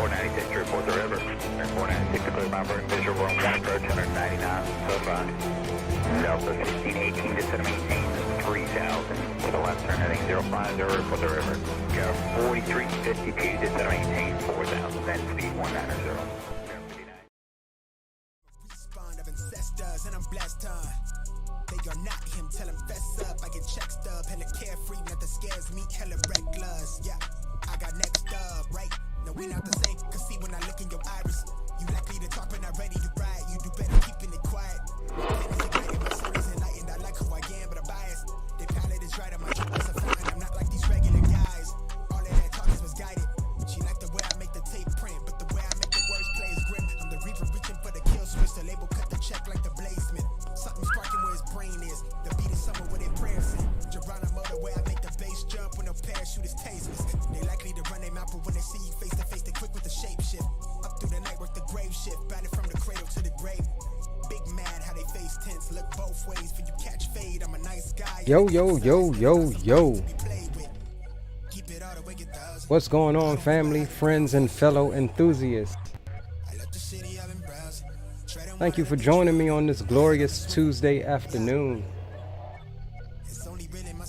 496 to report the river. 496 to clear my burn visual, we're on 1 approach, 199, so far. Delta 1618 to set a maintain 3000 with a left turn heading 050 report the river. Go 4352 to set a maintain 4000, then speed 190. And I'm blessed, they are not him, tell him fess up. I get check stub, hella carefree, nothing scares me, hella reckless. Yeah, I got next up, right? No, we not the same, cause see when I look in your iris, you likely to talk but not ready to ride. You do better keeping it quiet. Pennies ignited, my soul is enlightened. I like who I am, but I'm biased. They palette is right on my trip, a fountain. I'm not like these regular guys. All of that talk is misguided. She like the way I make the tape print, but the way I make the words play is grim. I'm the reaper reaching for the kill switch, the label cut the check like the bladesman. Something sparking where his brain is. The beat is somewhere where their prayers in. Geronimo, the way I make the bass jump when no parachute is tasteless. They likely to run their mouth, but when they see you face to face, they quick with the shape shift. Up through the night, work the grave shift, batted from the cradle to the grave. Big mad how they face tense, look both ways for you catch fade. I'm a nice guy. Yo. What's going on, family, friends, and fellow enthusiasts? Thank you for joining me on this glorious Tuesday afternoon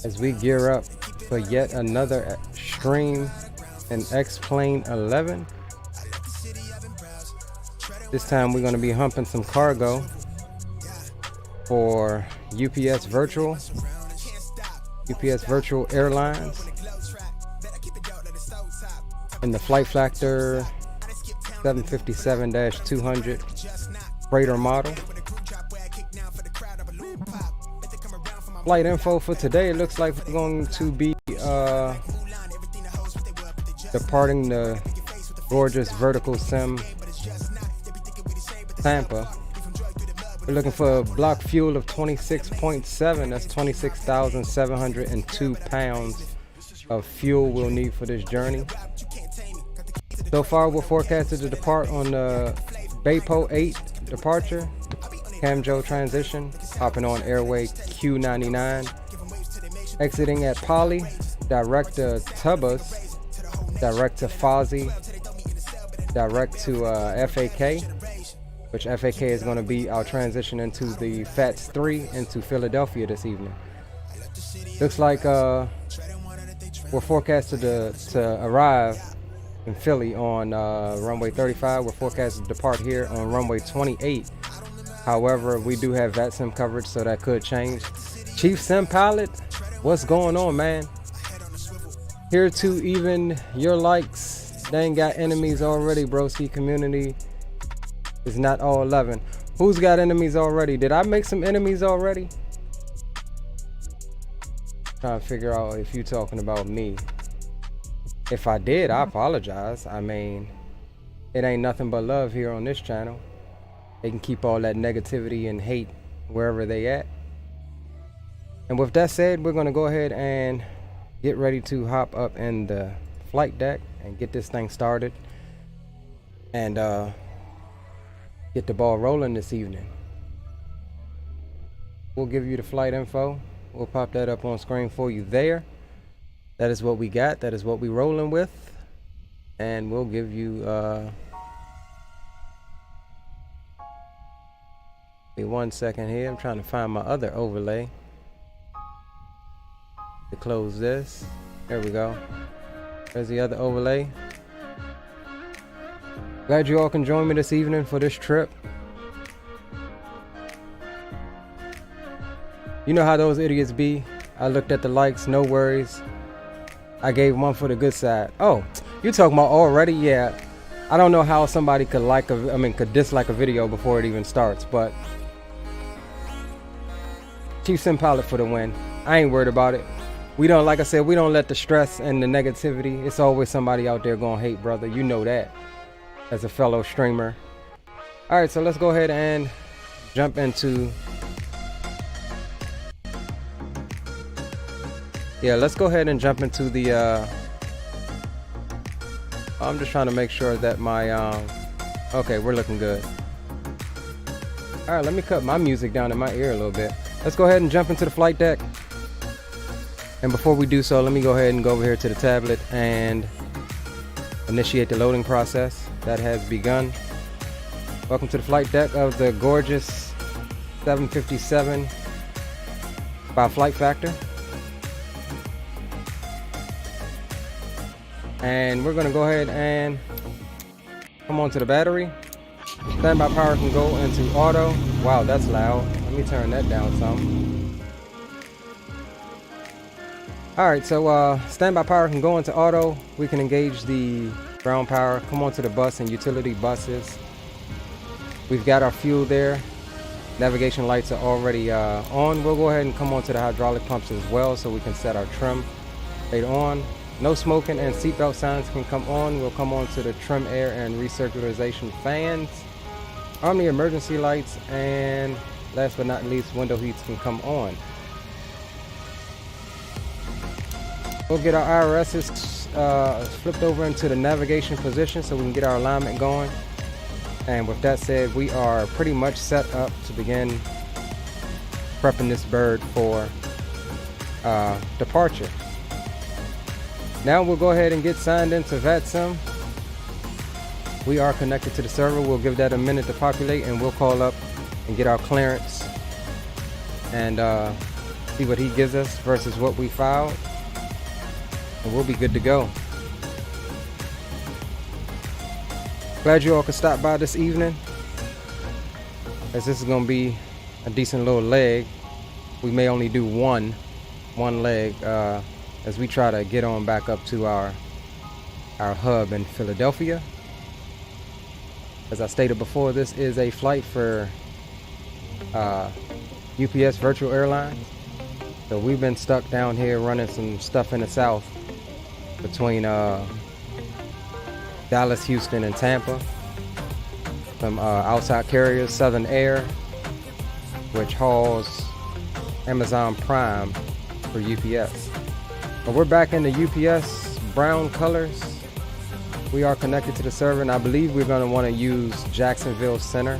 as we gear up for yet another stream in X-Plane 11. This time we're going to be humping some cargo for UPS Virtual Airlines in the Flight Factor 757-200 freighter model. Flight info for today, it looks like we're going to be departing the gorgeous vertical sim Tampa. We're looking for a block fuel of 26.7. That's 26,702 pounds of fuel we'll need for this journey. So far, we're forecasted to depart on the Baypo 8 departure, Camjo transition, hopping on airway Q99, exiting at Poly, direct to Tubas, direct to Fozzie, direct to FAK, which FAK is going to be our transition into the FATS 3 into Philadelphia this evening. Looks like we're forecasted to arrive in Philly on runway 35. We're forecasted to depart here on runway 28. However, we do have Vatsim coverage, so that could change. Chief Sim Pilot, what's going on, man? Here to even your likes. They ain't got enemies already, broski. Community is not all 11. Who's got enemies already? Did I make some enemies already? Trying to figure out if you're talking about me. If I did, I apologize. I mean, it ain't nothing but love here on this channel. They can keep all that negativity and hate wherever they at. And with that said, we're going to go ahead and get ready to hop up in the flight deck and get this thing started and get the ball rolling this evening. We'll give you the flight info. We'll pop that up on screen for you there. That is what we got. That is what we rolling with. And we'll give you wait 1 second here. I'm trying to find my other overlay to close this. There we go. There's the other overlay. Glad you all can join me this evening for this trip. You know how those idiots be. I looked at the likes, no worries. I gave one for the good side. Oh, you talking about already? Yeah. I don't know how somebody could could dislike a video before it even starts, but Chief Sim Pilot for the win. I ain't worried about it. We don't, like I said, we don't let the stress and the negativity. It's always somebody out there gonna hate, brother. You know that as a fellow streamer. All right, so let's go ahead and jump into let's go ahead and jump into the I'm just trying to make sure that my okay, we're looking good. All right, let me cut my music down in my ear a little bit. Let's go ahead and jump into the flight deck. And before we do so, let me go ahead and go over here to the tablet and initiate the loading process. That has begun. Welcome to the flight deck of the gorgeous 757 by Flight Factor. And we're going to go ahead and come on to the battery. Standby power can go into auto. Wow, that's loud. Let me turn that down some. Alright, so standby power can go into auto. We can engage the ground power, come onto the bus and utility buses. We've got our fuel there. Navigation lights are already on. We'll go ahead and come onto the hydraulic pumps as well so we can set our trim later on. No smoking and seatbelt signs can come on. We'll come on to the trim air and recirculation fans. Omni emergency lights, and last but not least, window heats can come on. We'll get our IRSs flipped over into the navigation position so we can get our alignment going. And with that said, we are pretty much set up to begin prepping this bird for departure. Now we'll go ahead and get signed into Vatsim. We are connected to the server. We'll give that a minute to populate and we'll call up and get our clearance and see what he gives us versus what we filed. And we'll be good to go. Glad you all could stop by this evening, as this is going to be a decent little leg. We may only do one leg as we try to get on back up to our hub in Philadelphia. As I stated before, this is a flight for UPS Virtual Airlines. So we've been stuck down here running some stuff in the south between Dallas, Houston, and Tampa. Some outside carriers, Southern Air, which hauls Amazon Prime for UPS. But we're back in the UPS brown colors. We are connected to the server, and I believe we're going to want to use Jacksonville Center.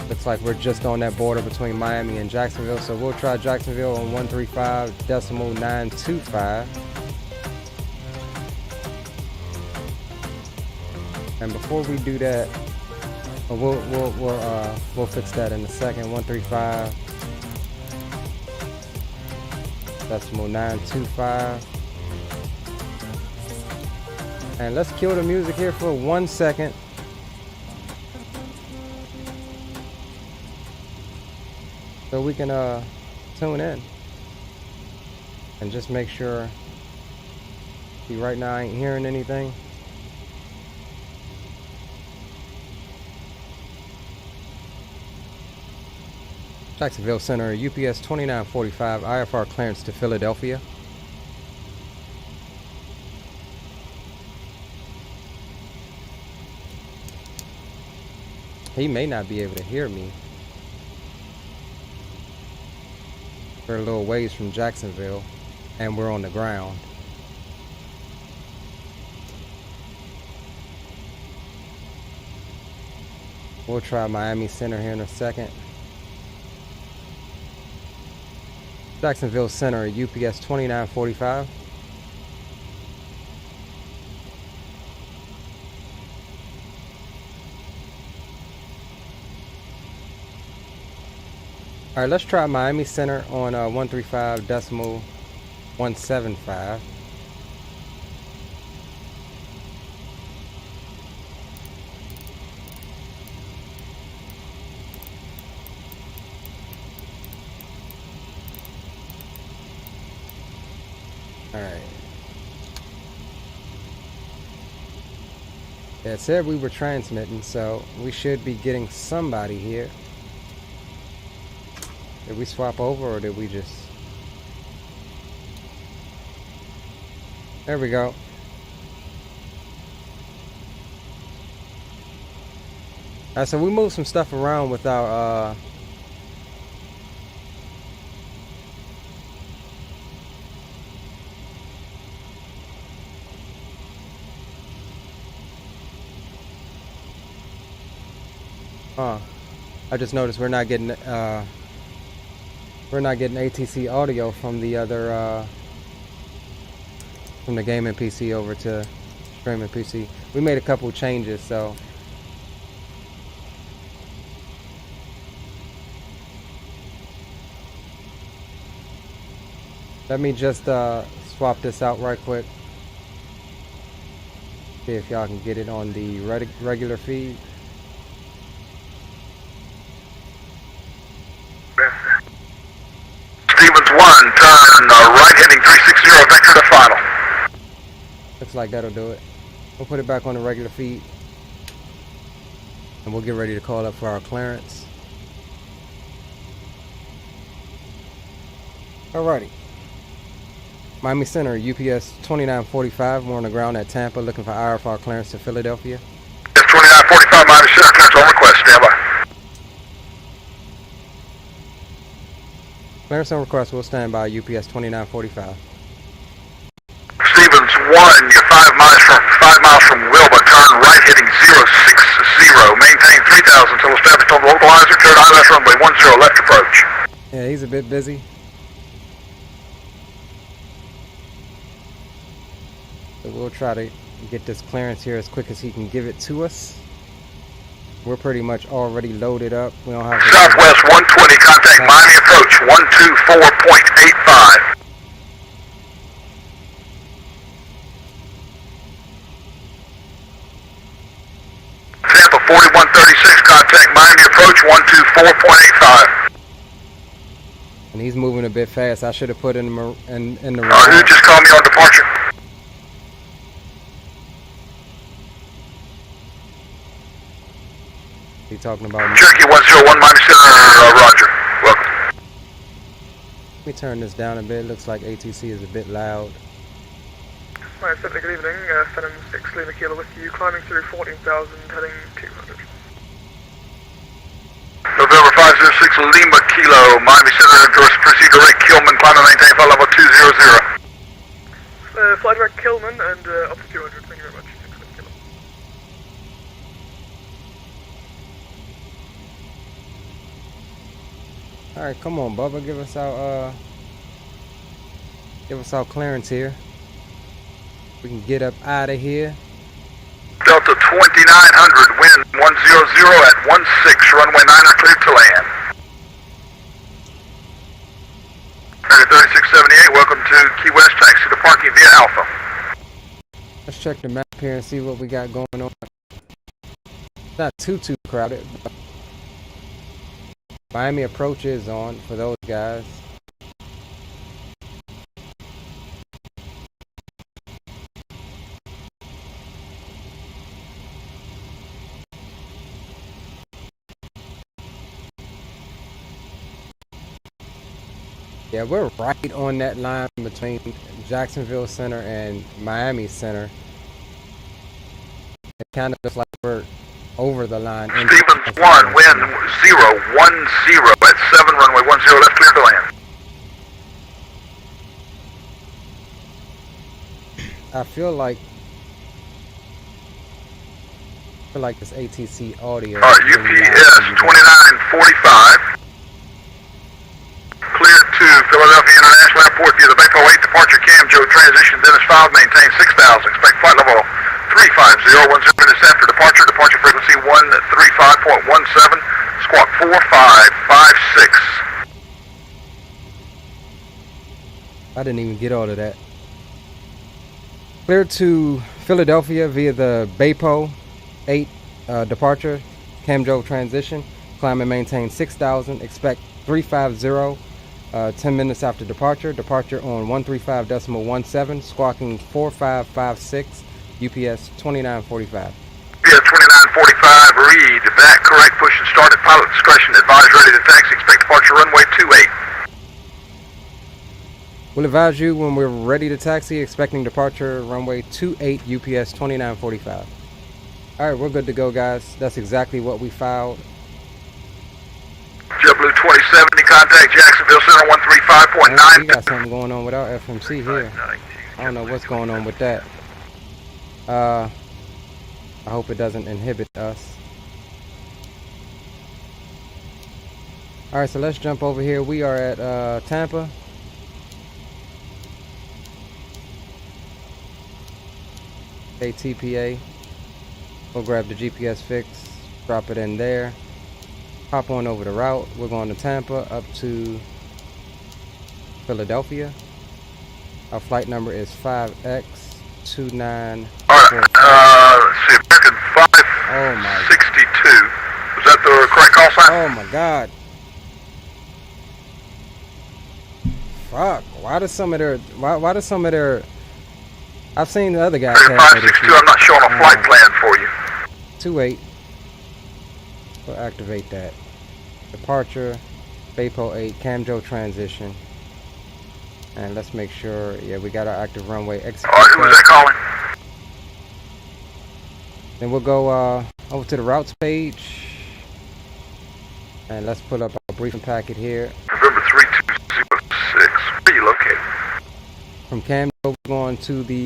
Looks like we're just on that border between Miami and Jacksonville, so we'll try Jacksonville on 135.925. And before we do that, we'll fix that in a second. 135.925. And let's kill the music here for 1 second. So we can tune in and just make sure. See, right now I ain't hearing anything. Jacksonville Center, UPS 2945, IFR clearance to Philadelphia. He may not be able to hear me. We're a little ways from Jacksonville, and we're on the ground. We'll try Miami Center here in a second. Jacksonville Center, UPS 2945. All right, let's try Miami Center on 135.175. All right. Yeah, it said we were transmitting, so we should be getting somebody here. Did we swap over or did we just... There we go. Alright, so we moved some stuff around with our I just noticed we're not getting ATC audio from the other from the gaming PC over to Streaming PC. We made a couple changes, so let me just swap this out right quick. See if y'all can get it on the regular feed. Stevens 1, turn right heading 360, vector to final. Looks like that'll do it. We'll put it back on the regular feed. And we'll get ready to call up for our clearance. Alrighty. Miami Center, UPS 2945. We're on the ground at Tampa looking for IRFR clearance to Philadelphia. Yes, 2945, Miami Center, clearance on request, stand by. Clearance on request, we'll stand by UPS 2945. Stevens 1, you're 5 miles from Wilbur, turn right heading 060, maintain 3000 until established on the localizer, cleared ILS runway 10 left approach. Yeah, he's a bit busy. So we'll try to get this clearance here as quick as he can give it to us. We're pretty much already loaded up. We don't have Southwest 120, contact Miami approach 124.85. Tampa 4136, contact Miami approach 124.85. and he's moving a bit fast. I should have put in the You just called me on departure. He talking about Cherokee 101, Miami Center, Roger. Welcome. Let me turn this down a bit. Looks like ATC is a bit loud. Miami Center, good evening. Phenom 6 Lima Kilo with you, climbing through 14,000, heading 200. November 506 Lima Kilo, Miami Center, proceed direct Kilman, climb and maintain flight level 200. Fly direct Kilman and up to 200, thank you very much. Alright, come on, Bubba, give us our clearance here. We can get up out of here. Delta 2900, wind 100 at 16, runway 9 cleared to land. American 3678, welcome to Key West, taxi to parking via Alpha. Let's check the map here and see what we got going on. It's not too crowded, but Miami approach is on for those guys. Yeah, we're right on that line between Jacksonville Center and Miami Center. It kind of looks like we're over the line. Stevens 1, wind 010 at 7, runway 10 left clear to land. I feel like this ATC audio. Alright, UPS 2945. Cleared to Philadelphia International Airport via the Baypo 8 departure Camjo transition Dennis 5, maintain 6,000. Expect flight level 350, 10 minutes after departure. Departure frequency 135.17, squawk 4556. I didn't even get all of that. Cleared to Philadelphia via the Baypo 8 departure Camjo transition. Climb and maintain 6,000. Expect 350. 10 minutes after departure. Departure on 135.17, squawking 4556, UPS 2945. UPS 2945, read that correct, push and start at pilot discretion, advise ready to taxi, expect departure runway 28. We'll advise you when we're ready to taxi, expecting departure runway 28, UPS 2945. Alright, we're good to go, guys. That's exactly what we filed. JetBlue 2070, contact Jacksonville Center 135.9. We got something going on with our FMC here. I don't know what's going on with that. I hope it doesn't inhibit us. Alright, so let's jump over here. We are at Tampa. Okay, TPA. We'll grab the GPS fix, drop it in there. Hop on over the route. We're going to Tampa up to Philadelphia. Our flight number is 5X29. Alright, let's see, American 562. Was that the correct call sign? Oh my god. Fuck. Why does some of their I've seen the other guys American 562, I'm not showing a flight plan for you. 28. We'll activate that. Departure, BAPO 8, Camjo transition. And let's make sure, yeah, we got our active runway. Alright, who was that calling? Then we'll go over to the routes page. And let's pull up our briefing packet here. November 3206, where are you located? From Camjo, we're going to the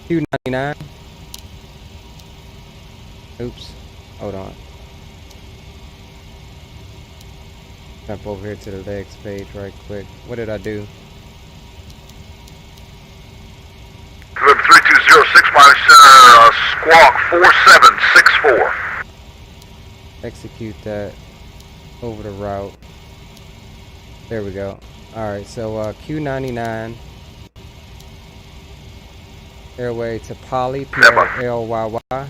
Q99. Oops, hold on. Jump over here to the legs page right quick. What did I do? November 3206, Miami Center, squawk 4764. Execute that over the route. There we go. Alright, so Q99 airway to Poly, PLYY.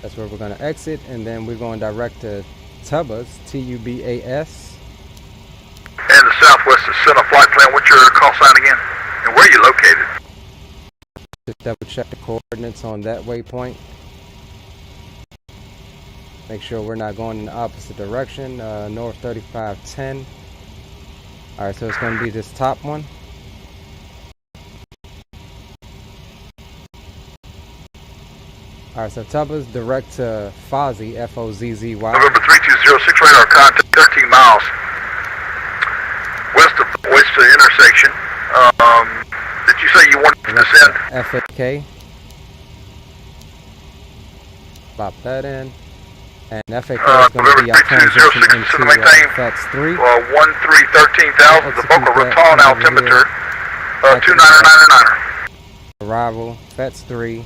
That's where we're going to exit, and then we're going direct to Tubas, TUBAS. And the Southwest is center flight plan. What's your call sign again? And where are you located? Just double check the coordinates on that waypoint. Make sure we're not going in the opposite direction. North 3510. Alright, so it's going to be this top one. Alright, so Tubas direct to Fozzy, F-O-Z-Z-Y. November 3206, radar contact 13 miles west of the Oyster intersection. Did you say you wanted to descend? FAK. Plop that in. And FAK is going to be our transition into FX 3. 13,000, the Boca Raton altimeter, 2999er. Arrival, FETS 3.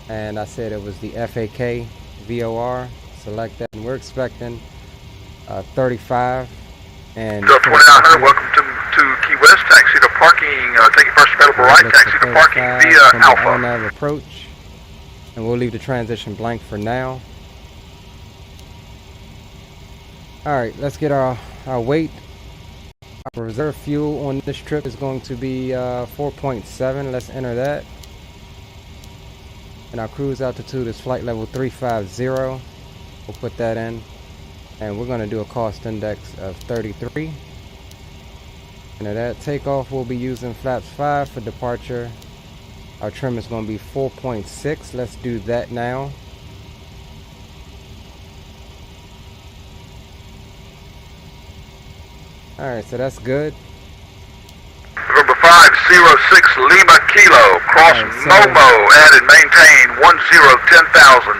And I said it was the FAK VOR. Select that, and we're expecting 35. And 2900, welcome to Key West. Taxi to parking, take first available right, taxi to parking via Alpha. On approach, and we'll leave the transition blank for now. Alright, let's get our weight. Our reserve fuel on this trip is going to be 4.7. Let's enter that. And our cruise altitude is flight level 350. We'll put that in. And we're going to do a cost index of 33. And at that takeoff, we'll be using flaps 5 for departure. Our trim is going to be 4.6. Let's do that now. Alright, so that's good. November 506 Lima Kilo, cross MoBo, added, maintain 10,000,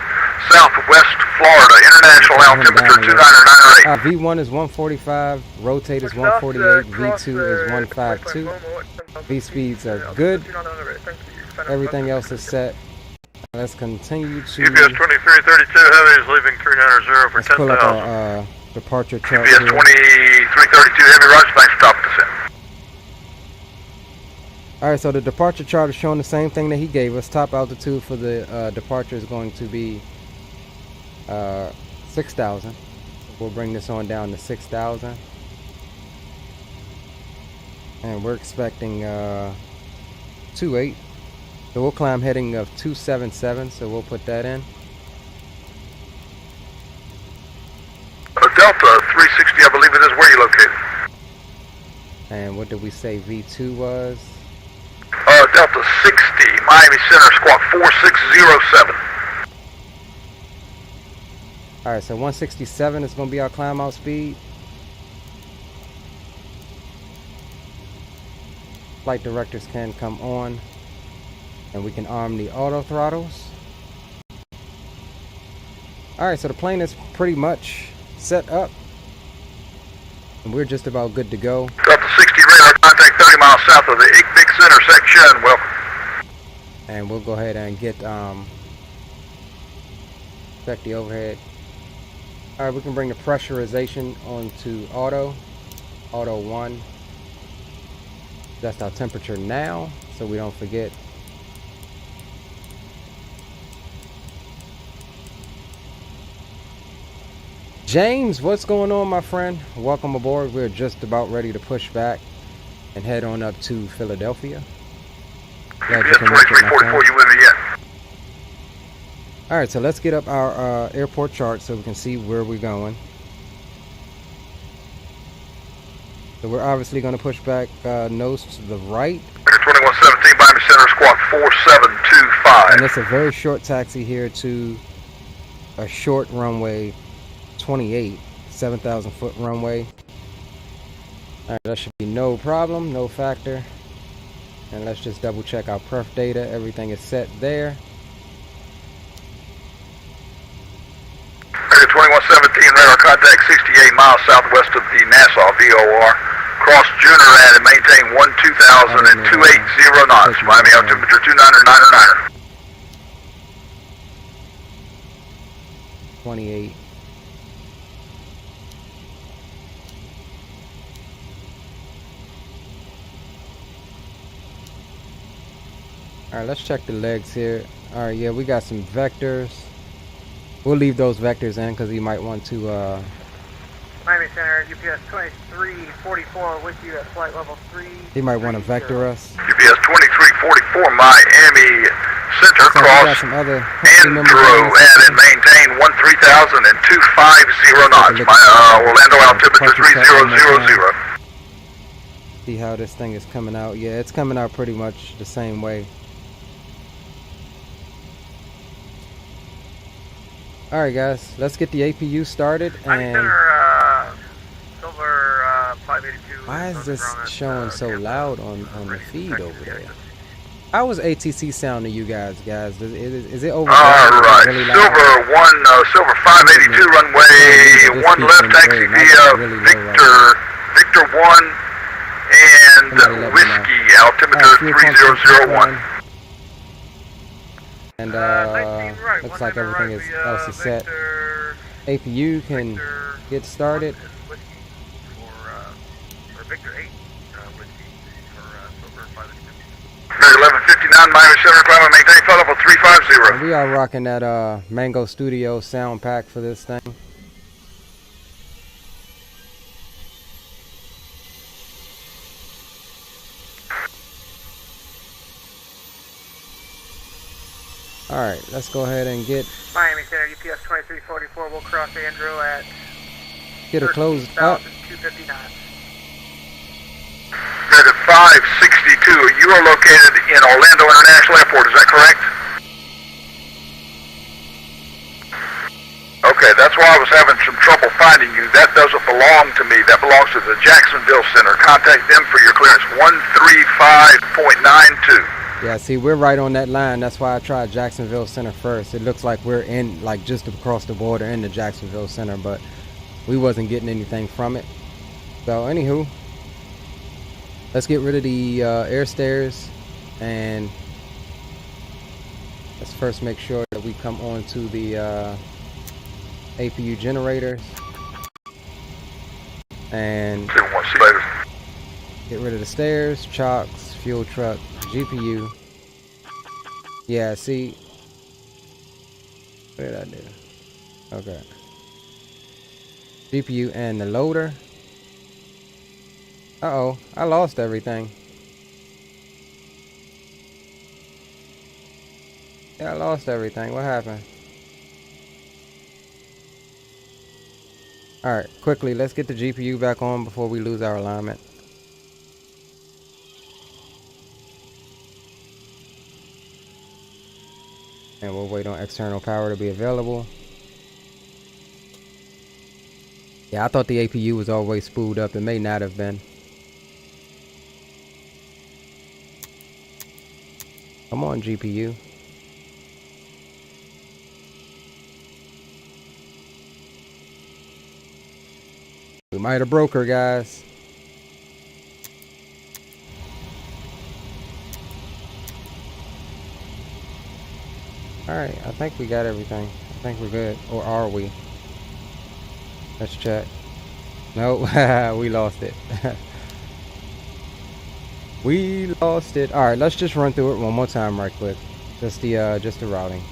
Southwest Florida, international altimeter 2998. V1 is 145, rotate is 148, V2 is 152. V speeds are good. Everything else is set. Let's continue to. UPS 2332 Heavy is leaving 390 for 10,000. Let's pull up our departure chart. UPS 2332 Heavy, Roger, thanks for stopping descent. Alright, so the departure chart is showing the same thing that he gave us. Top altitude for the departure is going to be 6,000. We'll bring this on down to 6,000. And we're expecting 28. So we'll climb heading of 277, so we'll put that in. Delta 360, I believe it is. Where are you located? And what did we say V2 was? Delta 60, Miami Center, squawk 4607. Alright, so 167 is going to be our climb out speed. Flight directors can come on, and we can arm the auto throttles. Alright, so the plane is pretty much set up, and we're just about good to go. Delta south of the Igbix intersection. Welcome. And we'll go ahead and get check the overhead. All right, we can bring the pressurization onto auto 1. That's our temperature now, so we don't forget. James, what's going on, my friend? Welcome aboard. We're just about ready to push back and head on up to Philadelphia. Glad you can make it, my friend. You with me yet? All right, so let's get up our airport chart so we can see where we're going. So we're obviously going to push back nose to the right. 2117 Miami Center, squawk 4725. And it's a very short taxi here to a short runway 28, 7,000 foot runway. All right, that should be no problem, no factor. And let's just double check our perf data. Everything is set there. 2117, radar contact 68 miles southwest of the Nassau VOR. Cross Junor and maintain 12000 and 280 knots. Miami altimeter 29er. 28. All right, let's check the legs here. All right, yeah, we got some vectors. We'll leave those vectors in because he might want to Miami Center, UPS 2344 with you at flight level 3. he might want to vector us. UPS 2344 Miami Center, So we cross got some other Andrew and maintain 13,000 and 250 knots. Orlando altimeter 3000. See how this thing is coming out. Yeah, it's coming out pretty much the same way. All right, guys, let's get the APU started. And why is this showing so loud on the feed over there? How was ATC sound to you guys? Is it over? All right, really Silver 582 runway 1 left, taxi via Victor 1 and Whiskey, altimeter 3001. And looks like everything else is set. APU can get started. Victor 8, 1159 Miami Center, climb and maintain flight level 350. And we are rocking that Mango Studio sound pack for this thing. Alright, let's go ahead and get Miami Center, UPS 2344 will cross Andrew at it closed up. 259. At 562, you are located in Orlando International Airport, is that correct? Okay, that's why I was having some trouble finding you. That doesn't belong to me. That belongs to the Jacksonville Center. Contact them for your clearance, 135.92. Yeah, see, we're right on that line. That's why I tried Jacksonville Center first. It looks like we're in, like, just across the border in the Jacksonville Center, but we wasn't getting anything from it. So, anywho, let's get rid of the air stairs, and let's first make sure that we come on to the APU generators and get rid of the stairs, chocks, fuel truck, GPU. Yeah, see, what did I do? Okay, GPU and the loader. Uh-oh, I lost everything. Yeah, I lost everything. What happened? Alright, quickly, let's get the GPU back on before we lose our alignment. And we'll wait on external power to be available. Yeah, I thought the APU was always spooled up. It may not have been. Come on, GPU. We might have broke her, guys. Alright, I think we got everything. I think we're good. Or are we? Let's check. Nope, we lost it. We lost it. Alright, let's just run through it one more time right quick. Just the routing.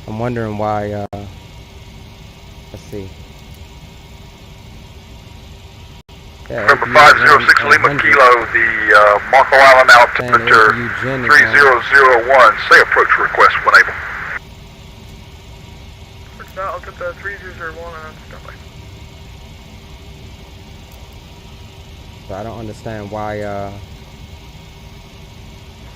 I'm wondering why, let's see. Yeah, Number 506 Lima Kilo, the Marco Island altimeter 3001. Say approach request when able. I'll get the 3001 and standby. So I don't understand why,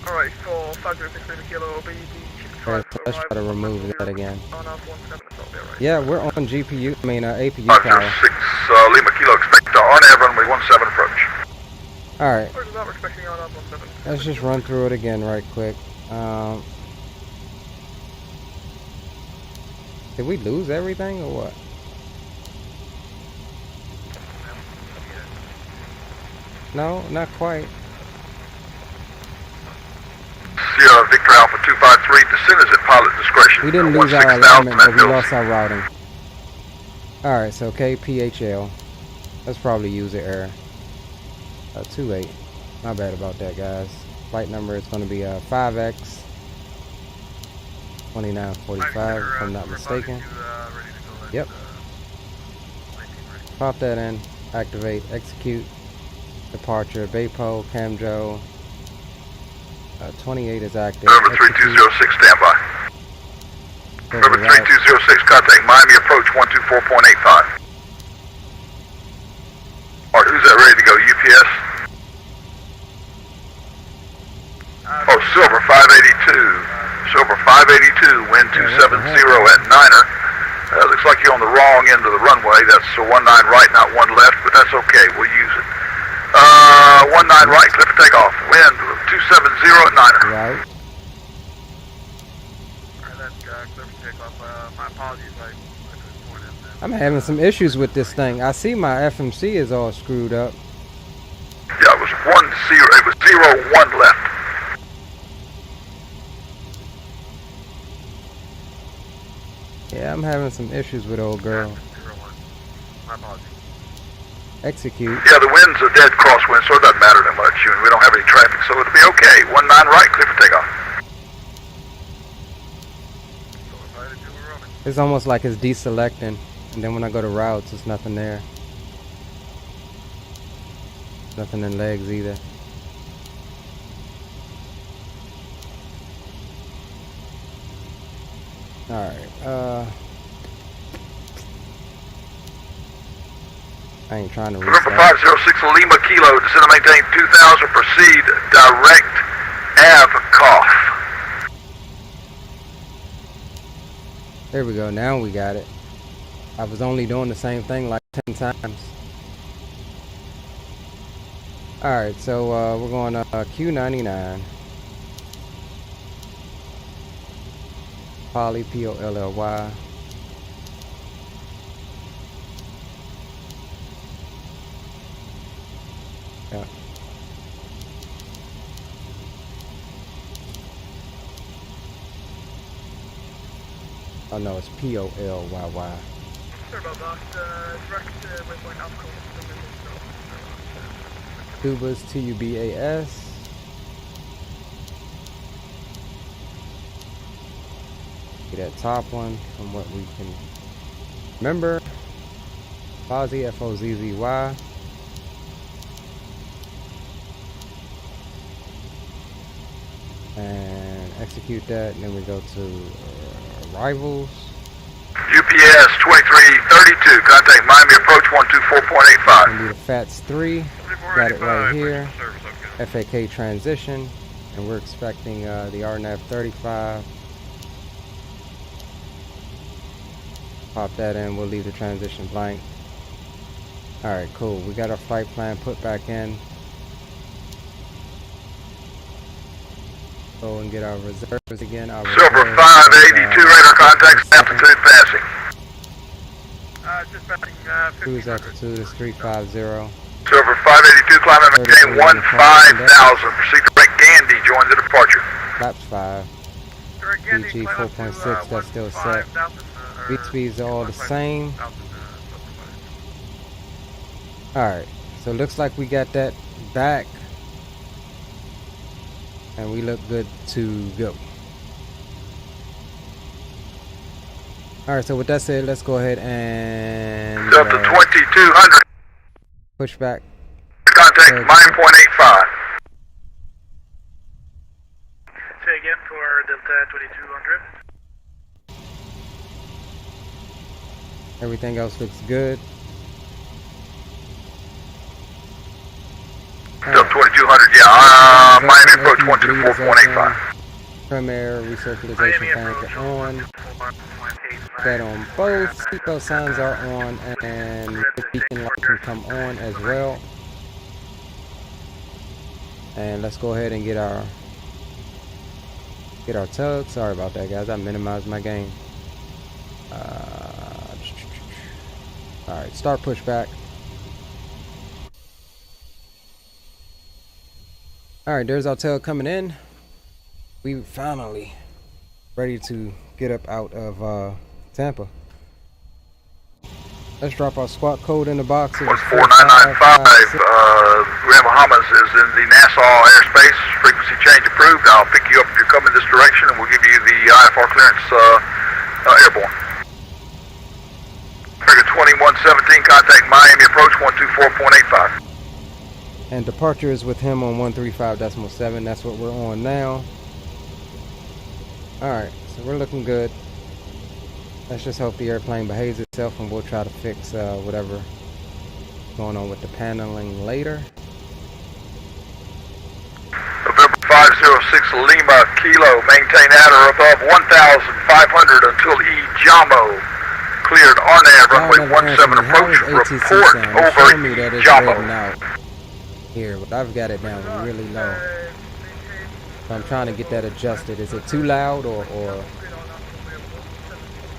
Alright, for 506 Lima Kilo will be the cheapest flight for let's try to remove that again. On F17, so it'll be alright. Yeah, we're on GPU, I mean, APU 506 power. Lima Kilo, expect RNAV runway 17 approach. Alright, We're not expecting on F17. let's just run through it again right quick. Did we lose everything or what? No, not quite. Sierra Victor Alpha 253, descent is at pilot discretion. We didn't lose our alignment, but we lost our routing. Alright, so PHL. Let's probably use the error. 28. My bad about that, guys. Flight number is going to be 5X 2945, if I'm not mistaken. Yep. Pop that in. Activate. Execute. Departure. Baypo. Camjo. 28 is active. Number 3206, standby. Number 3206, contact Miami approach 124.85. Alright, who's that ready to go? UPS? Oh, Silver 582. Silver 582, wind 270 at Niner. Looks like you're on the wrong end of the runway. That's a 19 right, not 1 left, but that's okay. We'll use it. 19 right, clear for takeoff. Wind 270 at Niner. Right. Alright, that's clear for takeoff. My apologies, I couldn't point it. I'm having some issues with this thing. I see my FMC is all screwed up. Yeah, it was 0-1 left. Yeah, I'm having some issues with old girl. 0-1. My apologies. Execute. Yeah, the wind's a dead crosswind, so it doesn't matter that much. We don't have any traffic, so it'll be okay. 19 right, clear for takeoff. It's almost like it's deselecting, and then when I go to routes, there's nothing there. Nothing in legs either. Alright, I ain't trying to Number restart. 506 Lima Kilo, descend and maintain 2000, proceed direct Av cough. There we go, now we got it. I was only doing the same thing like 10 times. Alright, so we're going Q99. Poly, P-O-L-L-Y. Yeah. Oh no, it's P-O-L-Y-Y. Sorry about that. Direct waypoint alcohol. Tubas, T-U-B-A-S. That top one from what we can remember. Fozzy, F-O-Z-Z-Y. And execute that, and then we go to arrivals. UPS 2332, contact Miami approach 124.85. Gonna be the FATS 3. Got it right here. FAK transition, and we're expecting the RNAV 35. Pop that in, we'll leave the transition blank. Alright, cool. We got our flight plan put back in. Go and get our reserves again. Our Silver reserves, 582, radar contacts, altitude passing. Just passing Cruise altitude is 350. Silver 582, climb and maintain 15,000. Proceed to direct Gandhi, join the departure. Flaps 5. PG 4.6, that's still set. Beat speeds are all the same. Alright, so looks like we got that back. And we look good to go. Alright, so with that said, let's go ahead and Delta 2200. push back. Contact 9.85. Say again for Delta 2200. Everything else looks good. Delta 2200, yeah. Miami approach 124.85. Premier recirculation fans are on. Set on both. Seatbelt signs are on, and the beacon light can come on as well. And let's go ahead and get our tug. Sorry about that, guys. I minimized my game. Alright, start pushback. Alright, there's our tail coming in. We finally ready to get up out of Tampa. Let's drop our squawk code in the box. 14995. Ram Bahamas is in the Nassau airspace. Frequency change approved. I'll pick you up if you're coming this direction, and we'll give you the IFR clearance airborne. Trigger 2117, contact Miami approach 124.85. And departure is with him on 135.7. That's what we're on now. Alright, so we're looking good. Let's just hope the airplane behaves itself, and we'll try to fix whatever going on with the paneling later. November 506 Lima Kilo, maintain at or above 1,500 until Ijamo. Cleared RNAV runway 17 approach. Report over Ijamo. Here, but I've got it down really low. So I'm trying to get that adjusted. Is it too loud or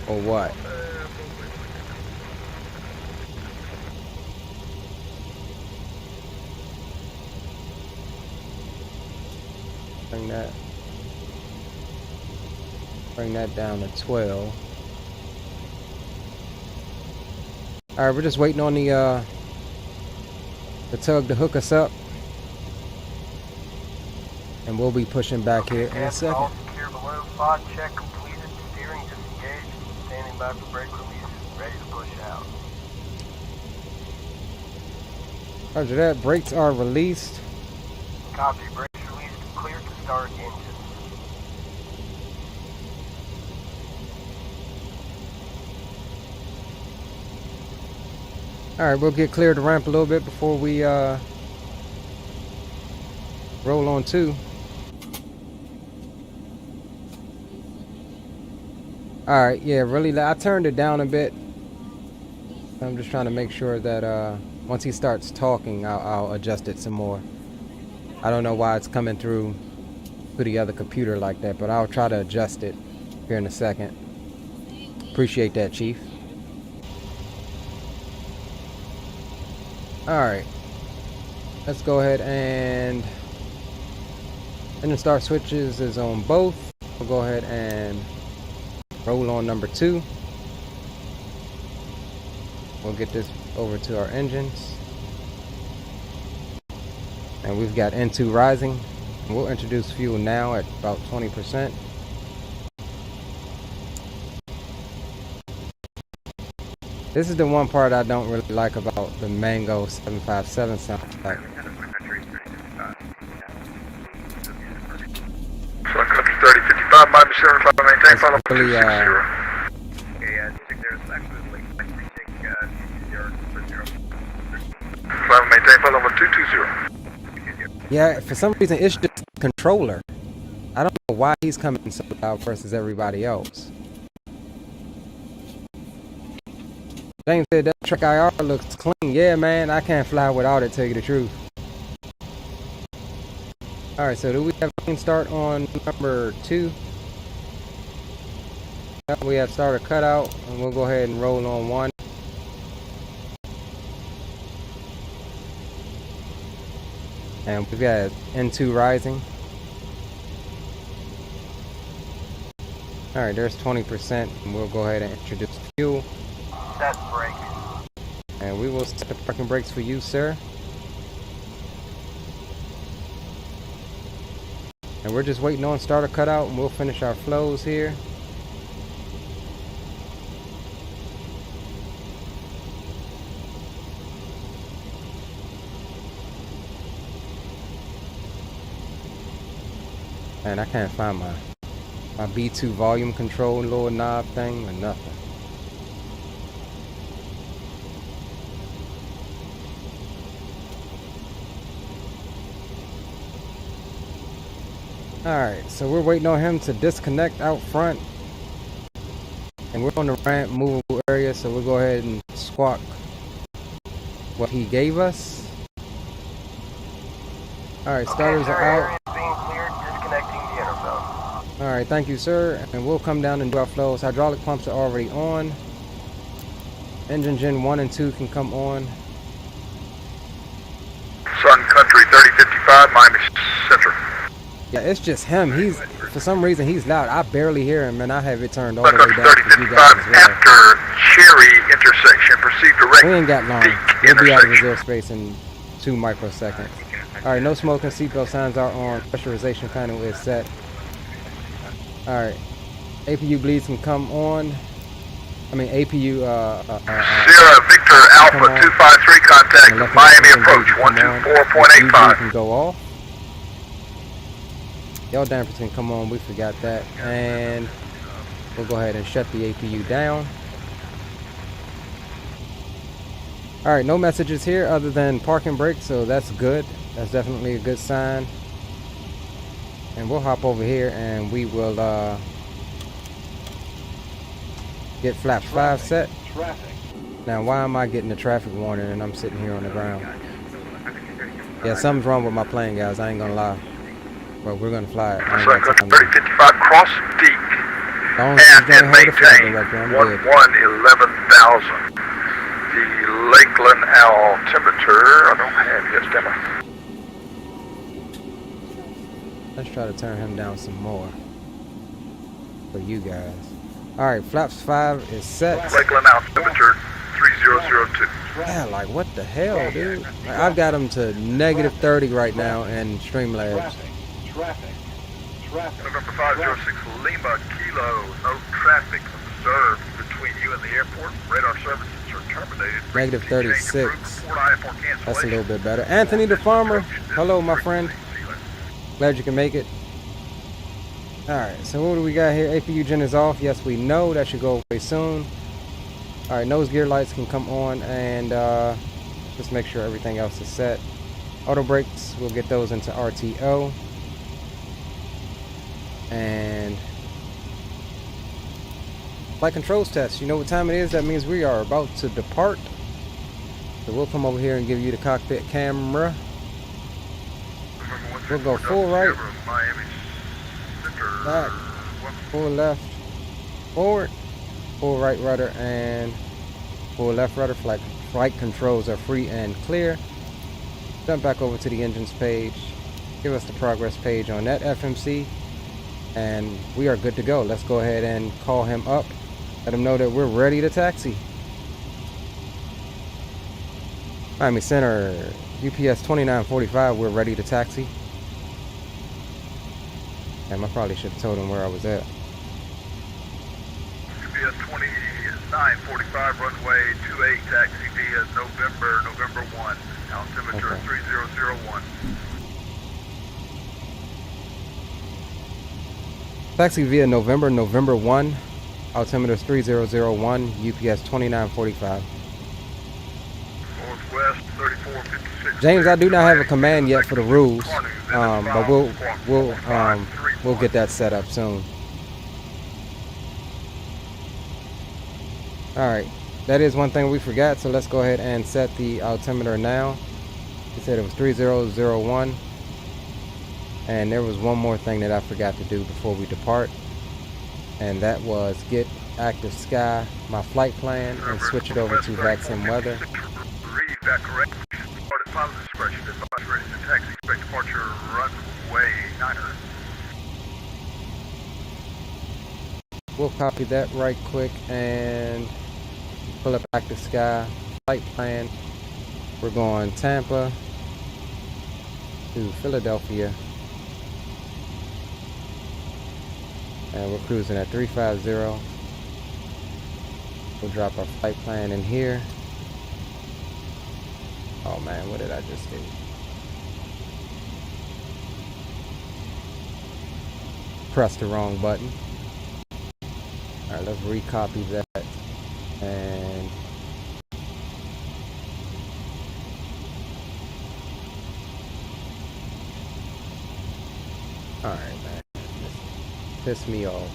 what? Bring that down to 12. Alright, we're just waiting on the tug to hook us up. And we'll be pushing back here in a second. Secure below, pod check completed, steering disengaged, standing by for brake release, ready to push out. Roger that, brakes are released. Copy, brakes released, clear to start engine. Alright, we'll get clear of the ramp a little bit before we roll on 2. Alright, yeah, really, I turned it down a bit. I'm just trying to make sure that once he starts talking, I'll adjust it some more. I don't know why it's coming through to the other computer like that, but I'll try to adjust it here in a second. Appreciate that, Chief. Alright, let's go ahead and engine start switches is on both. We'll go ahead and roll on number 2. We'll get this over to our engines. And we've got N2 rising. We'll introduce fuel now at about 20%. This is the one part I don't really like about the Mango 757 Soundpack. Sun country 3055, Miami Center, climb maintain, follow Really, 260. Climb maintain, follow 220. Yeah, for some reason it's just the controller. I don't know why he's coming so loud versus everybody else. James said that Trek IR looks clean. Yeah, man, I can't fly without it, tell you the truth. Alright, so do we have a clean start on number 2? We have starter cutout, and we'll go ahead and roll on 1. And we've got N2 rising. Alright, there's 20%. And we'll go ahead and introduce fuel. Set brake. And we will set the parking brakes for you, sir. And we're just waiting on starter cutout, and we'll finish our flows here. And I can't find my B2 volume control little knob thing or nothing. Alright, so we're waiting on him to disconnect out front. And we're on the ramp movable area, so we'll go ahead and squawk what he gave us. Alright, starters are out. Being cleared, disconnecting the interphone. Alright, thank you, sir. And we'll come down and do our flows. Hydraulic pumps are already on. Engine gen 1 and 2 can come on. Sun Country 3055, Miami Central. Yeah, it's just him. He's, for some reason, he's loud. I barely hear him, and I have it turned all Sun the way Country down for you guys 3055, as well. after Cherry intersection, proceed direct. We ain't got long. Peak We'll be out of intersection. reserve space in 2 microseconds. Alright, no smoking, seatbelt signs are on. Pressurization panel is set. Alright. APU bleeds can come on. I mean, APU, Sierra Victor Alpha 253, contact Miami approach, 124.85. can go off. Y'all dampers can come on, we forgot that. And we'll go ahead and shut the APU down. Alright, no messages here other than parking brake, so that's good. That's definitely a good sign. And we'll hop over here and we will get flaps 5 set. Now, why am I getting a traffic warning and I'm sitting here on the ground? Yeah, something's wrong with my plane, guys. I ain't gonna lie. But we're gonna fly it. I ain't Sun got Country time to- 3055, cross deep. As long as you And don't hold the flag maintain director, I'm good. 11,000. The Lakeland altimeter, I don't have yes, demo. Let's try to turn him down some more for you guys. Alright, flaps 5 is set. Lakeland altimeter 3002. Yeah, like what the hell, dude? Like, I've got him to negative 30 right now in Streamlabs. November 506 Lima Kilo, no traffic observed between you and the airport. Radar services are terminated. Negative 36. Report I-4 cancellation. That's a little bit better. Anthony the Farmer. Hello, my friend. Glad you can make it. Alright, so what do we got here? APU gen is off. Yes, we know. That should go away soon. Alright, nose gear lights can come on, and just make sure everything else is set. Auto brakes, we'll get those into RTO. And flight controls test. You know what time it is? That means we are about to depart. So we'll come over here and give you the cockpit camera. We'll go full right, back, full left, forward, full right rudder, and full left rudder. Flight controls are free and clear. Jump back over to the engines page. Give us the progress page on that FMC. And we are good to go. Let's go ahead and call him up. Let him know that we're ready to taxi. Miami Center, UPS 2945, we're ready to taxi. Damn, I probably should have told him where I was at. UPS 2945, runway 28, taxi via November 1, altimeter Okay. 3001. Taxi via November 1, altimeter 3001, UPS 2945. Northwest 3456. James, I do not have a command yet for the rules, but we'll get that set up soon. All right, that is one thing we forgot, so let's go ahead and set the altimeter now. He said it was 3001, and there was one more thing that I forgot to do before we depart, and that was get active sky, my flight plan, and switch it over to Vatsim weather. Read that correctly. Start at Pilot discretion, advice ready to taxi, expect departure runway 900. We'll copy that right quick and pull it back to sky. Flight plan. We're going Tampa to Philadelphia. And we're cruising at 350. We'll drop our flight plan in here. Oh man, what did I just do? Pressed the wrong button. Alright, let's recopy that. And alright, man. Piss me off.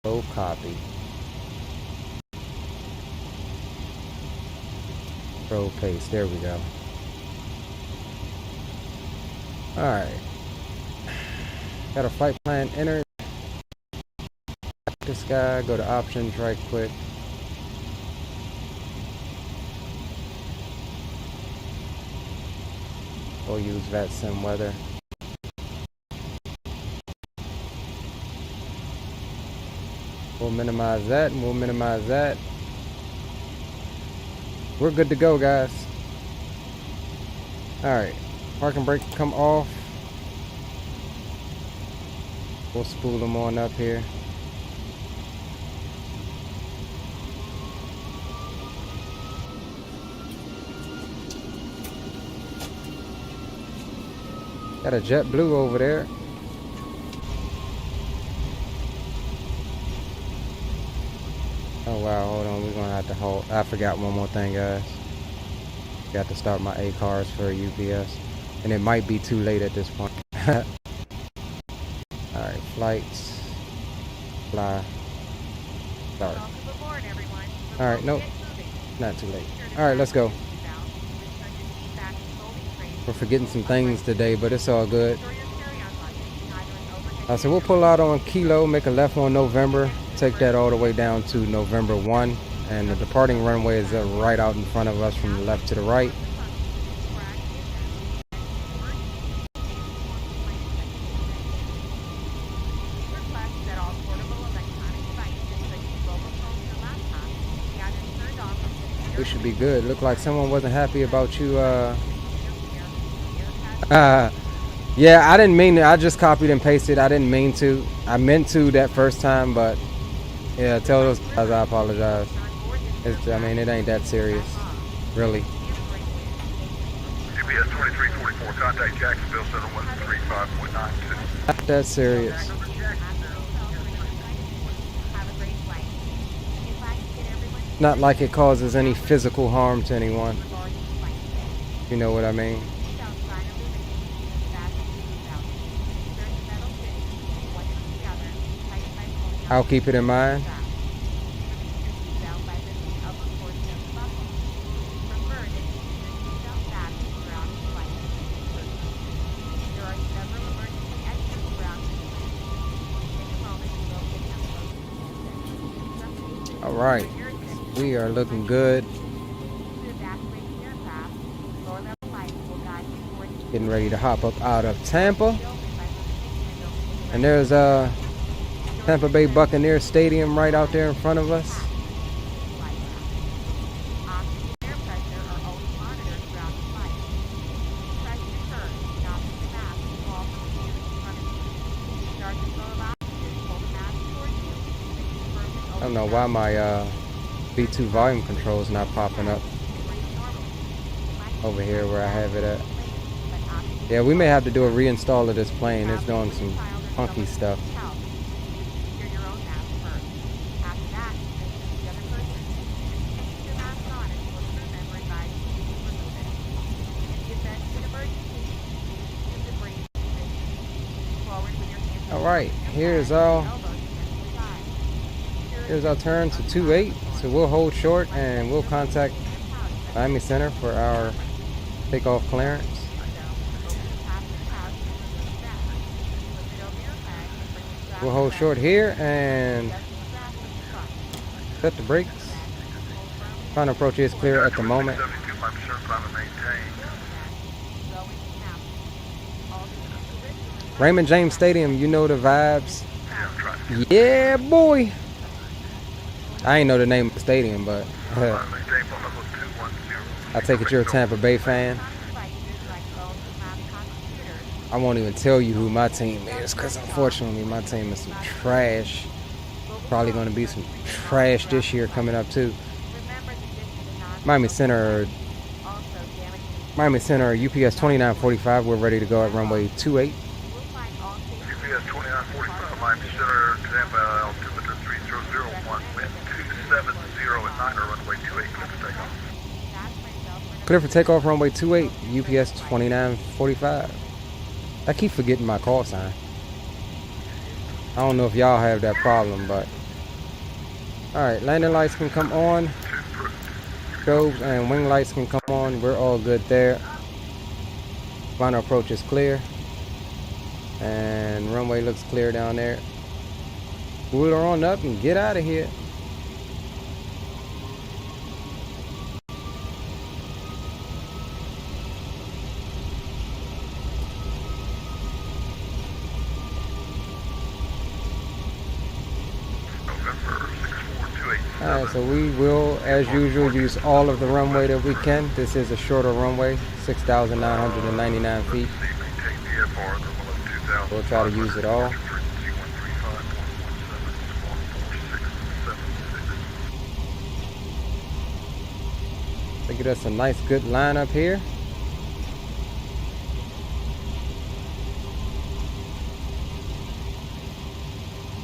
Go copy. Pro paste. There we go. Alright. Got a flight plan entered. This guy, go to options right quick. We'll use Vatsim weather. We'll minimize that and we'll minimize that. We're good to go, guys. Alright. Parking brake come off. We'll spool them on up here. Got a JetBlue over there. Oh wow, hold on, we're gonna have to hold. I forgot one more thing, guys. Got to start my A-cars for UPS. And it might be too late at this point. Alright, flights. Fly. Start. Alright, nope. Not too late. Alright, let's go. We're forgetting some things today, but it's all good. So we'll pull out on Kilo, make a left on November, take that all the way down to November 1. And the departing runway is right out in front of us from the left to the right. We should be good. Looked like someone wasn't happy about you. Yeah, I didn't mean to. I just copied and pasted. I didn't mean to. I meant to that first time, but yeah, tell those guys I apologize. I mean, it ain't that serious, really. UPS 2344, contact Jacksonville 7135.92. Not that serious. Not like it causes any physical harm to anyone. You know what I mean? I'll keep it in mind. All right, we are looking good. Getting ready to hop up out of Tampa. And there's Tampa Bay Buccaneers Stadium right out there in front of us. I don't know why my V2 volume control is not popping up over here where I have it at. Yeah, we may have to do a reinstall of this plane. It's doing some funky stuff. Alright, here's our turn to 28. So we'll hold short and we'll contact Miami Center for our takeoff clearance. We'll hold short here and Set the brakes. Final approach is clear at the moment. 75% climb and maintain. Raymond James Stadium, you know the vibes. Yeah, I'm trying to Yeah, boy. I ain't know the name of the stadium, but climb and maintain for level 210. I take it you're a Tampa Bay fan. I won't even tell you who my team is, because unfortunately my team is some trash. Probably going to be some trash this year coming up too. Miami Center UPS 2945. We're ready to go at runway 28. UPS 2945, Miami Center, Tampa, altimeter 3001, wind 270 at 9, or runway 28, clear for takeoff. Clear for takeoff, runway 28, UPS 2945. I keep forgetting my call sign. I don't know if y'all have that problem, but alright, landing lights can come on. Strobes and wing lights can come on. We're all good there. Final approach is clear. And runway looks clear down there. Wheel her on up and get out of here. Alright, so we will, as usual, use all of the runway that we can. This is a shorter runway, 6,999 feet. We'll try to use it all. So get us a nice good lineup here.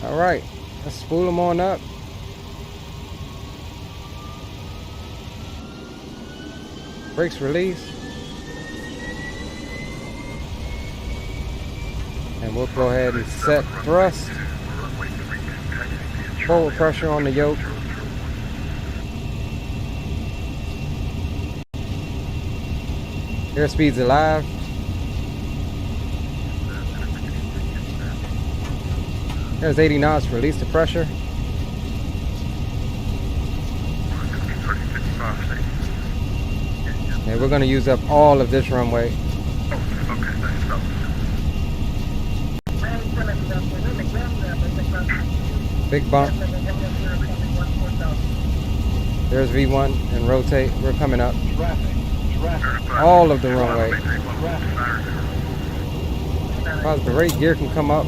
Alright, let's spool them on up. Brakes release. And we'll go ahead and set thrust. Forward pressure on the yoke. Airspeed's alive. There's 80 knots. Release the pressure. And we're going to use up all of this runway. Big bump. There's V1 and rotate. We're coming up. All of the runway. As the rate gear can come up.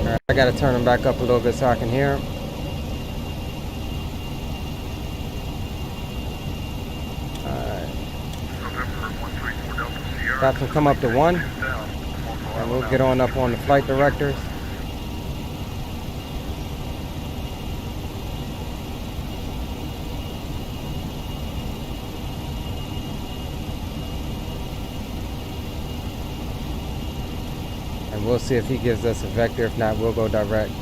Alright, I gotta turn them back up a little bit so I can hear them. Vatsim come up to 1, and we'll get on up on the flight directors. And we'll see if he gives us a vector. If not, we'll go direct.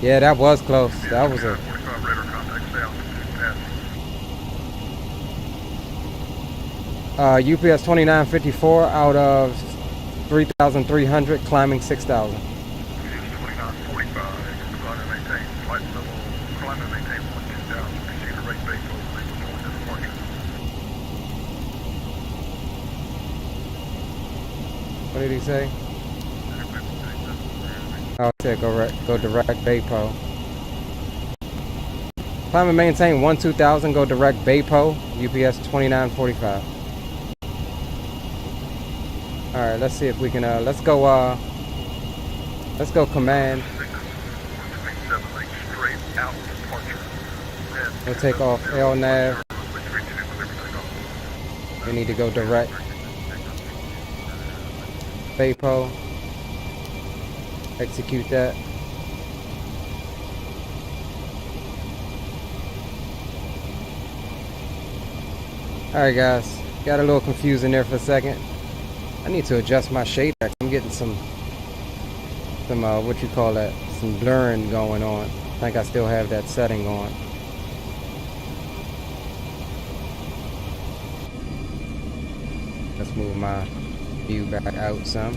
Yeah, that was close. That was a... UPS 2954 out of 3,300, climbing 6,000. What did he say? Oh, it said go direct Baypo. Climb and maintain 1-2000, go direct Baypo, UPS 2945. Alright, let's see if we can, let's go command. We'll take off LNAV. We need to go direct Baypo. Execute that. Alright guys, got a little confusing there for a second. I need to adjust my shader. I'm getting some some what you call that, some blurring going on. I think I still have that setting on. Let's move my view back out some.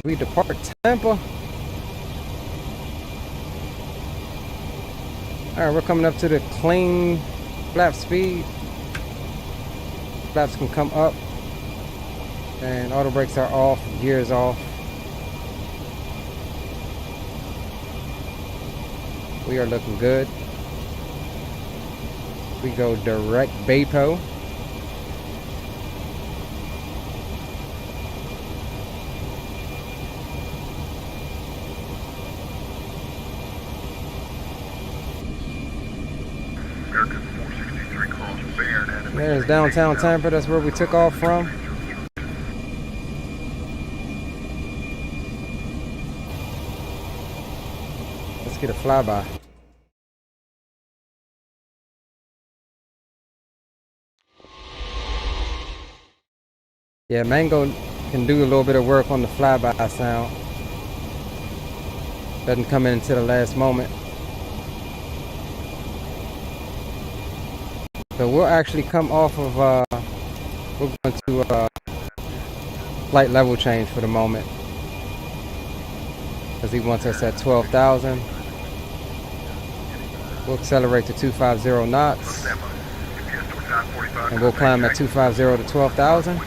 We depart Tampa. Alright, we're coming up to the clean flap speed. Flaps can come up. And auto brakes are off, gears off. We are looking good. We go direct BAPO. There's downtown Tampa, that's where we took off from. Let's get a flyby. Yeah, Mango can do a little bit of work on the flyby sound. Doesn't come in until the last moment. So we'll actually come off of, we're going to flight level change for the moment. Because he wants us at 12,000. We'll accelerate to 250 knots. And we'll climb at 250 to 12,000.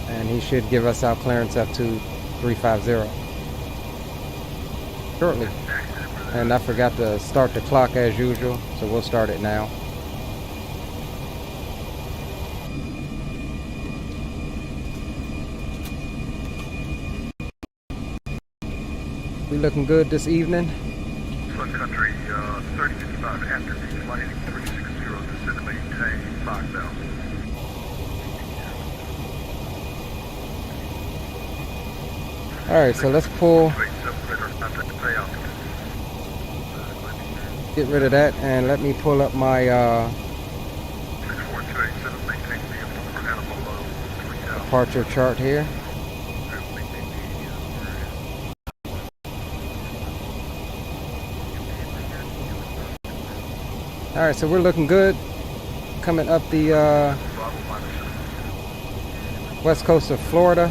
And he should give us our clearance up to 350 shortly. And I forgot to start the clock as usual, so we'll start it now. We looking good this evening. Sun Country, 3055 after the lighting 360 descend to maintain 5,000. Alright, so let's pull, get rid of that, and let me pull up my departure chart here. Alright, so we're looking good. Coming up the west coast of Florida.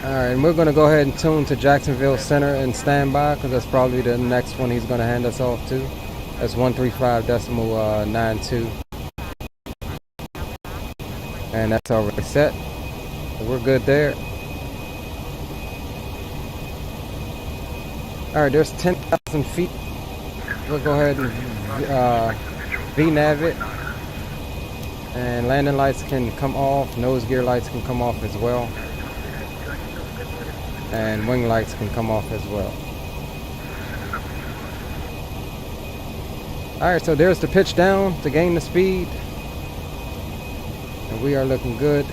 Alright, and we're going to go ahead and tune to Jacksonville Center and stand by, because that's probably the next one he's going to hand us off to. That's 135.92. And that's already set. So we're good there. Alright, there's 10,000 feet. We'll go ahead and V-nav it. And landing lights can come off. Nose gear lights can come off as well. And wing lights can come off as well. Alright, so there's the pitch down to gain the speed. And we are looking good.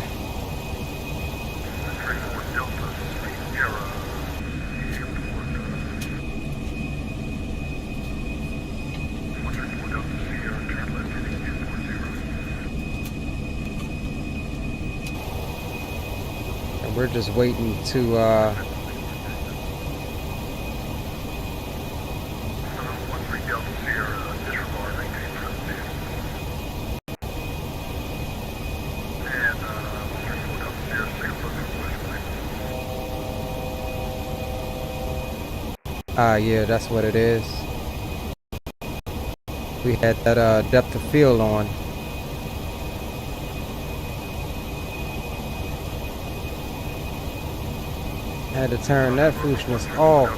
And we're just waiting to yeah, that's what it is. We had that depth of field on. Had to turn that foolishness off.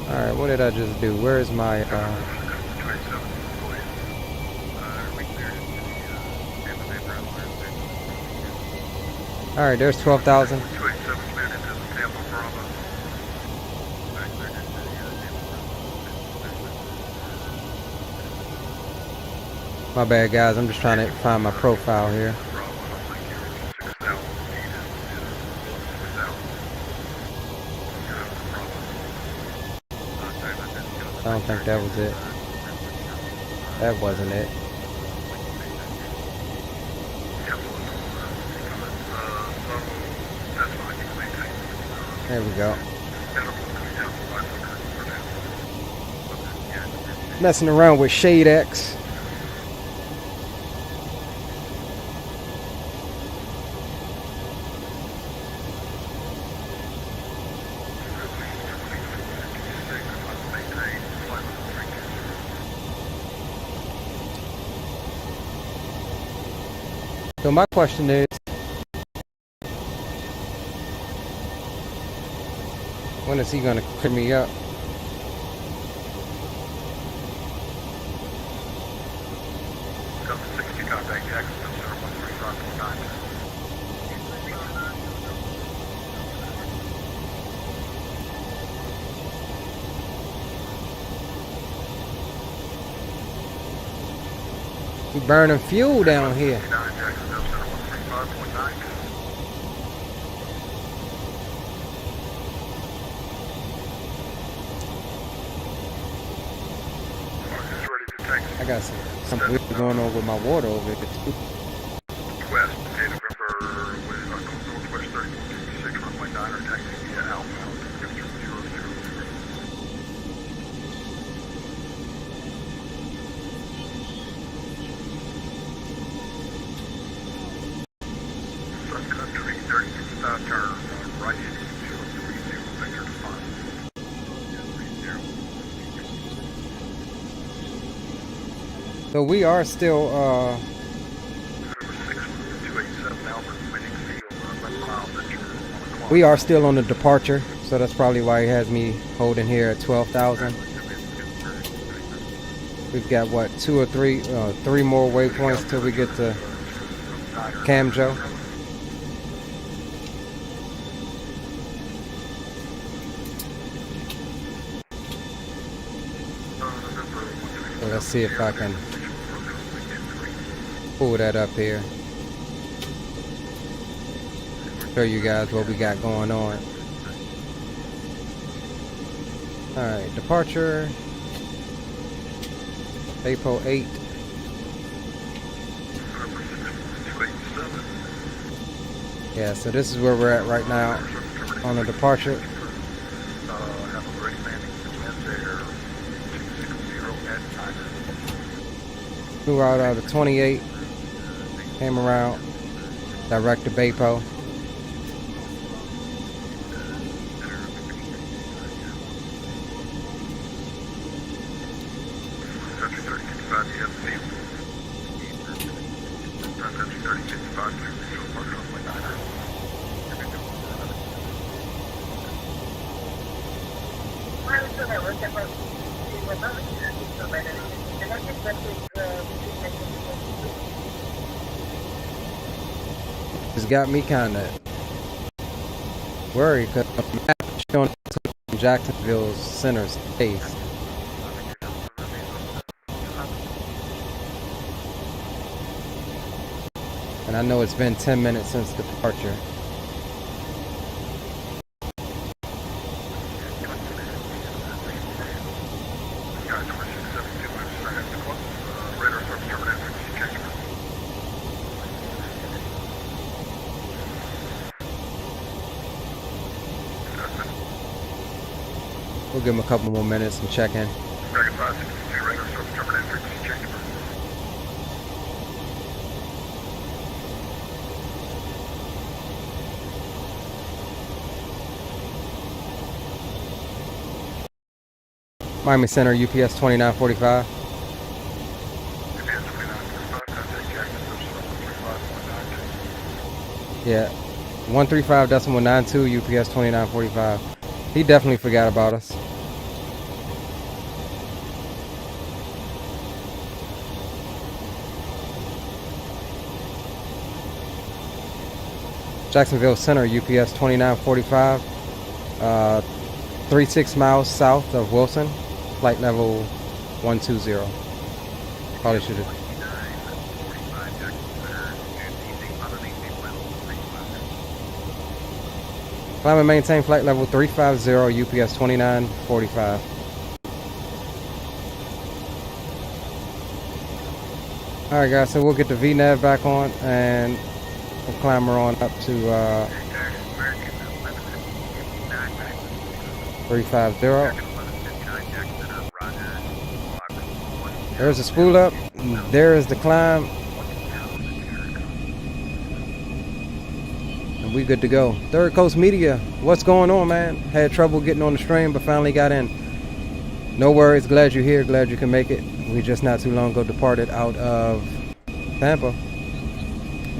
Alright, what did I just do? Where's my Alright, there's 12,000. My bad, guys. I'm just trying to find my profile here. I don't think that was it. That wasn't it. There we go. Messing around with Shade X. So my question is, when is he gonna clear me up? We burning fuel down here. I got something weird going on with my water over here too. West, 8 November, Northwest 3456, runway 9, taxi via outbound, 003. Sun Country, 3055 turn, right heading 030, vector defined. So we are still on the departure, so that's probably why he has me holding here at 12,000. We've got what, three more waypoints till we get to Camjo. So let's see if I can pull that up here. Show you guys what we got going on. Alright, departure. April 8. Yeah, so this is where we're at right now on the departure. Flew out of 28, came around, direct to Bapo. It's got me kind of worried because the map is showing Jacksonville's center space. And I know it's been 10 minutes since departure. We'll give him a couple more minutes and check in. Miami Center, UPS 2945. Yeah, 135.92 UPS 2945. He definitely forgot about us. Jacksonville Center, UPS 2945. 36 miles south of Wilson. Flight level 120. Probably should have. Climb and maintain flight level 350, UPS 2945. Alright guys, so we'll get the VNAV back on and we'll climb her on up to 350. There's the spool up, there is the climb, and we good to go. Third Coast Media, what's going on, man? Had trouble getting on the stream, but finally got in. No worries, glad you're here, glad you can make it. We just not too long ago departed out of Tampa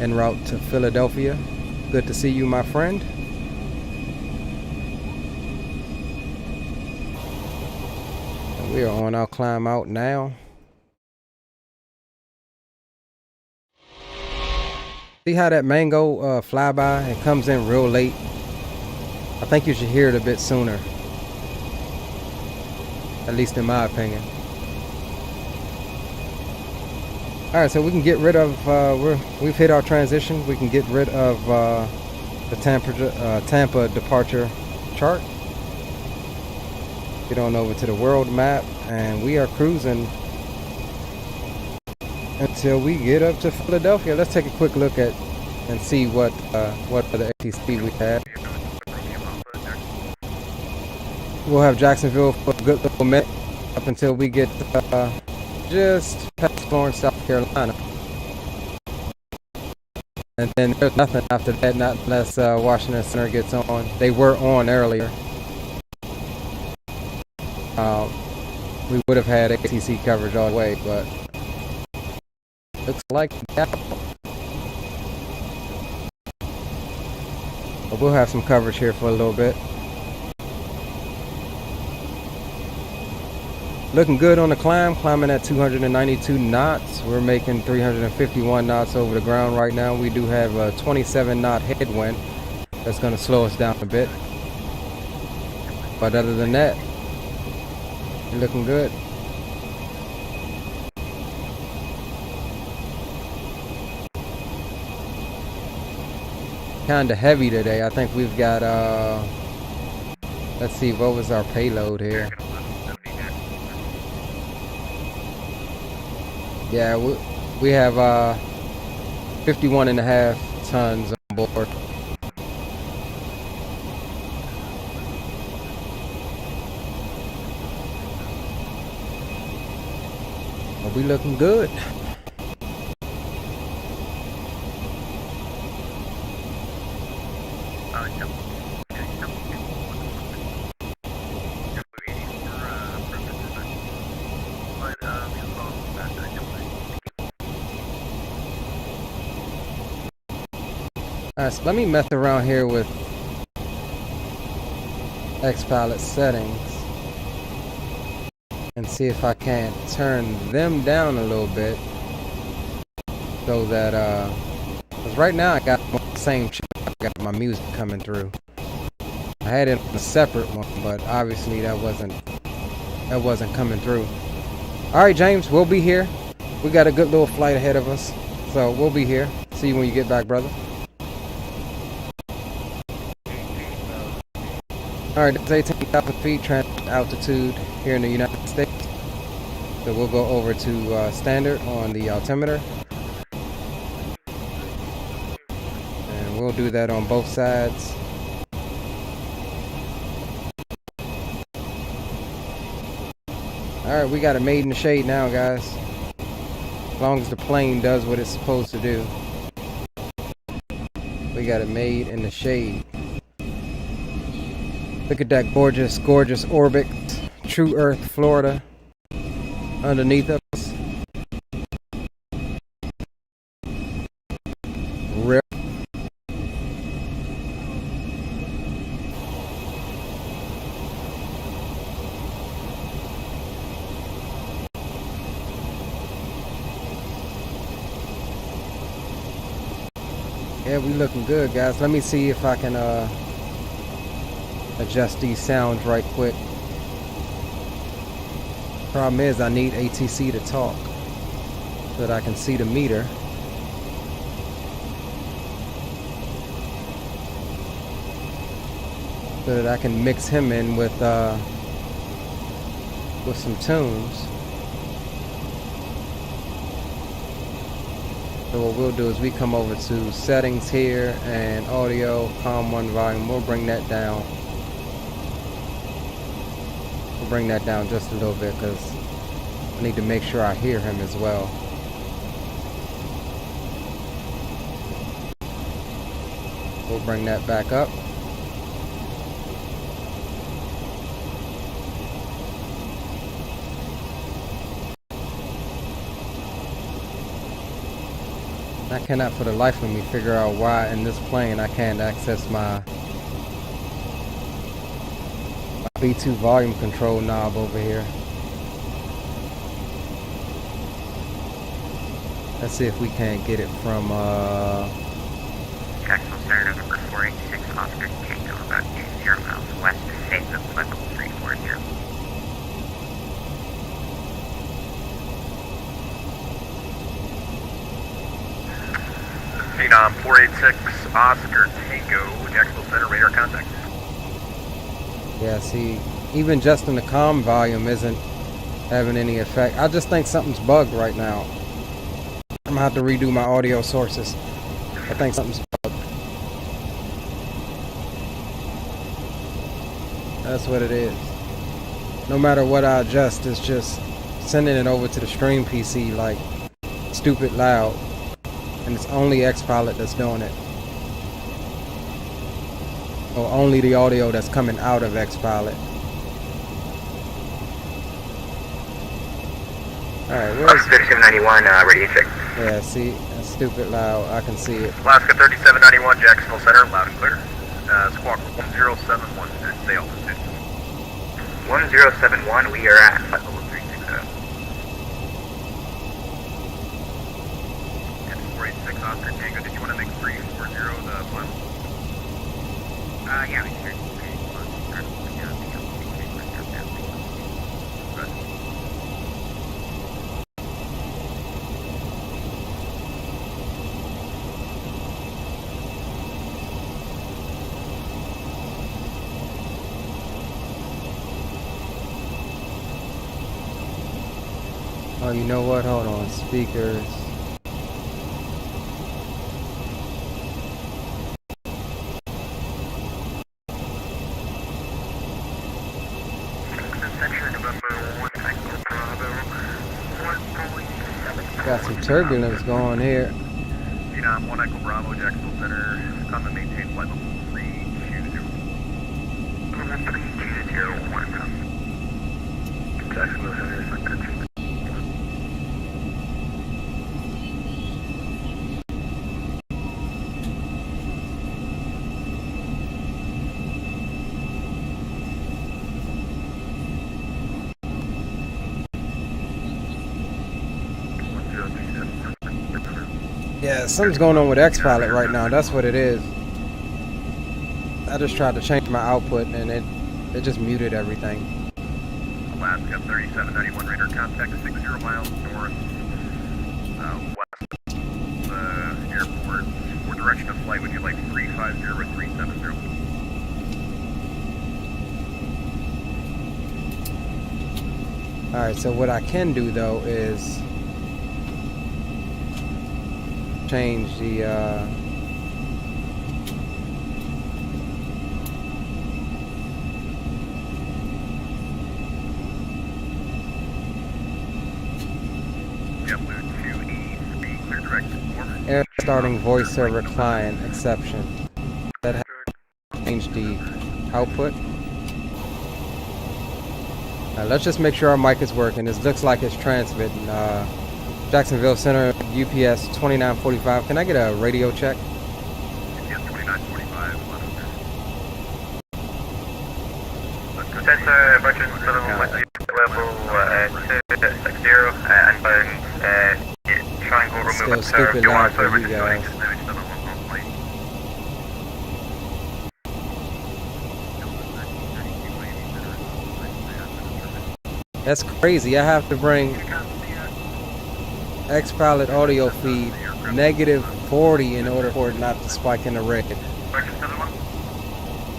en route to Philadelphia. Good to see you, my friend. And we are on our climb out now. See how that mango flyby? It comes in real late. I think you should hear it a bit sooner. At least in my opinion. Alright, so we can get rid of, we've hit our transition. We can get rid of the Tampa departure chart. Get on over to the world map, and we are cruising until we get up to Philadelphia. Let's take a quick look at and see what other ATC we have. We'll have Jacksonville for a good little minute up until we get just past Florence, South Carolina. And then there's nothing after that, not unless Washington Center gets on. They were on earlier. We would have had ATC coverage all the way, but looks like that. But we'll have some coverage here for a little bit. Looking good on the climb, climbing at 292 knots. We're making 351 knots over the ground right now. We do have a 27 knot headwind. That's going to slow us down a bit. But other than that, you're looking good. Kind of heavy today. I think we've got, let's see, what was our payload here? Yeah, we have 51.5 tons on board. But we looking good. Alright, so let me mess around here with X-Pilot settings and see if I can't turn them down a little bit so that, cause right now I got the same chip, I got my music coming through. I had it on a separate one, but obviously that wasn't coming through. Alright, James, we'll be here. We got a good little flight ahead of us, so we'll be here. See you when you get back, brother. Alright, that's 18,000 feet transit altitude here in the United States. So we'll go over to standard on the altimeter. And we'll do that on both sides. Alright, we got it made in the shade now, guys. As long as the plane does what it's supposed to do. We got it made in the shade. Look at that gorgeous, gorgeous orbit. True Earth, Florida. Underneath us. Rip. Yeah, we looking good, guys. Let me see if I can adjust these sounds right quick. Problem is I need ATC to talk so that I can see the meter. So that I can mix him in with some tunes. So what we'll do is we come over to settings here and audio, COM1 volume. We'll bring that down. We'll bring that down just a little bit because I need to make sure I hear him as well. We'll bring that back up. I cannot for the life of me figure out why in this plane I can't access my B2 volume control knob over here. Let's see if we can't get it from Jacksonville Center, November 486, Oscar Tango, about 20 miles west of Fayetteville, flight level 340. Phenom 486, Oscar Tango, Jacksonville Center, radar contact. Yeah, see, even just in the comm volume isn't having any effect. I just think something's bugged right now. I'm gonna have to redo my audio sources. I think something's bugged. That's what it is. No matter what I adjust, it's just sending it over to the stream PC like stupid loud. And it's only XPilot that's doing it. Or only the audio that's coming out of XPilot. Alright, where's... 3791, radio check. Yeah, see, that's stupid loud. I can see it. Alaska 3791, Jacksonville Center, loud and clear. Squawk 1071, stay altitude. 1071, we are at flight level 360. 486 Oscar Tango, did you want to make 340 the final? Yeah, we sure. Oh, you know what? Hold on. Speakers. Got some turbulence going here. Phenom 1 Echo Bravo, Jacksonville Center, come and maintain flight level 320. 320, Jacksonville Center, Yeah, something's going on with XPilot right now. That's what it is. I just tried to change my output and it just muted everything. Alaska 3791, radar contact 60 miles north west of the airport. For direction of flight, would you like 350 or 370? Alright, so what I can do though is change the air starting voice server client exception. That has changed the output. Let's just make sure our mic is working. This looks like it's transmitting. Jacksonville Center, UPS 2945. Can I get a radio check? UPS 2945. Center, Bertrand, level 260, and triangle remove Still stupid loud for you guys. That's crazy. I have to bring XPilot audio feed -40 in order for it not to spike in the red.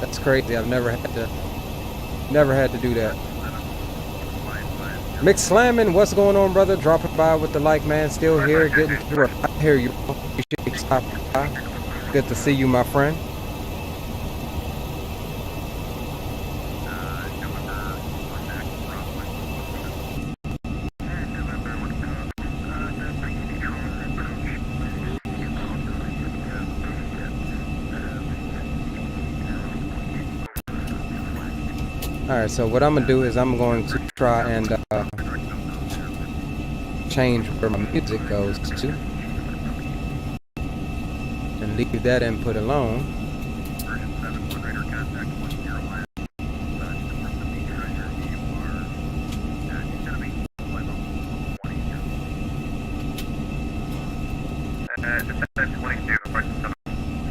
That's crazy. I've never had to do that. Mick Slamming, what's going on, brother? Dropping by with the like, man. Still here, getting through. I hear you. Appreciate you stopping by. Good to see you, my friend. Alright, so what I'm going to do is I'm going to try and change where my music goes to and leave that input alone.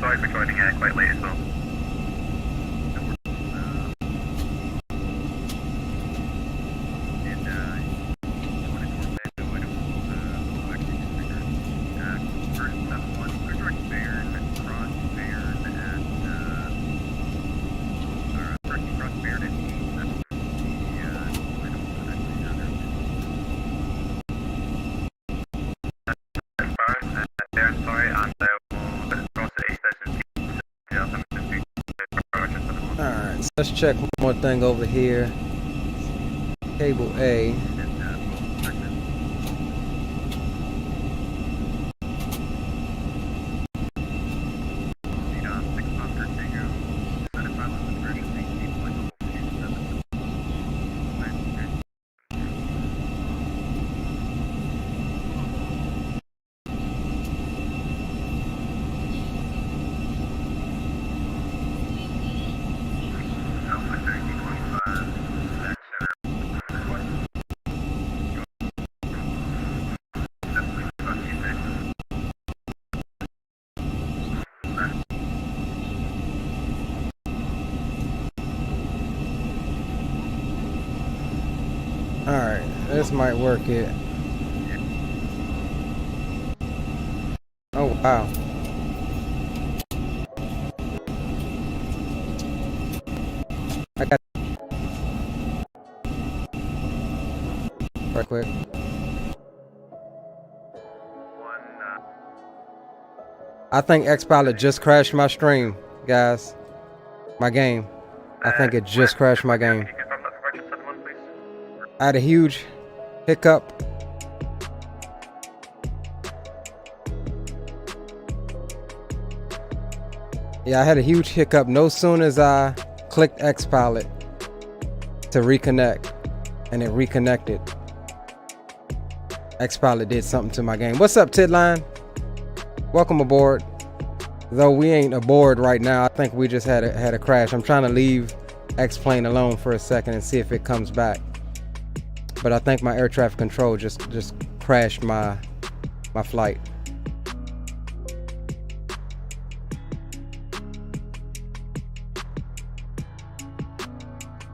Sorry for joining in quite late as well. Let's check one more thing over here. Cable A. Alright, this might work it. Oh wow. I got right quick. I think XPilot just crashed my stream, guys. My game. I think it just crashed my game. I had a huge hiccup. Yeah, I had a huge hiccup no sooner as I clicked XPilot to reconnect, and it reconnected. XPilot did something to my game. What's up, Tidline? Welcome aboard. Though we ain't aboard right now, I think we just had a crash. I'm trying to leave X-Plane alone for a second and see if it comes back. But I think my air traffic control just crashed my flight.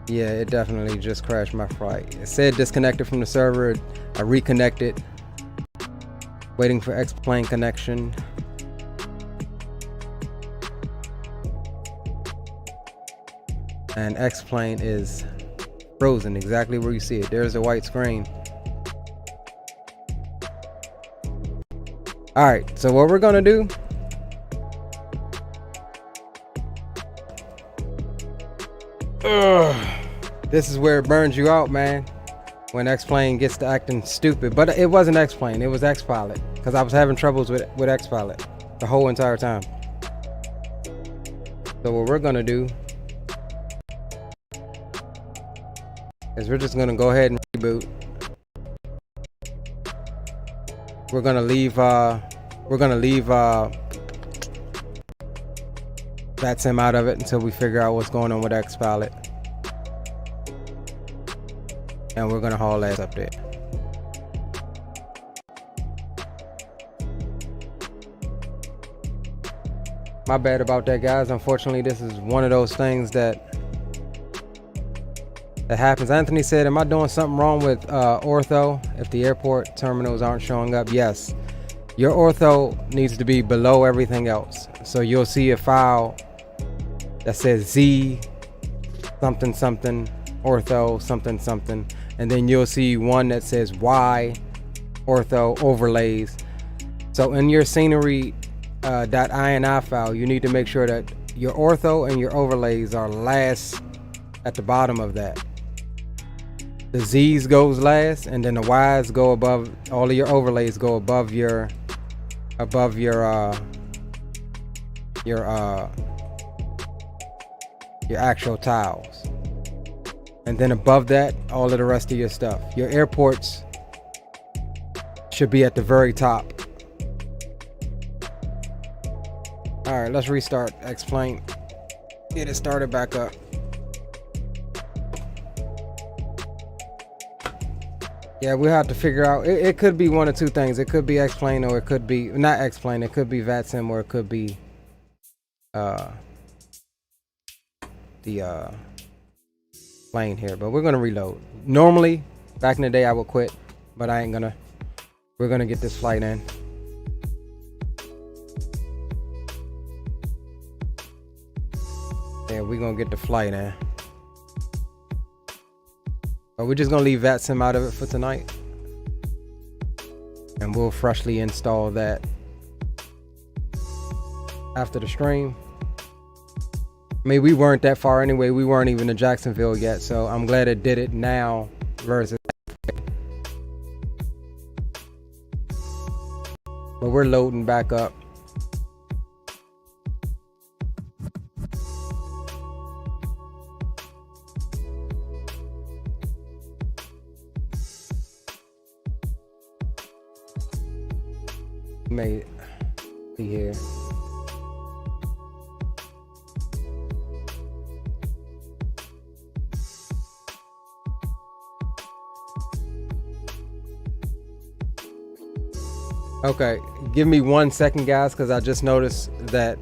Yeah, it definitely just crashed my flight. It said disconnected from the server. I reconnected. Waiting for X-Plane connection. And X-Plane is frozen exactly where you see it. There's a white screen. Alright, so what we're gonna do, this is where it burns you out, man, when X-Plane gets to acting stupid. But it wasn't X-Plane, it was XPilot, because I was having troubles with XPilot the whole entire time. So what we're gonna do is we're just gonna go ahead and reboot. We're gonna leave Vatsim out of it until we figure out what's going on with XPilot. And we're gonna haul ass up there. My bad about that, guys. Unfortunately, this is one of those things that happens. Anthony said, am I doing something wrong with Ortho if the airport terminals aren't showing up? Yes. Your Ortho needs to be below everything else. So you'll see a file that says Z something something Ortho something something. and then you'll see one that says Y Ortho overlays. So in your scenery .ini file, you need to make sure that your ortho and your overlays are last at the bottom of that. The Z's goes last, and then the Y's go above. All of your overlays go above your actual tiles, and then above that, all of the rest of your stuff. Your airports should be at the very top. All right, let's restart X-Plane. Get it started back up. Yeah, we have to figure out. It could be one of two things. It could be X-Plane, or it could be not X-Plane. It could be Vatsim, or it could be the plane here. But we're gonna reload. Normally, back in the day, I would quit, but I ain't gonna. We're gonna get this flight in. Yeah, we're gonna get the flight in. But we're just gonna leave Vatsim out of it for tonight, and we'll freshly install that after the stream. I mean, we weren't that far anyway. We weren't even in Jacksonville yet, so I'm glad it did it now versus. But we're loading back up. May be here. Okay, give me 1 second, guys, because I just noticed that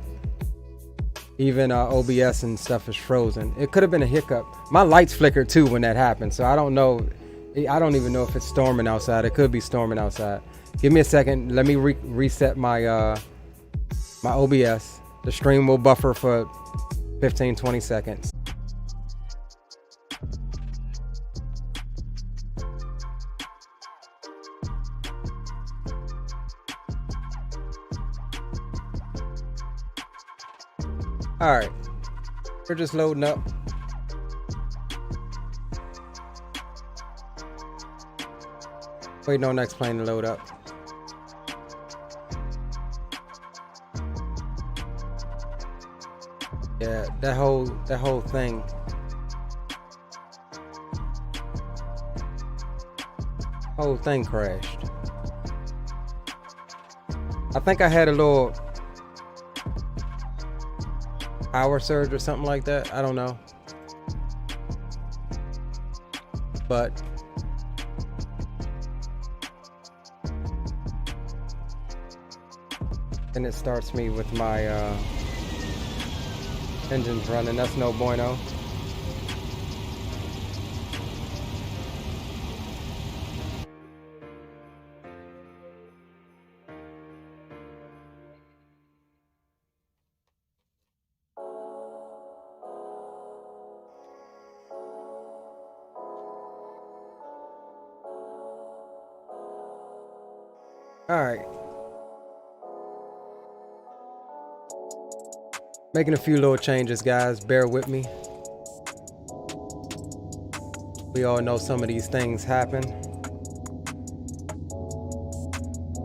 even OBS and stuff is frozen. It could have been a hiccup. My lights flickered too when that happened, so I don't know. I don't even know if it's storming outside. It could be storming outside. Give me a second. Let me reset my my OBS. The stream will buffer for 15-20 seconds. All right, we're just loading up. Waiting on next plane to load up. Yeah, that whole thing. Whole thing crashed. I think I had a little power surge or something like that. I don't know. But then it starts me with my engines running. That's no bueno. All right. Making a few little changes, guys. Bear with me. We all know some of these things happen,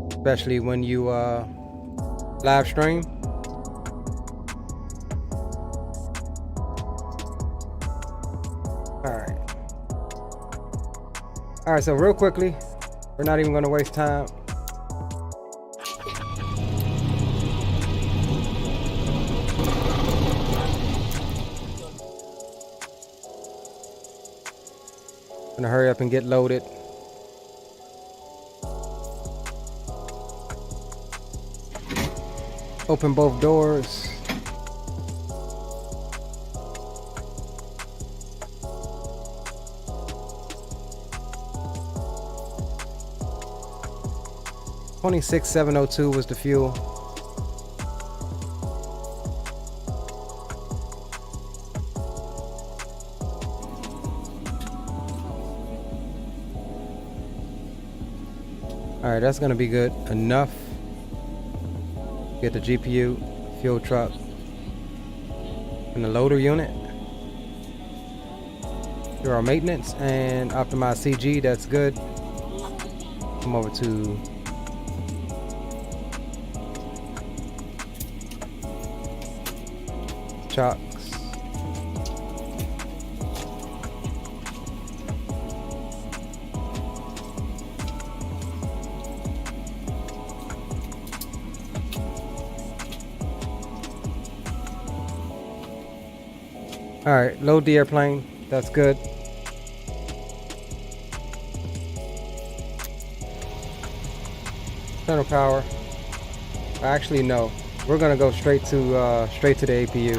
especially when you live stream. All right, so real quickly, we're not even going to waste time. Gonna hurry up and get loaded. Open both doors. $26,702 was the fuel. Alright, that's gonna be good enough. Get the GPU, fuel truck, and the loader unit. Do our maintenance and optimize CG, that's good. Come over to chocks. Alright, load the airplane. That's good. Internal power. Actually, no. We're gonna go straight to the APU.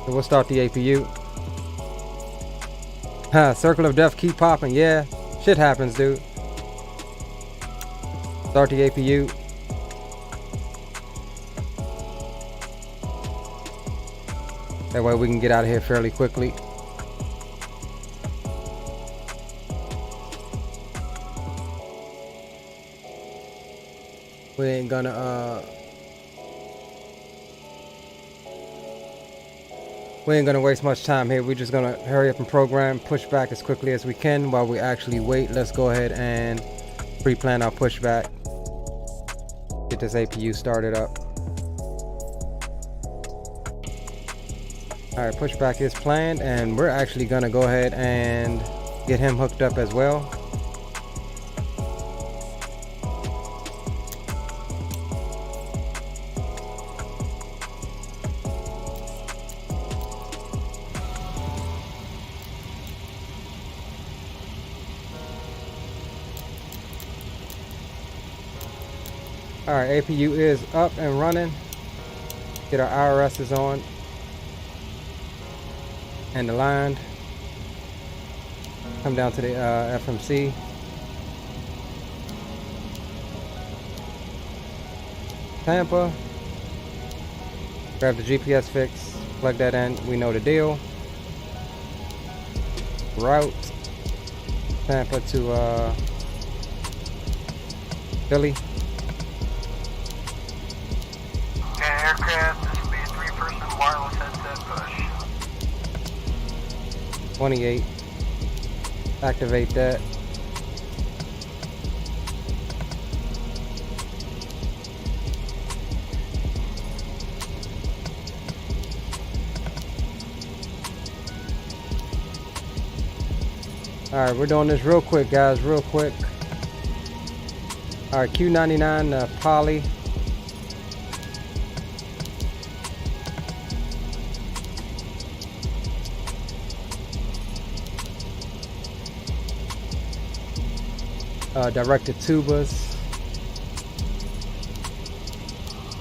So we'll start the APU. Circle of death keep popping. Yeah, shit happens, dude. Start the APU. That way we can get out of here fairly quickly. We ain't gonna waste much time here. We're just gonna hurry up and program, push back as quickly as we can while we actually wait. Let's go ahead and pre-plan our pushback. Get this APU started up. Alright, pushback is planned, and we're actually gonna go ahead and get him hooked up as well. Alright, APU is up and running. Get our Aoruses on and aligned. Come down to the FMC. Tampa. Grab the GPS fix, plug that in, we know the deal. Route Tampa to Philly. Okay, aircraft, this will be a 3-person wireless headset push. 28. Activate that. Alright, we're doing this real quick, guys, real quick. Alright, Q99 poly. Directed tubas.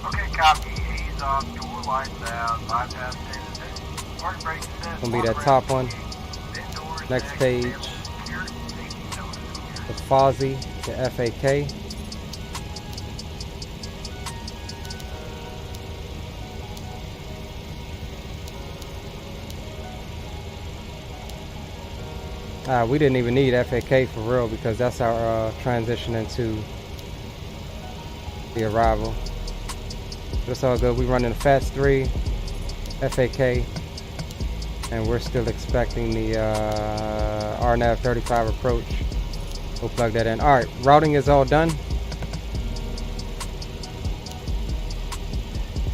Okay, copy. A's off, door lights out, bypass standard. Park brake set. Gonna be that top one. Next page. The Fozzie, the FAK. We didn't even need FAK for real because that's our transition into the arrival. But it's all good. We running the FATS 3, FAK, and we're still expecting the RNAV 35 approach. We'll plug that in. Alright, routing is all done.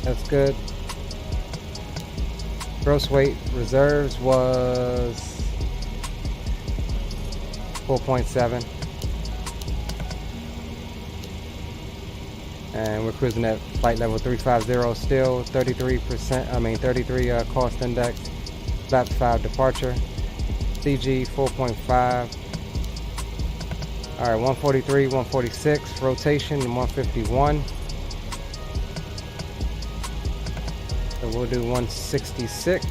That's good. Gross weight reserves was 4.7, and we're cruising at flight level 350 still. 33 cost index. Flap 5 departure. CG 4.5. Alright, 143, 146 rotation, and 151. So we'll do 166.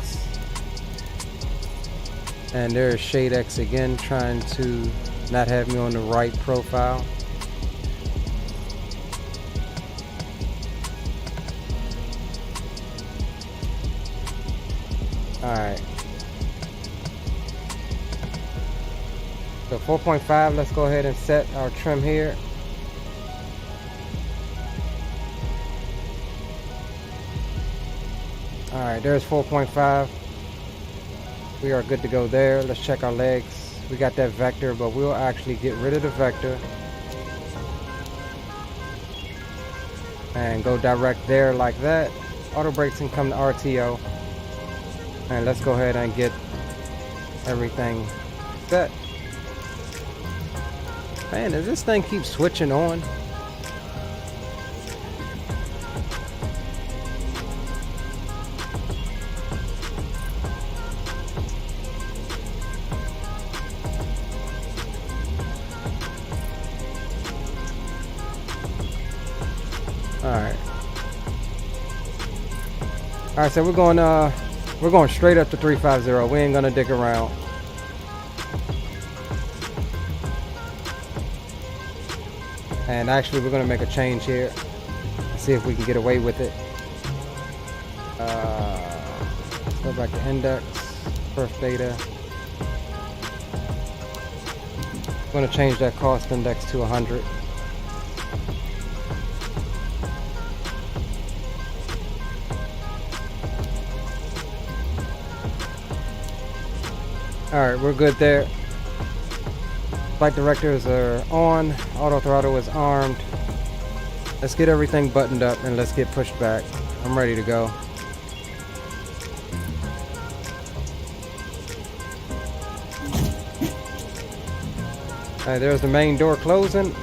And there's Shade X again, trying to not have me on the right profile. Alright. So 4.5, let's go ahead and set our trim here. Alright, there's 4.5. We are good to go there. Let's check our legs. We got that vector, but we'll actually get rid of the vector and go direct there like that. Auto brakes can come to RTO. And let's go ahead and get everything set. Man, does this thing keep switching on? Alright, so we're going straight up to 350. We ain't gonna dig around. And actually we're gonna make a change here. See if we can get away with it. Let's go back to index, first data. I'm gonna change that cost index to 100. Alright, we're good there. Flight directors are on. Auto throttle is armed. Let's get everything buttoned up and let's get pushed back. I'm ready to go. Alright, there's the main door closing.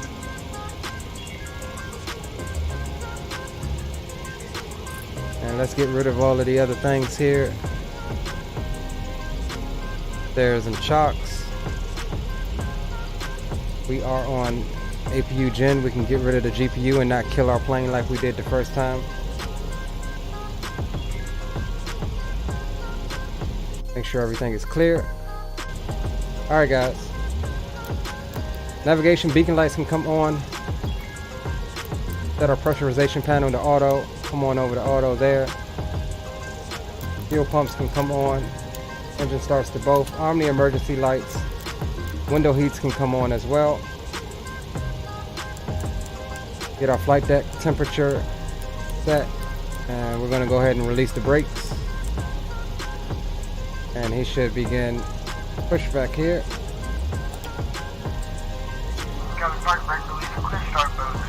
And let's get rid of all of the other things here. There's some chocks. We are on APU gen. We can get rid of the GPU and not kill our plane like we did the first time. Make sure everything is clear. Alright guys. Navigation beacon lights can come on. Set our pressurization panel to auto. Come on over to auto there. Fuel pumps can come on. Engine starts to both. Arm the emergency lights. Window heats can come on as well. Get our flight deck temperature set. And we're going to go ahead and release the brakes. And he should begin pushback here. Got a park brake release, clear start mode.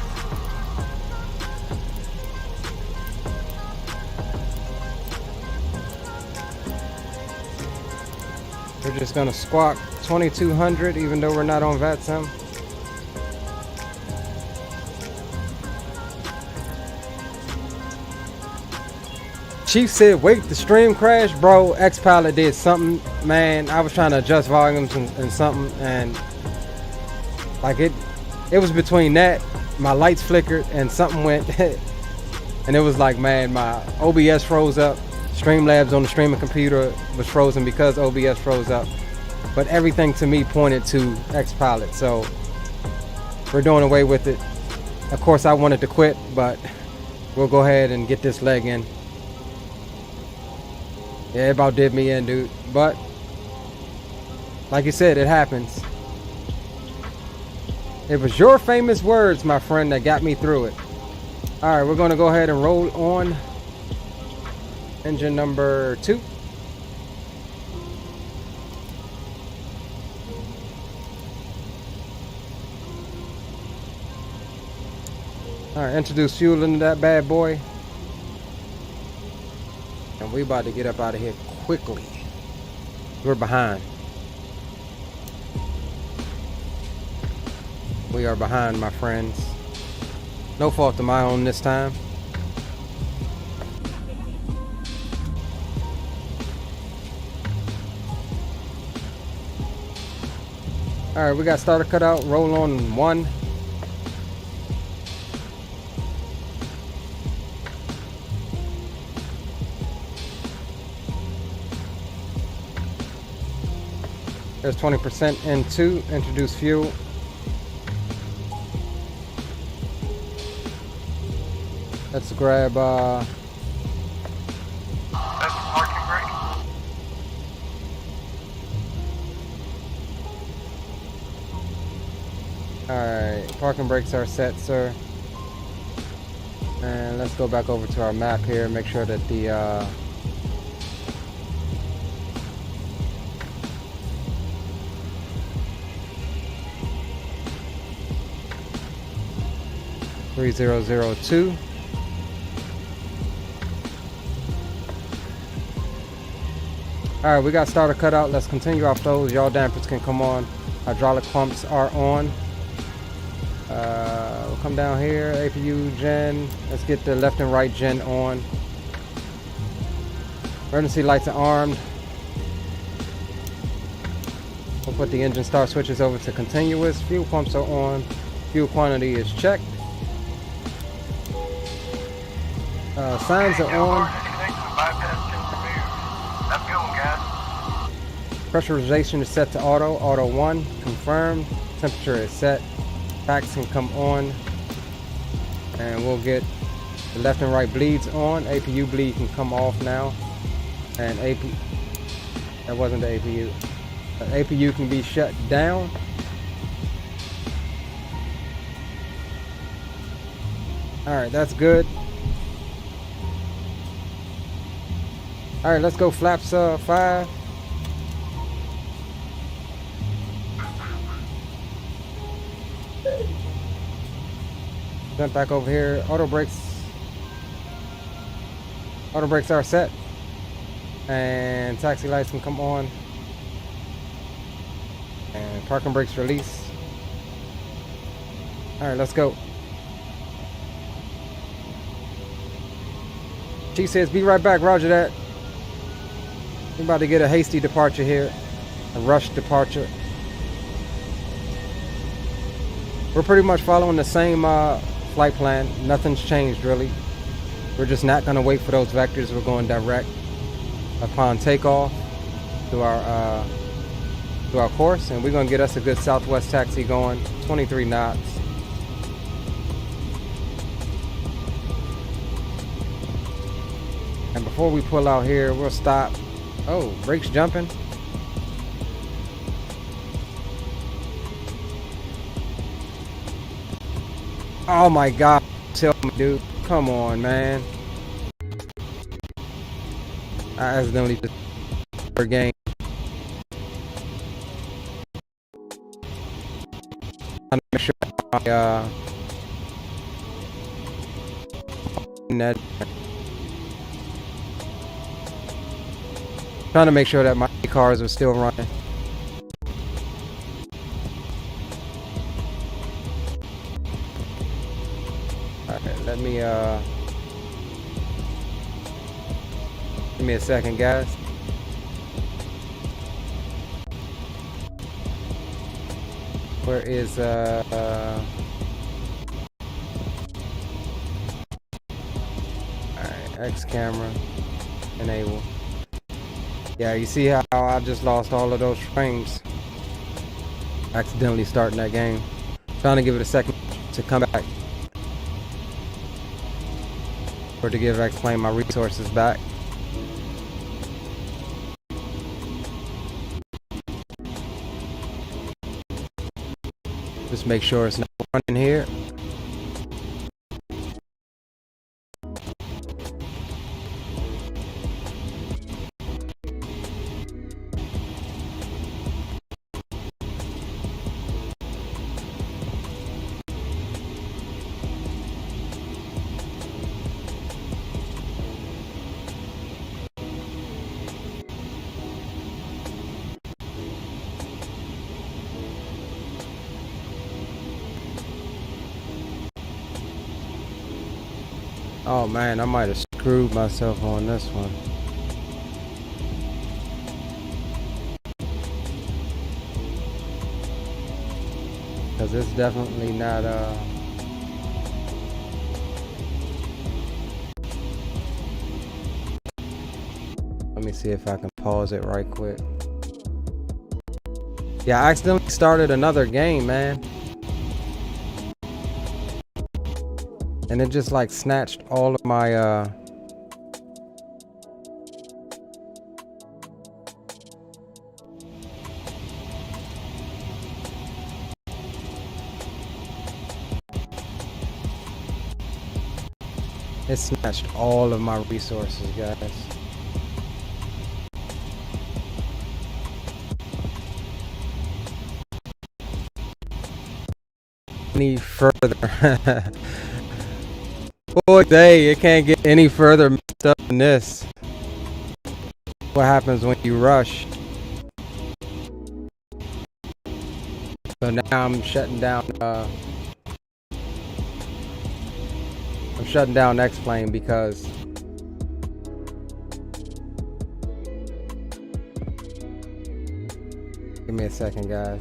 We're just going to squawk 2200 even though we're not on Vatsim. Chief said, wait, the stream crashed? Bro, X-Pilot did something, man. I was trying to adjust volumes and something, and like it was between that, my lights flickered, and something went, and it was like, man, my OBS froze up. Streamlabs on the streaming computer was frozen because OBS froze up. But everything to me pointed to X-Pilot, so we're doing away with it. Of course, I wanted to quit, but we'll go ahead and get this leg in. Yeah, it about did me in, dude. But like you said, it happens. It was your famous words, my friend, that got me through it. All right, we're going to go ahead and roll on engine number 2. All right, introduce fuel into that bad boy. And we about to get up out of here quickly. We're behind. We are behind, my friends. No fault of my own this time. Alright, we got starter cutout, roll on 1. There's 20% in 2, introduce fuel. Let's grab That's parking brake. Alright, parking brakes are set, sir. And let's go back over to our map here, make sure that the 3002. Alright, we got starter cutout. Let's continue our flows. Yaw dampers can come on. Hydraulic pumps are on. We'll come down here. APU gen. Let's get the left and right gen on. Emergency lights are armed. We'll put the engine start switches over to continuous. Fuel pumps are on. Fuel quantity is checked. Signs are on. Pressurization is set to auto. Auto 1. Confirmed. Temperature is set. Packs can come on. And we'll get the left and right bleeds on. APU bleed can come off now. And that wasn't the APU. APU can be shut down. Alright, that's good. Alright, let's go flaps 5. Jump back over here. Auto brakes are set. And taxi lights can come on. And parking brakes release. Alright, let's go. Chief says, be right back, roger that. We're about to get a hasty departure here. A rush departure. We're pretty much following the same flight plan. Nothing's changed really. We're just not going to wait for those vectors. We're going direct upon takeoff to our course, and we're going to get us a good southwest taxi going, 23 knots. And before we pull out here, we'll stop. Oh, brakes jumping. Oh my God, tell me, dude. Come on, man. I accidentally just for game. I'm make sure I net. Trying to make sure that my cars are still running. Alright, let me give me a second, guys. Where is alright, X camera enable. Yeah, you see how I just lost all of those frames accidentally starting that game. Trying to give it a second to come back, or to give X-Plane my resources back. Just make sure it's not running here. Oh man, I might have screwed myself on this one. Cause it's definitely not let me see if I can pause it right quick. Yeah, I accidentally started another game, man. And it just like snatched all of my It snatched all of my resources, guys. Any further? Boy, day, it can't get any further messed up than this. What happens when you rush? So now I'm shutting down. I'm shutting down X-Plane because give me a second, guys.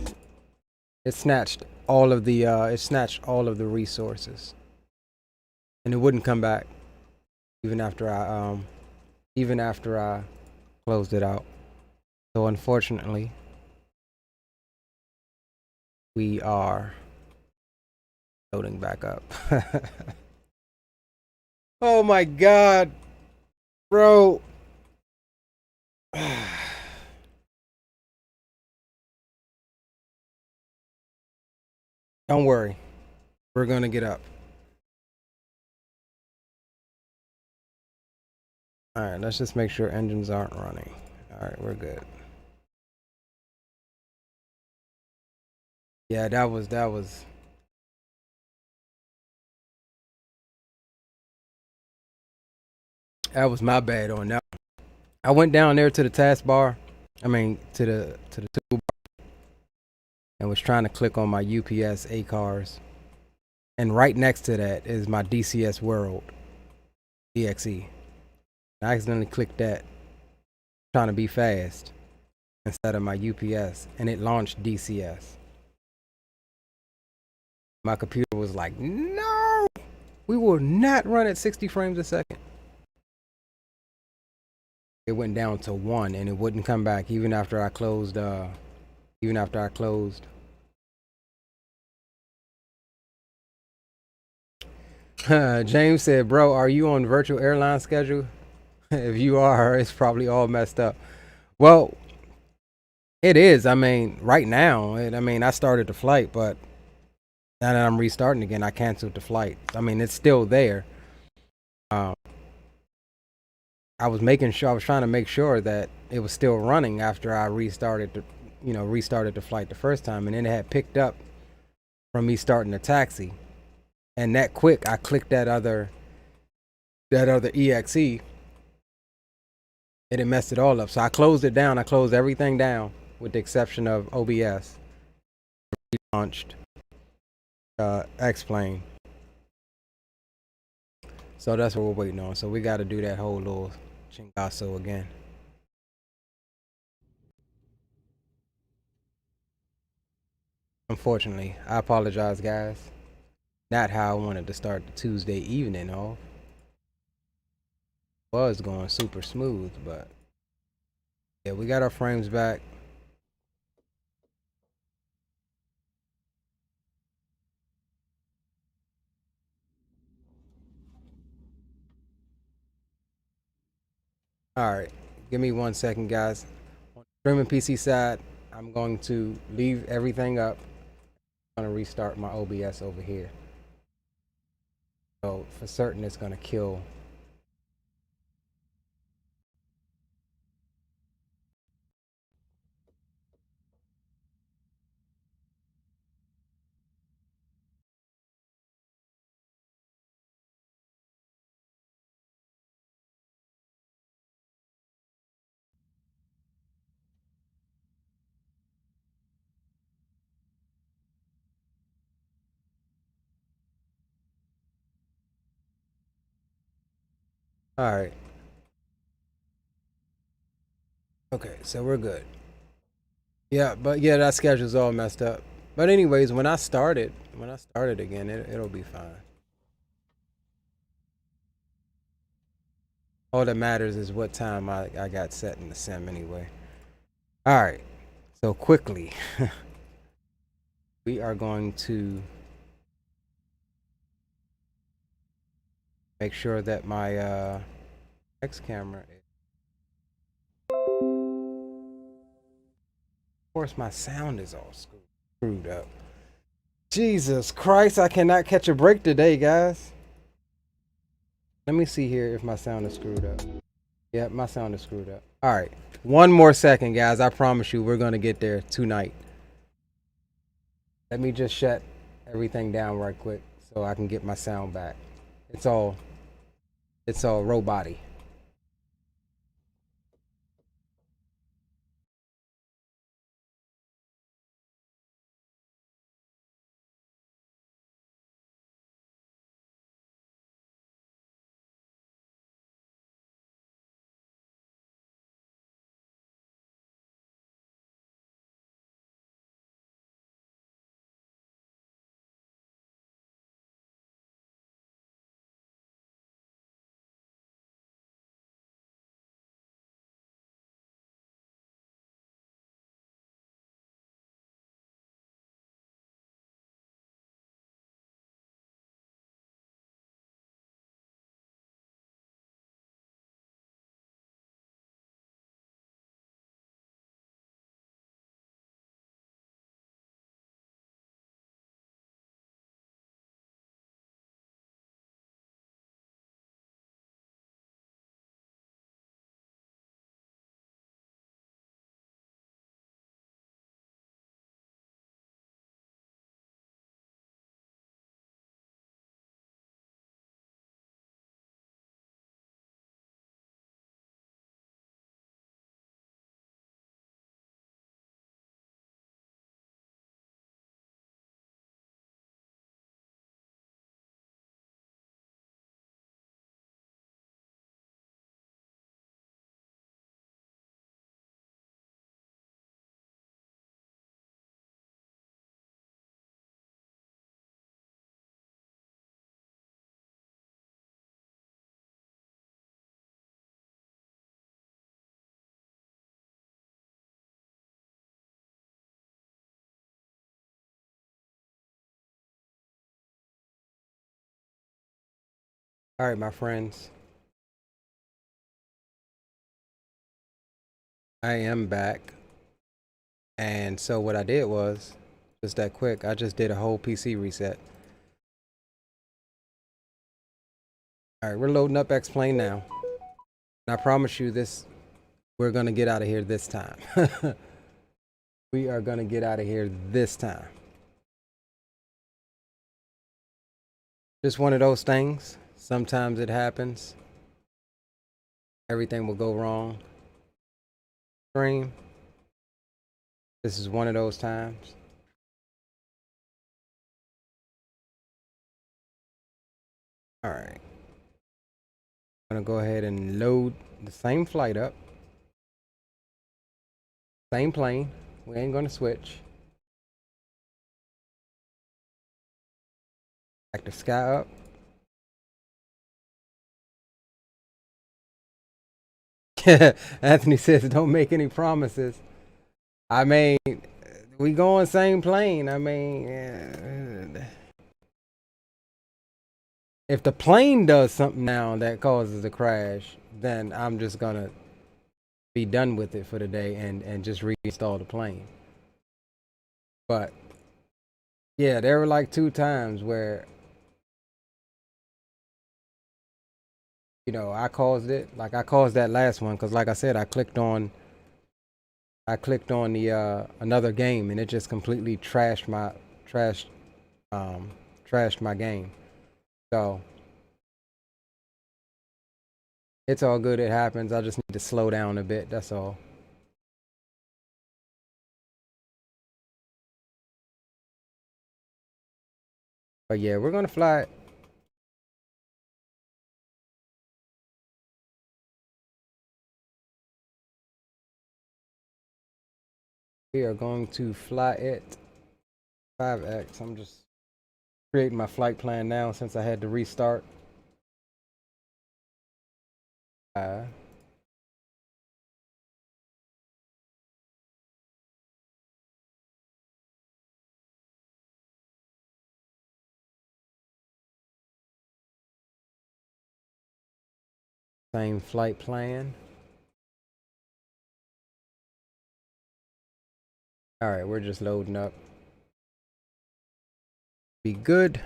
It snatched all of the resources, and it wouldn't come back even after I closed it out. So unfortunately, we are loading back up. Oh my God, bro. Don't worry. We're gonna get up. Alright, let's just make sure engines aren't running. Alright, we're good. Yeah, that was my bad on that. I went down there to the taskbar. I mean to the toolbar and was trying to click on my UPS A cars. And right next to that is my DCS World EXE. I accidentally clicked that, trying to be fast instead of my UPS, and it launched DCS. My computer was like, no, we will not run at 60 frames a second. It went down to 1 and it wouldn't come back even after I closed James said, bro, are you on virtual airline schedule? If you are, it's probably all messed up. Well, it is. I mean, right now, I started the flight, but now that I'm restarting again, I canceled the flight. I mean, it's still there. I was trying to make sure that it was still running after I restarted the flight the first time, and then it had picked up from me starting the taxi. And that quick, I clicked that other EXE, and it messed it all up. So I closed it down. I closed everything down with the exception of OBS. Launched X-Plane. So that's what we're waiting on. So we got to do that whole little chingazo again. Unfortunately, I apologize, guys. Not how I wanted to start the Tuesday evening off. Was going super smooth, but yeah, we got our frames back. All right, give me 1 second, guys. On the streaming PC side, I'm going to leave everything up. I'm going to restart my OBS over here. So for certain, it's going to kill. All right. Okay, so we're good. Yeah, but yeah, that schedule's all messed up. But anyways, when I started again, it'll be fine. All that matters is what time I got set in the sim anyway. All right, so quickly, we are going to make sure that my X camera is. Of course, my sound is all screwed up. Jesus Christ, I cannot catch a break today, guys. Let me see here if my sound is screwed up. Yep, my sound is screwed up. All right, one more second, guys. I promise you, we're gonna get there tonight. Let me just shut everything down right quick so I can get my sound back. It's all robot-y. All right, my friends. I am back. And so what I did was, just that quick, I just did a whole PC reset. All right, we're loading up X-Plane now. And I promise you this, we're gonna get out of here this time. We are gonna get out of here this time. Just one of those things. Sometimes it happens. Everything will go wrong. Stream. This is one of those times. All right. I'm gonna go ahead and load the same flight up. Same plane. We ain't gonna switch. Back the sky up. Anthony says, don't make any promises. I mean, we going same plane. I mean, if the plane does something now that causes a crash, then I'm just gonna be done with it for the day and just reinstall the plane. But yeah, there were like 2 times where, you know, I caused it. Like I caused that last one because, like I said, I clicked on the another game and it just completely trashed my game. So it's all good. It happens. I just need to slow down a bit. That's all. But yeah, we're gonna fly. We are going to fly it 5X. I'm just creating my flight plan now since I had to restart. Same flight plan. All right, we're just loading up. Be good.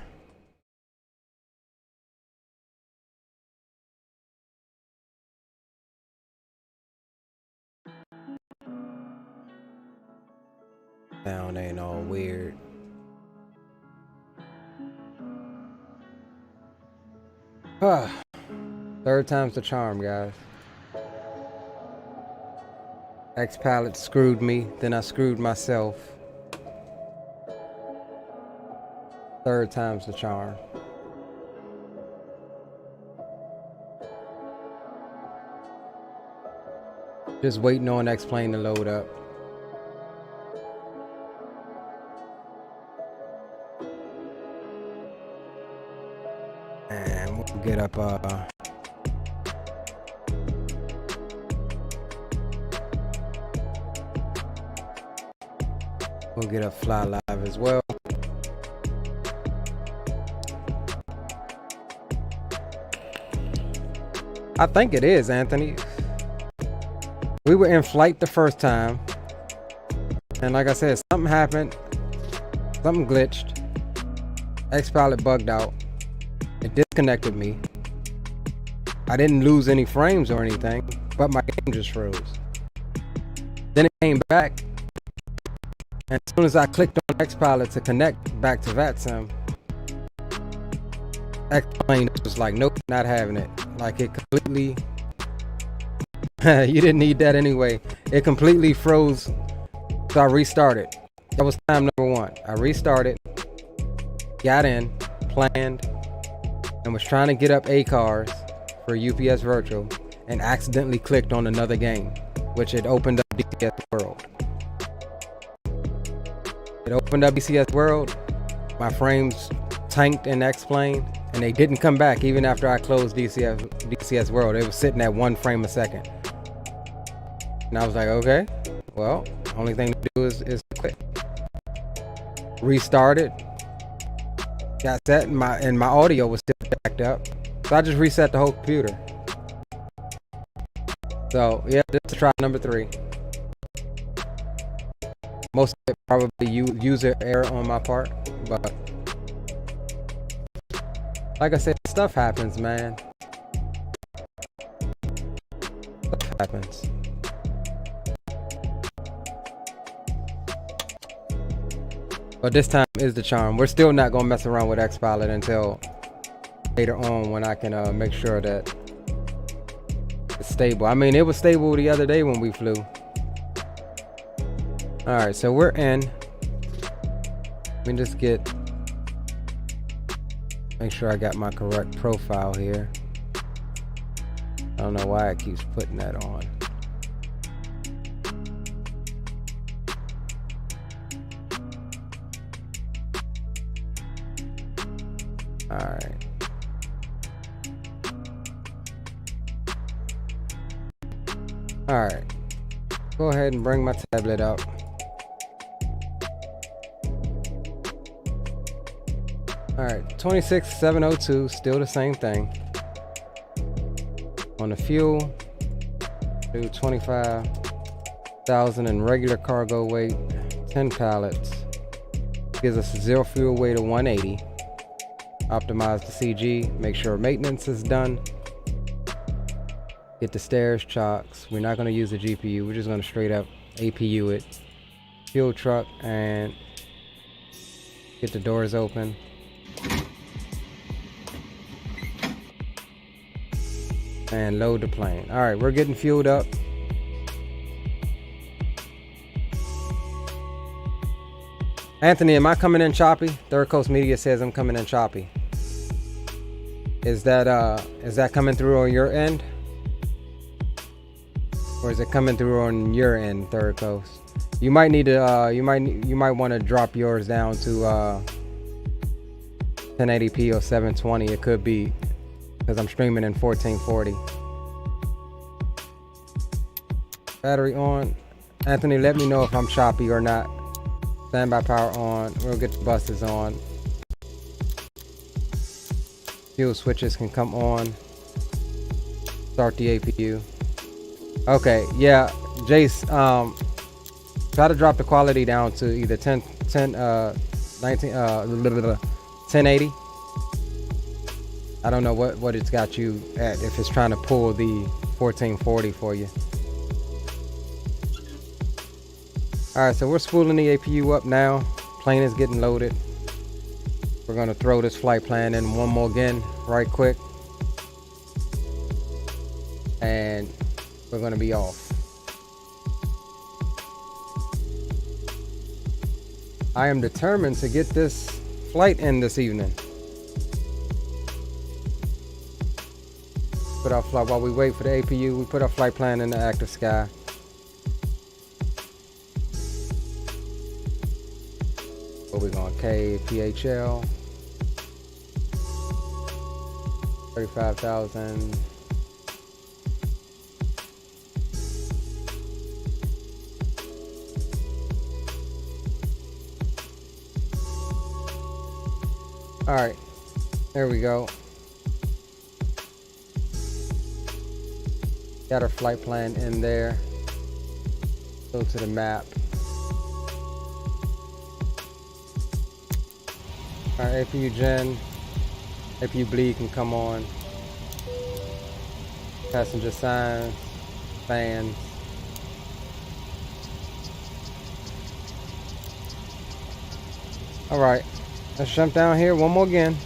Sound ain't all weird. Third time's the charm, guys. X-Palette screwed me, then I screwed myself. Third time's the charm. Just waiting on X-Plane to load up. And we'll get up we'll get up Fly Live as well. I think it is, Anthony. We were in flight the first time, and like I said, something happened, something glitched. X-Pilot bugged out. It disconnected me. I didn't lose any frames or anything, but my game just froze. Then it came back, and as soon as I clicked on X-Pilot to connect back to Vatsim, X-Plane was like, nope, not having it. Like it completely, you didn't need that anyway. It completely froze, so I restarted. That was time number one. I restarted, got in, planned, and was trying to get up A-Cars for UPS Virtual, and accidentally clicked on another game, which it opened up DCS World. It opened up DCS World, my frames tanked in X-Plane, and they didn't come back even after I closed DCS World. It was sitting at 1 frame a second. And I was like, okay, well, only thing to do is quit. Restarted. Got set, and my audio was still jacked up. So I just reset the whole computer. So yeah, this is try number 3. Most of it probably user error on my part, but like I said, stuff happens, man. Stuff happens. But this time is the charm. We're still not gonna mess around with X-Pilot until later on, when I can make sure that it's stable. I mean, it was stable the other day when we flew. All right, so we're in. Let me just make sure I got my correct profile here. I don't know why it keeps putting that on. All right. All right. Go ahead and bring my tablet up. All right, 26702, still the same thing. On the fuel, do 25,000 in regular cargo weight, 10 pallets. Gives us a 0 fuel weight of 180. Optimize the CG, make sure maintenance is done. Get the stairs chocks. We're not gonna use the GPU, we're just gonna straight up APU it. Fuel truck, and get the doors open. And load the plane. All right, we're getting fueled up. Anthony, am I coming in choppy? Third Coast Media says I'm coming in choppy. Is that coming through on your end? Or is it coming through on your end, Third Coast? You might need to you might want to drop yours down to 1080p or 720. It could be because I'm streaming in 1440. Battery on. Anthony, let me know if I'm choppy or not. Standby power on. We'll get the buses on. Fuel switches can come on. Start the APU. Okay, yeah, Jace, try to drop the quality down to either 1080. I don't know what it's got you at, if it's trying to pull the 1440 for you. Alright, so we're spooling the APU up now. Plane is getting loaded. We're gonna throw this flight plan in one more again, right quick. And we're gonna be off. I am determined to get this flight in this evening. Put our flight while we wait for the APU. We put our flight plan in the active sky. Where we going? K, PHL. 35,000. All right, there we go. Got our flight plan in there. Go to the map. All right, APU gen, APU bleed can come on. Passenger signs, fans. All right, let's jump down here one more again.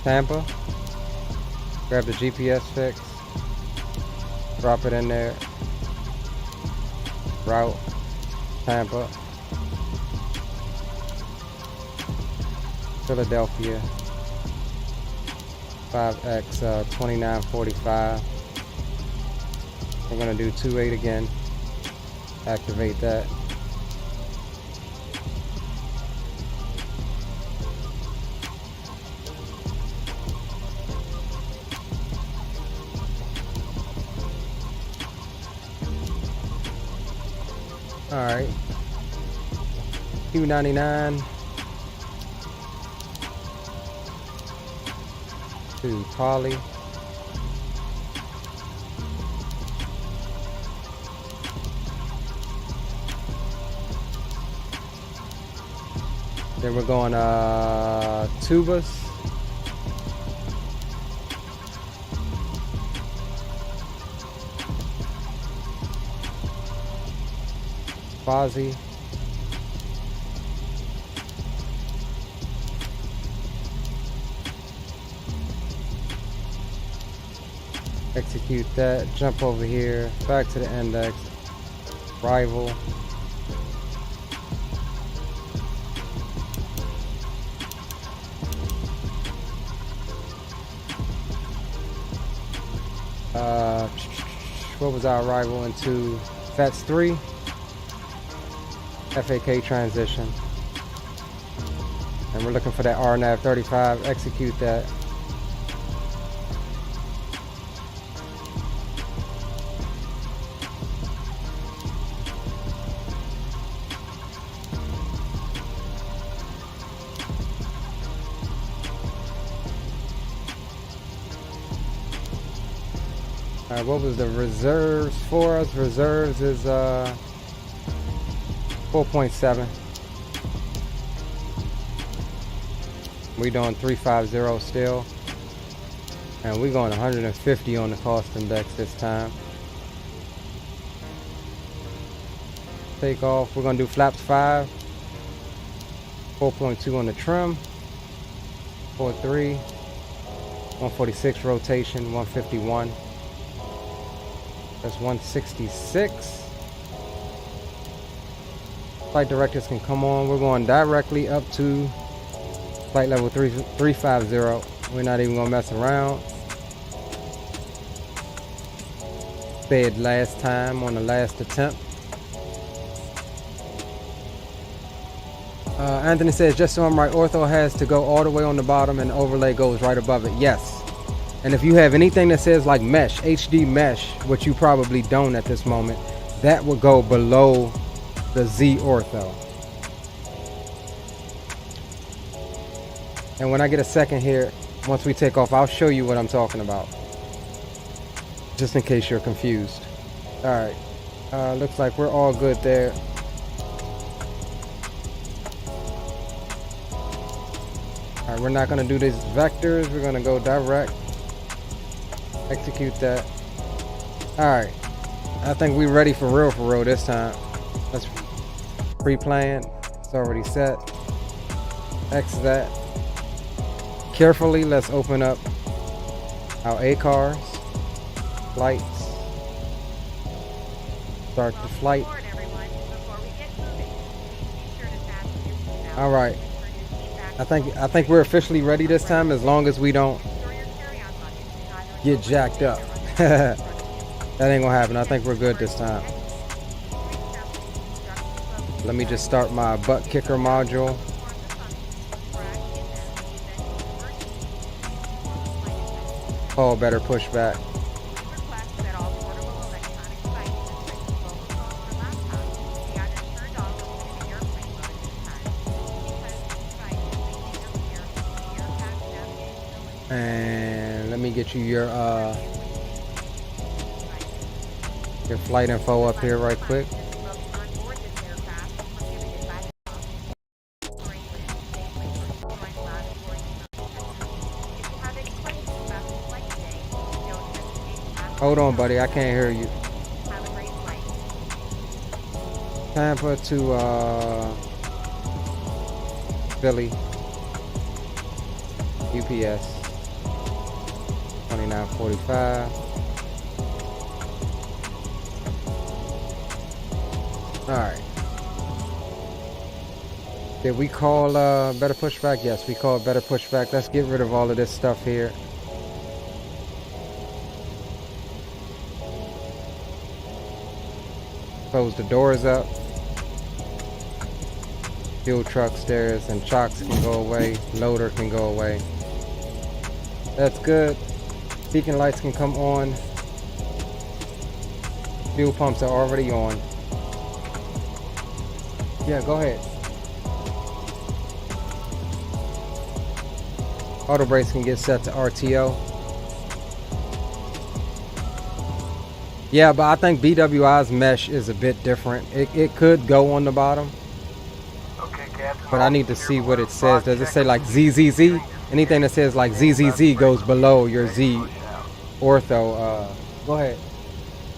Tampa. Grab the GPS fix. Drop it in there. Route. Tampa. Philadelphia. 5X 2945. We're gonna do 28 again. Activate that. All right. Q99 to Poly. Then we're going Tubas. Fozzy. Execute that, jump over here, back to the index, rival. What was our arrival into FATS 3? FAK transition. And we're looking for that RNAV 35, execute that. Alright, what was the reserves for us? Reserves is 4.7. We doing 350 still. And we going 150 on the cost index this time. Take off. We're gonna do flaps 5. 4.2 on the trim. 4.3. 146 rotation. 151. That's 166. Flight directors can come on. We're going directly up to flight level 350. We're not even gonna mess around. Said last time on the last attempt. Anthony says, just so I'm right, Ortho has to go all the way on the bottom and the overlay goes right above it. Yes. And if you have anything that says like mesh, HD mesh, which you probably don't at this moment, that will go below the Z Ortho. And when I get a second here, once we take off, I'll show you what I'm talking about. Just in case you're confused. All right, looks like we're all good there. Alright, we're not gonna do these vectors, we're gonna go direct. Execute that. Alright. I think we're ready for real this time. Let's pre-plan. It's already set. X that. Carefully, let's open up our ACARs. Lights. Start the flight. Alright. I think we're officially ready this time, as long as we don't get jacked up. That ain't gonna happen. I think we're good this time. Let me just start my butt kicker module. Oh, better push back. And let me get you your flight info up here right quick. Hold on, buddy, I can't hear you. Tampa to Philly. UPS 2945. Alright. Did we call better pushback? Yes, we called better pushback. Let's get rid of all of this stuff here. Close the doors up. Fuel truck, stairs, and chocks can go away. Loader can go away. That's good. Beacon lights can come on. Fuel pumps are already on. Yeah, go ahead. Auto brakes can get set to RTO. Yeah, but I think BWI's mesh is a bit different. It could go on the bottom. Okay, Captain. But I need to see what it says. Does it say like ZZZ? Anything that says like ZZZ goes below your Z Ortho. Go ahead.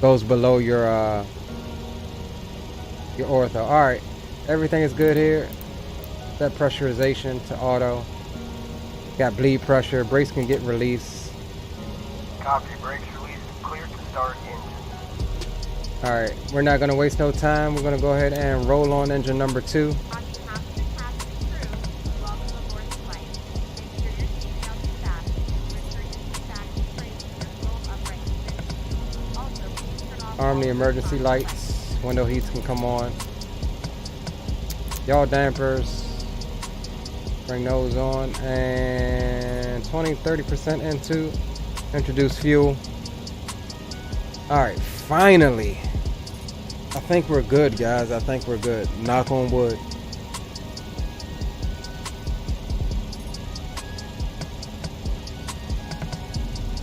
Goes below your Ortho. All right, everything is good here. Set pressurization to auto. Got bleed pressure. Brakes can get released. Copy. Brakes released. Clear to start engine. All right, we're not gonna waste no time. We're gonna go ahead and roll on engine number 2. Arm the emergency lights. Window heats can come on. Yaw dampers. Bring those on. And 20-30% into. Introduce fuel. Alright, finally. I think we're good, guys. I think we're good. Knock on wood.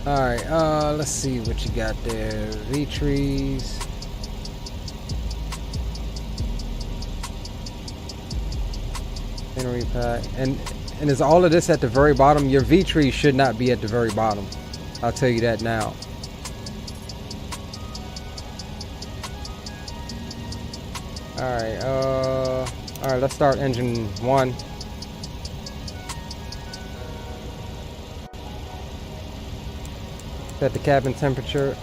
Alright, let's see what you got there. V-trees. Henry pack. And is all of this at the very bottom? Your V-tree should not be at the very bottom. I'll tell you that now. Alright, let's start engine 1. Set the cabin temperature.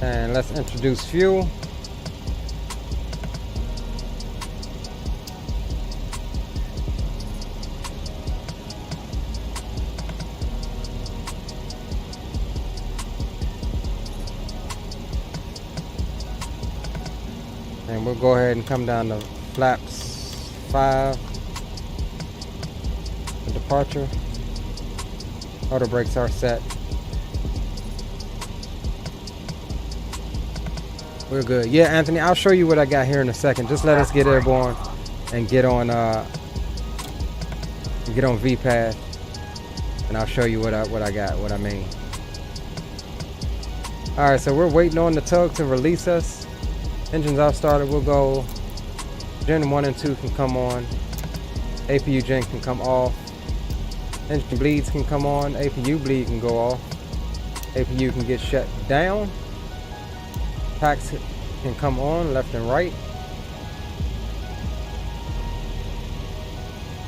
And let's introduce fuel. And we'll go ahead and come down to flaps 5. The departure. Auto brakes are set. We're good. Yeah, Anthony, I'll show you what I got here in a second. Just let us get airborne. and get on VPath, and I'll show you what I got, what I mean. All right, so we're waiting on the tug to release us. Engines all started. We'll go. Gen 1 and 2 can come on. APU gen can come off. Engine bleeds can come on. APU bleed can go off. APU can get shut down. Packs can come on left and right.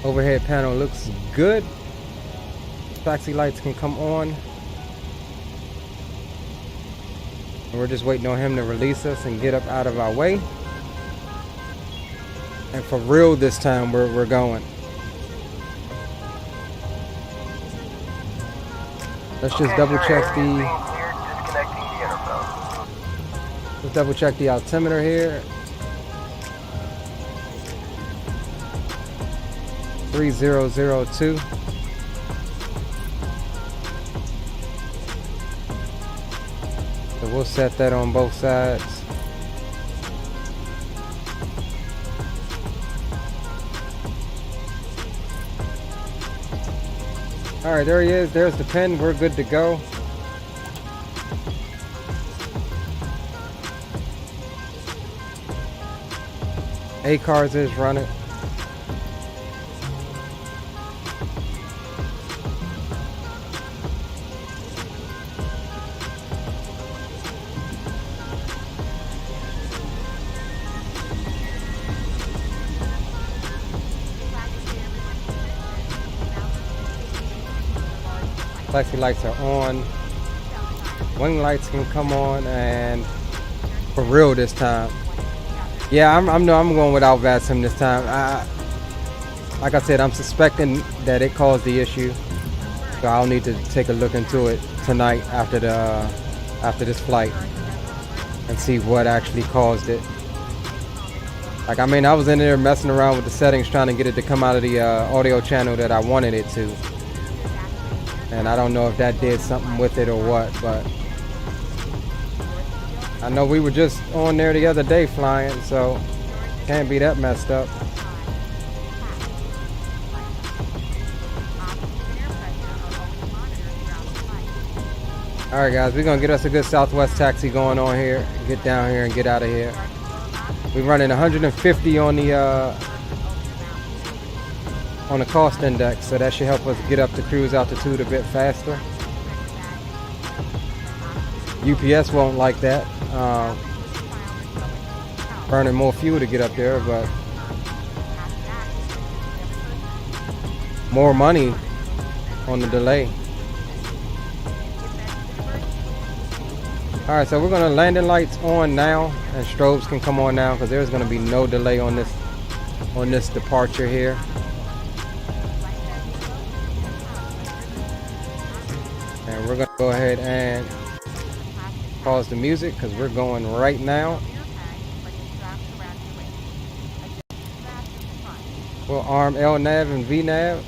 Overhead panel looks good. Taxi lights can come on. And we're just waiting on him to release us and get up out of our way. And for real this time we're going. Let's just double check the altimeter here. 3002. So we'll set that on both sides. All right, there he is. There's the pin. We're good to go. A-Cars is running. Taxi lights are on. Wing lights can come on, and for real this time. Yeah, I'm going without Vatsim this time. Like I said, I'm suspecting that it caused the issue, so I'll need to take a look into it tonight after this flight and see what actually caused it. Like, I mean, I was in there messing around with the settings trying to get it to come out of the audio channel that I wanted it to. And I don't know if that did something with it or what, but I know we were just on there the other day flying, so can't be that messed up. Alright guys, we're gonna get us a good Southwest taxi going on here. Get down here and get out of here. We're running 150 on the cost index, so that should help us get up to cruise altitude a bit faster. UPS won't like that. Burning more fuel to get up there, but more money on the delay. Alright, so we're gonna landing lights on now, and strobes can come on now because there's gonna be no delay on this departure here. And we're gonna go ahead and pause the music because we're going right now. We'll arm LNAV and VNAV.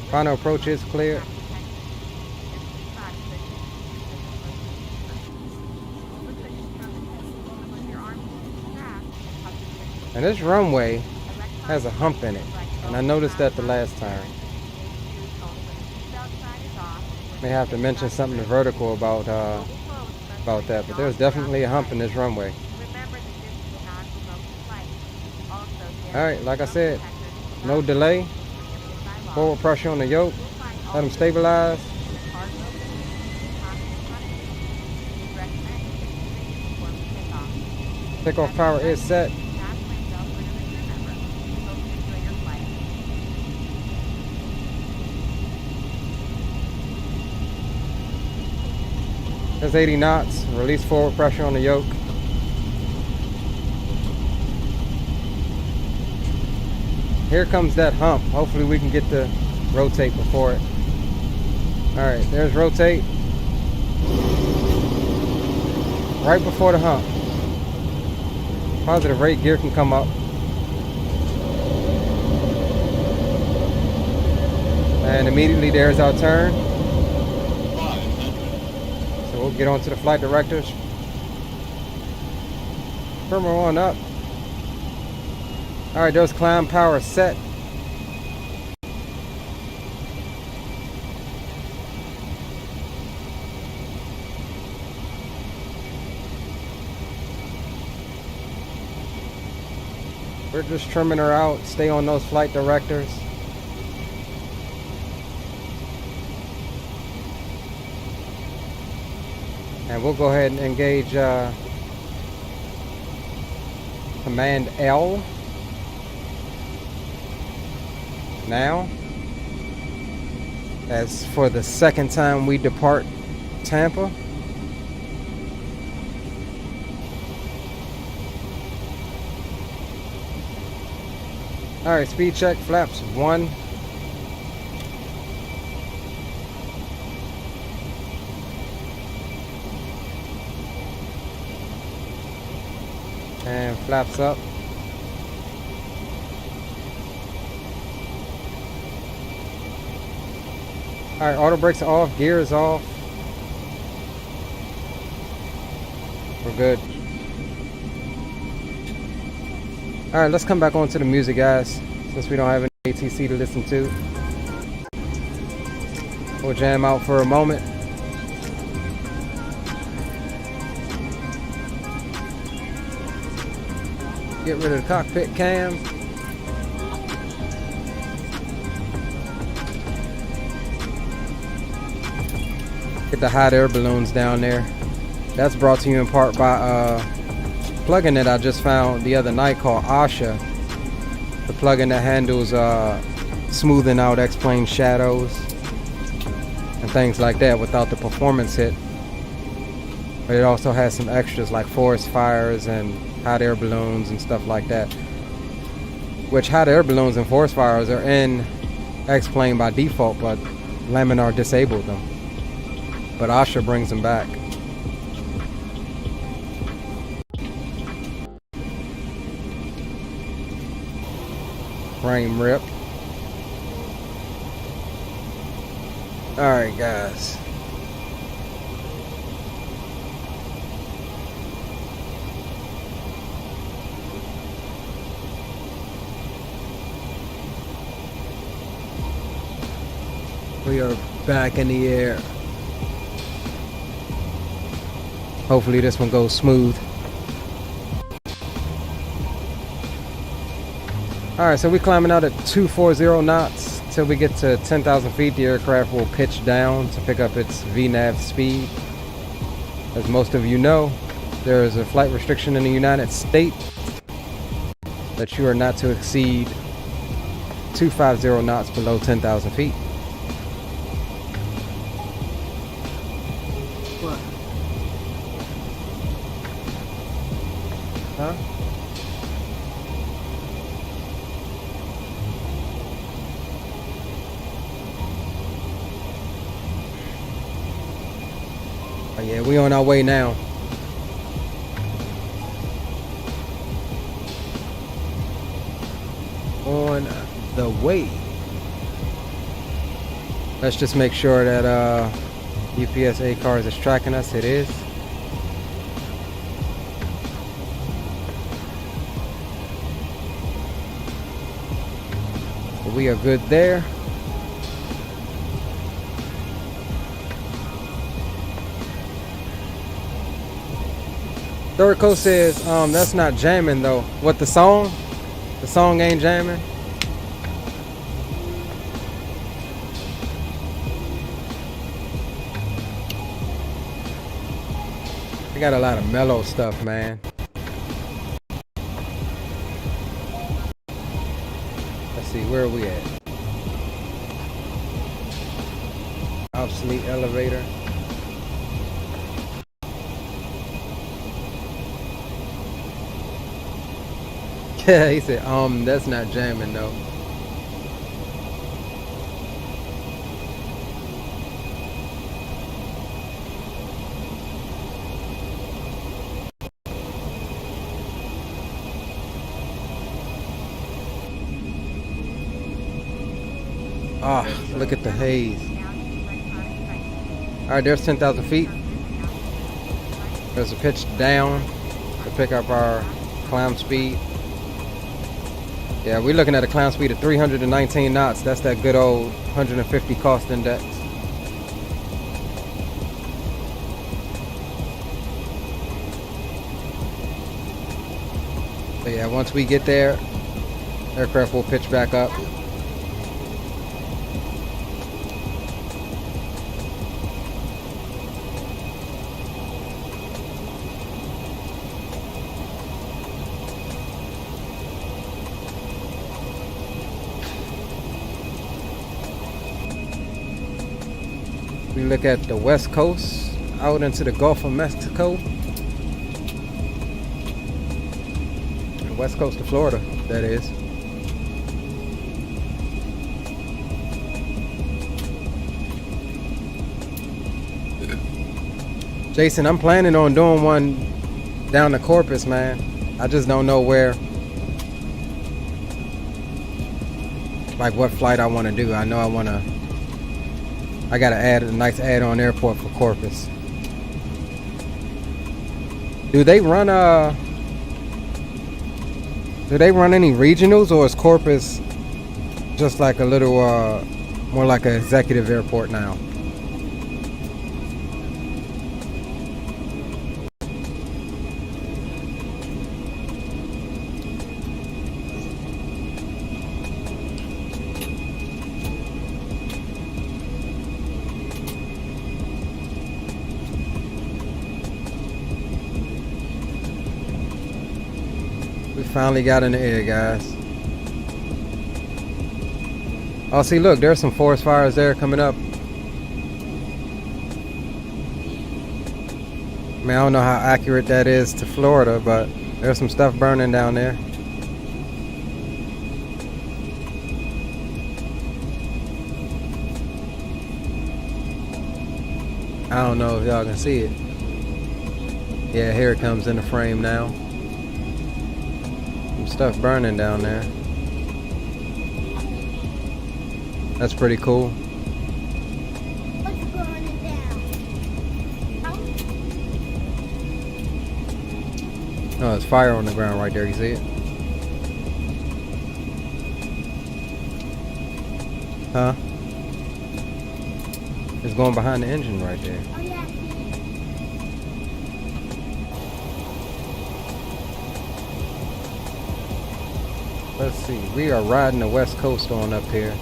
Final approach is clear. And this runway has a hump in it, and I noticed that the last time. May have to mention something to Vertical about that, but there's definitely a hump in this runway. Alright, like I said, no delay. Forward pressure on the yoke. Let them stabilize. Takeoff power is set. There's 80 knots. Release forward pressure on the yoke. Here comes that hump. Hopefully we can get to rotate before it. Alright, there's rotate. Right before the hump. Positive rate gear can come up. And immediately there's our turn. So we'll We'll get on to the flight directors. Firmware on up. Alright, there's climb power set. We're just trimming her out. Stay on those flight directors. And we'll go ahead and engage Command L. Now, as for the second time we depart Tampa. Alright, speed check, flaps 1. And flaps up. Alright, auto brakes are off, gear is off. We're good. Alright, let's come back on to the music, guys, since we don't have any ATC to listen to. We'll jam out for a moment. Get rid of the cockpit cam. Get the hot air balloons down there. That's brought to you in part by a plugin that I just found the other night called Asha. The plugin that handles smoothing out X-plane shadows and things like that without the performance hit. But it also has some extras like forest fires and hot air balloons and stuff like that. Which hot air balloons and forest fires are in X-plane by default, but Laminar disabled them. But Asha brings them back. Frame rip. Alright, guys. We are back in the air. Hopefully this one goes smooth. Alright, so we're climbing out at 240 knots. Till we get to 10,000 feet, the aircraft will pitch down to pick up its VNAV speed. As most of you know, there is a flight restriction in the United States that you are not to exceed 250 knots below 10,000 feet. What? Huh? Oh yeah, we on our way now. On the way. Let's just make sure that UPSVAC cars is tracking us. It is. We are good there. Thurco says, that's not jamming though. What, the song? The song ain't jamming? We got a lot of mellow stuff, man. Let's see, where are we at? Obsolete elevator. Yeah, he said, that's not jamming though. Ah, look at the haze. Alright, there's 10,000 feet. There's a pitch down to pick up our climb speed. Yeah, we're looking at a climb speed of 319 knots. That's that good old 150 cost index. But yeah, once we get there, aircraft will pitch back up. We look at the west coast, out into the Gulf of Mexico. The west coast of Florida, that is. Jason, I'm planning on doing one down to Corpus, man. I just don't know where, like what flight I want to do. I know I gotta add a nice add-on airport for Corpus. Do they run any regionals, or is Corpus just like a little more like an executive airport now? Finally got in the air, guys. Oh, see, look, there's some forest fires there coming up. I mean, I don't know how accurate that is to Florida, but there's some stuff burning down there. I don't know if y'all can see it. Yeah, here it comes in the frame now. Stuff burning down there. That's pretty cool. What's burning down? Oh, there's fire on the ground right there. You see it? Huh? It's going behind the engine right there. Oh, yeah. Let's see, we are riding the west coast on up here.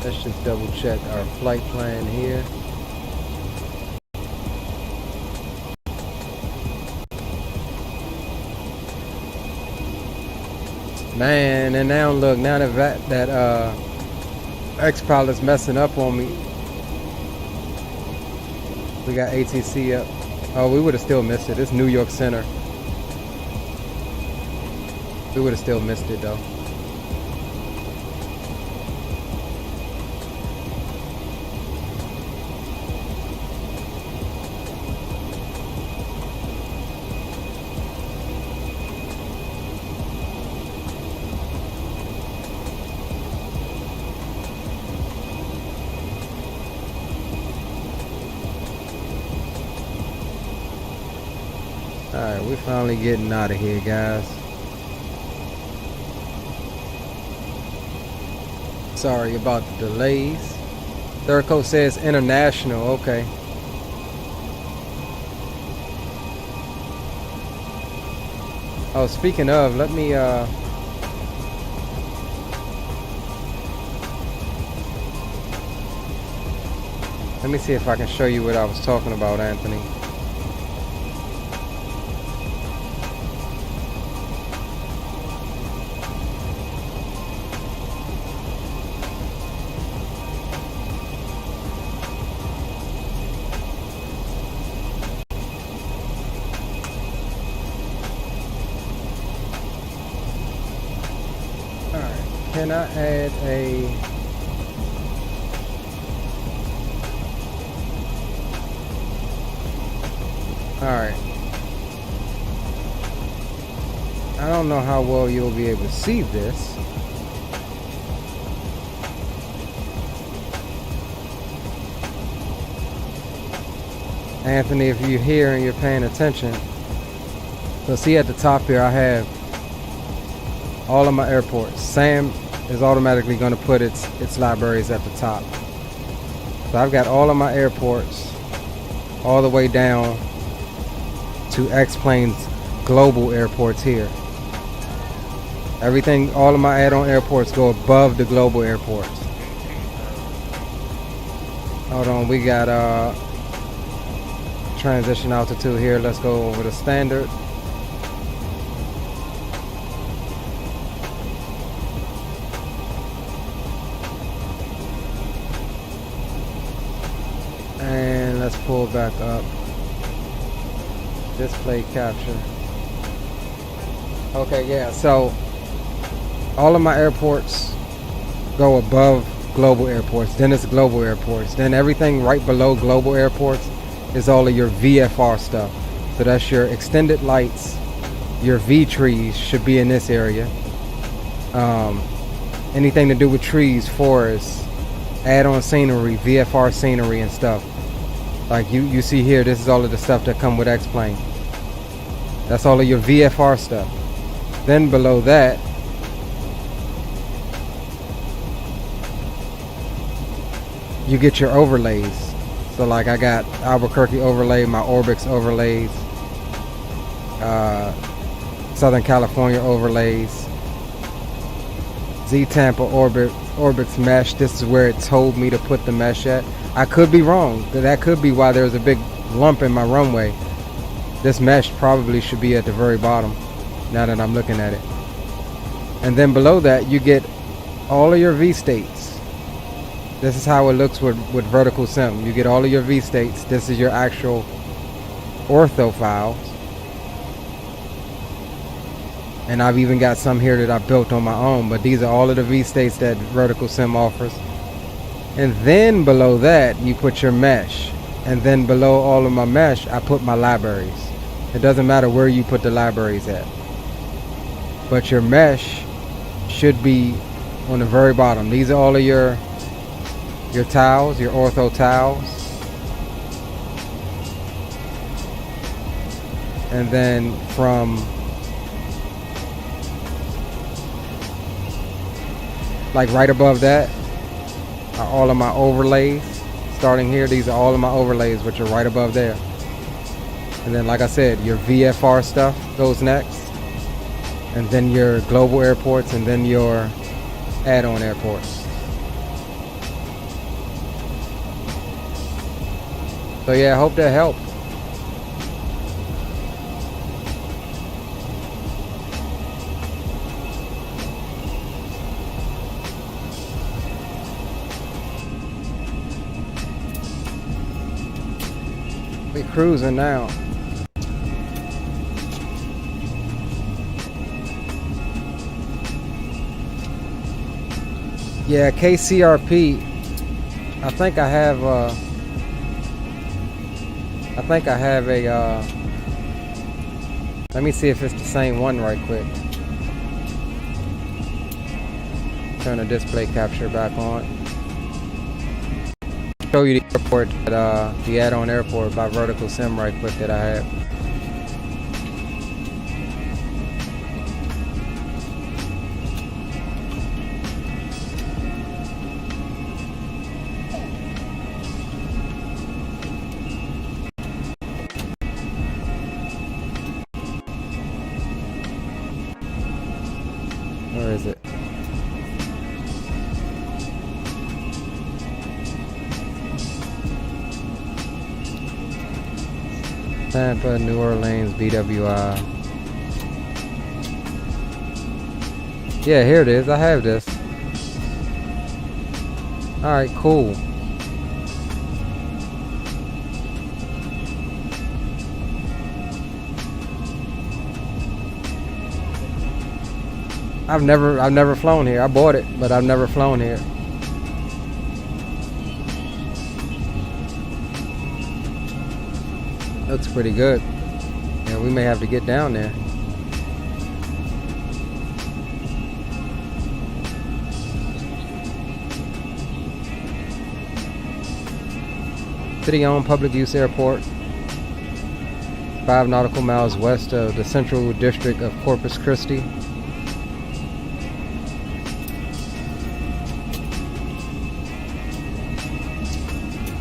Let's just double check our flight plan here. Man, and now look, now that X-Pilot's messing up on me. We got ATC up. Oh, we would have still missed it. It's New York Center. We would have still missed it though. Alright, we're finally getting out of here, guys. Sorry about the delays. Third coast says international. Okay. Oh, speaking of, let me see if I can show you what I was talking about, Anthony. Can I add a... Alright. I don't know how well you'll be able to see this. Anthony, if you're here and you're paying attention, so see at the top here I have all of my airports. Sam is automatically going to put its libraries at the top. So I've got all of my airports all the way down to X-Plane's global airports here. Everything, all of my add-on airports go above the global airports. Hold on, we got transition altitude here. Let's go over the standard. And let's pull back up. Display capture. Okay, yeah, so all of my airports go above global airports, then it's global airports, then everything right below global airports is all of your VFR stuff. So that's your extended lights, your V trees should be in this area. Anything to do with trees, forests, add-on scenery, VFR scenery and stuff. Like you see here, this is all of the stuff that come with X-Plane. That's all of your VFR stuff. Then below that, you get your overlays. So like I got Albuquerque overlay, my Orbix overlays, Southern California overlays, Z Tampa Orbix mesh. This is where it told me to put the mesh at. I could be wrong. That could be why there's a big lump in my runway. This mesh probably should be at the very bottom now that I'm looking at it. And then below that you get all of your V states. This is how it looks with vertical sim. You get all of your V states. This is your actual ortho files. And I've even got some here that I built on my own, but these are all of the V states that vertical sim offers. And then below that you put your mesh. And then below all of my mesh I put my libraries. It doesn't matter where you put the libraries at, but your mesh should be on the very bottom. These are all of your tiles, your ortho tiles. And then from like right above that are all of my overlays. Starting here, these are all of my overlays, which are right above there. And then like I said, your VFR stuff goes next, and then your global airports, and then your add-on airports. So yeah, I hope that helped. We cruising now. Yeah, KCRP. I think I have a let me see if it's the same one right quick. Turn the display capture back on. Show you the airport, the add-on airport by Vertical Sim right quick that I have. Where is it? Tampa, New Orleans, BWI. Yeah, here it is. I have this. Alright, cool. I've never flown here. I bought it, but I've never flown here. Looks pretty good. Yeah, we may have to get down there. City-owned public use airport. 5 nautical miles west of the central district of Corpus Christi.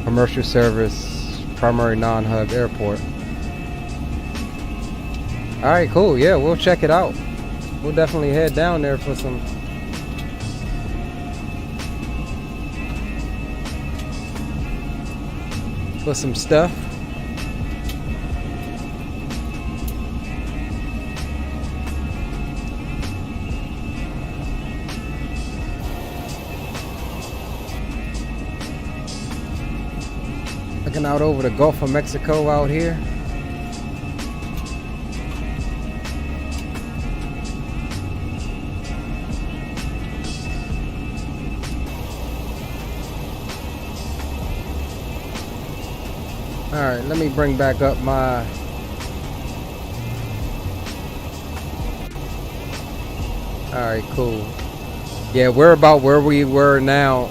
Commercial service, primary non-hub airport. Alright, cool. Yeah, we'll check it out. We'll definitely head down there for some stuff. Looking out over the Gulf of Mexico out here. Alright, let me bring back up my Alright, cool. Yeah, we're about where we were now,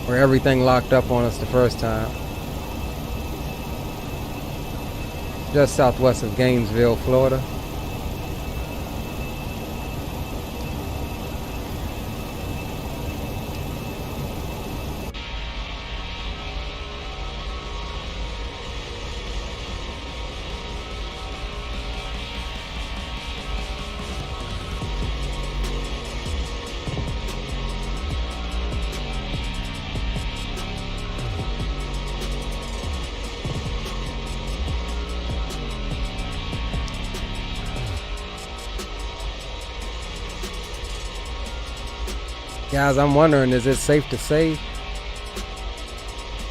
where everything locked up on us the first time. Just southwest of Gainesville, Florida. Guys, I'm wondering, is it safe to say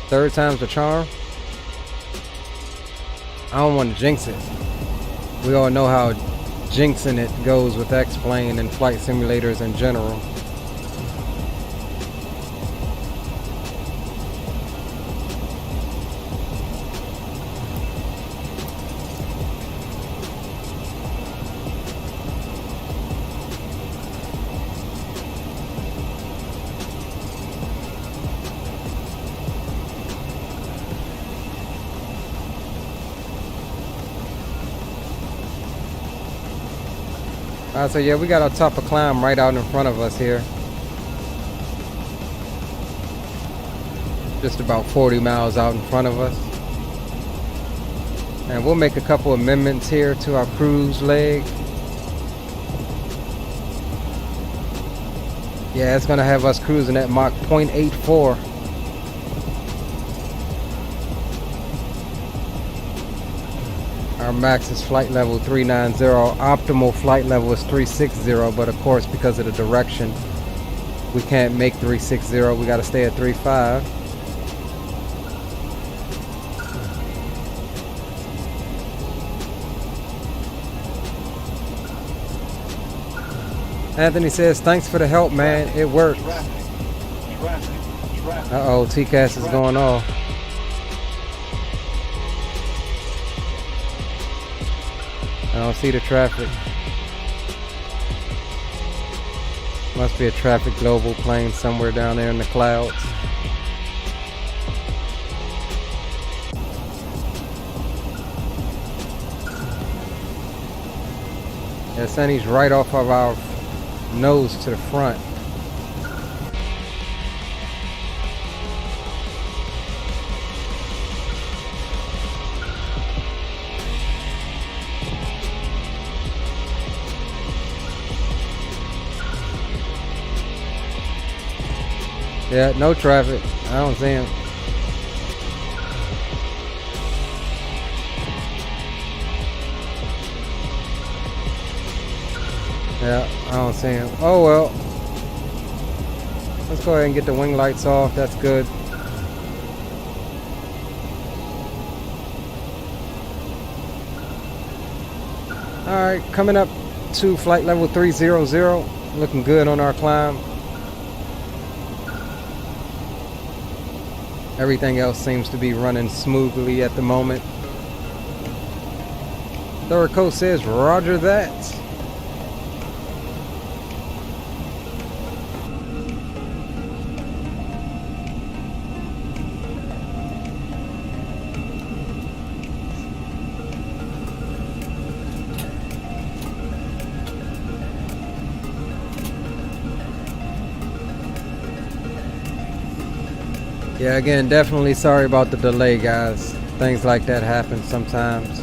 third time's the charm? I don't want to jinx it. We all know how jinxing it goes with X-Plane and flight simulators in general. So yeah, we got our top of climb right out in front of us here. Just about 40 miles out in front of us. And we'll make a couple amendments here to our cruise leg. Yeah, it's gonna have us cruising at Mach 0.84. Our max is flight level 390. Optimal flight level is 360, but of course, because of the direction, we can't make 360. We got to stay at 35. Anthony says, thanks for the help, man. It worked. Uh-oh, TCAS is going off. I don't see the traffic. Must be a traffic global plane somewhere down there in the clouds. Yeah, Sunny's right off of our nose to the front. Yeah, no traffic. I don't see him. Yeah, I don't see him. Oh well. Let's go ahead and get the wing lights off. That's good. Alright, coming up to flight level 300. Looking good on our climb. Everything else seems to be running smoothly at the moment. Thorico says, roger that. Yeah, again, definitely sorry about the delay, guys. Things like that happen sometimes.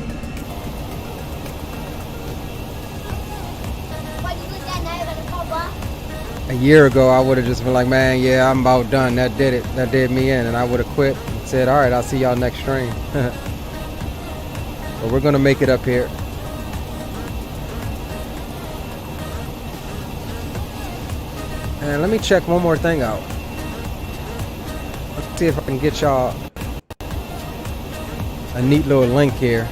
A year ago, I would have just been like, man, yeah, I'm about done. That did it. That did me in. And I would have quit and said, all right, I'll see y'all next stream. But we're going to make it up here. And let me check one more thing out. Let's see if I can get y'all a neat little link here.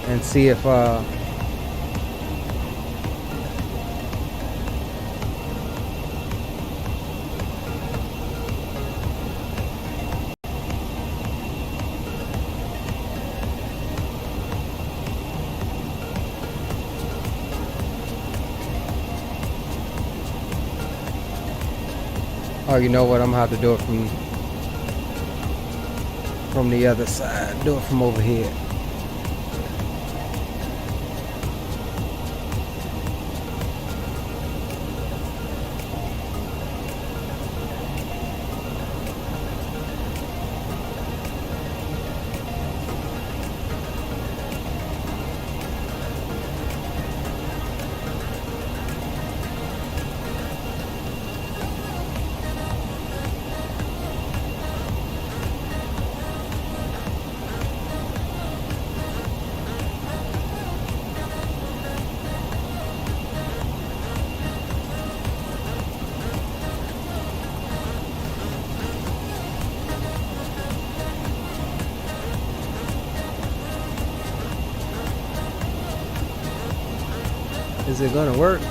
And see if oh, you know what? I'm gonna have to do it from the other side. Do it from over here. Is it gonna work?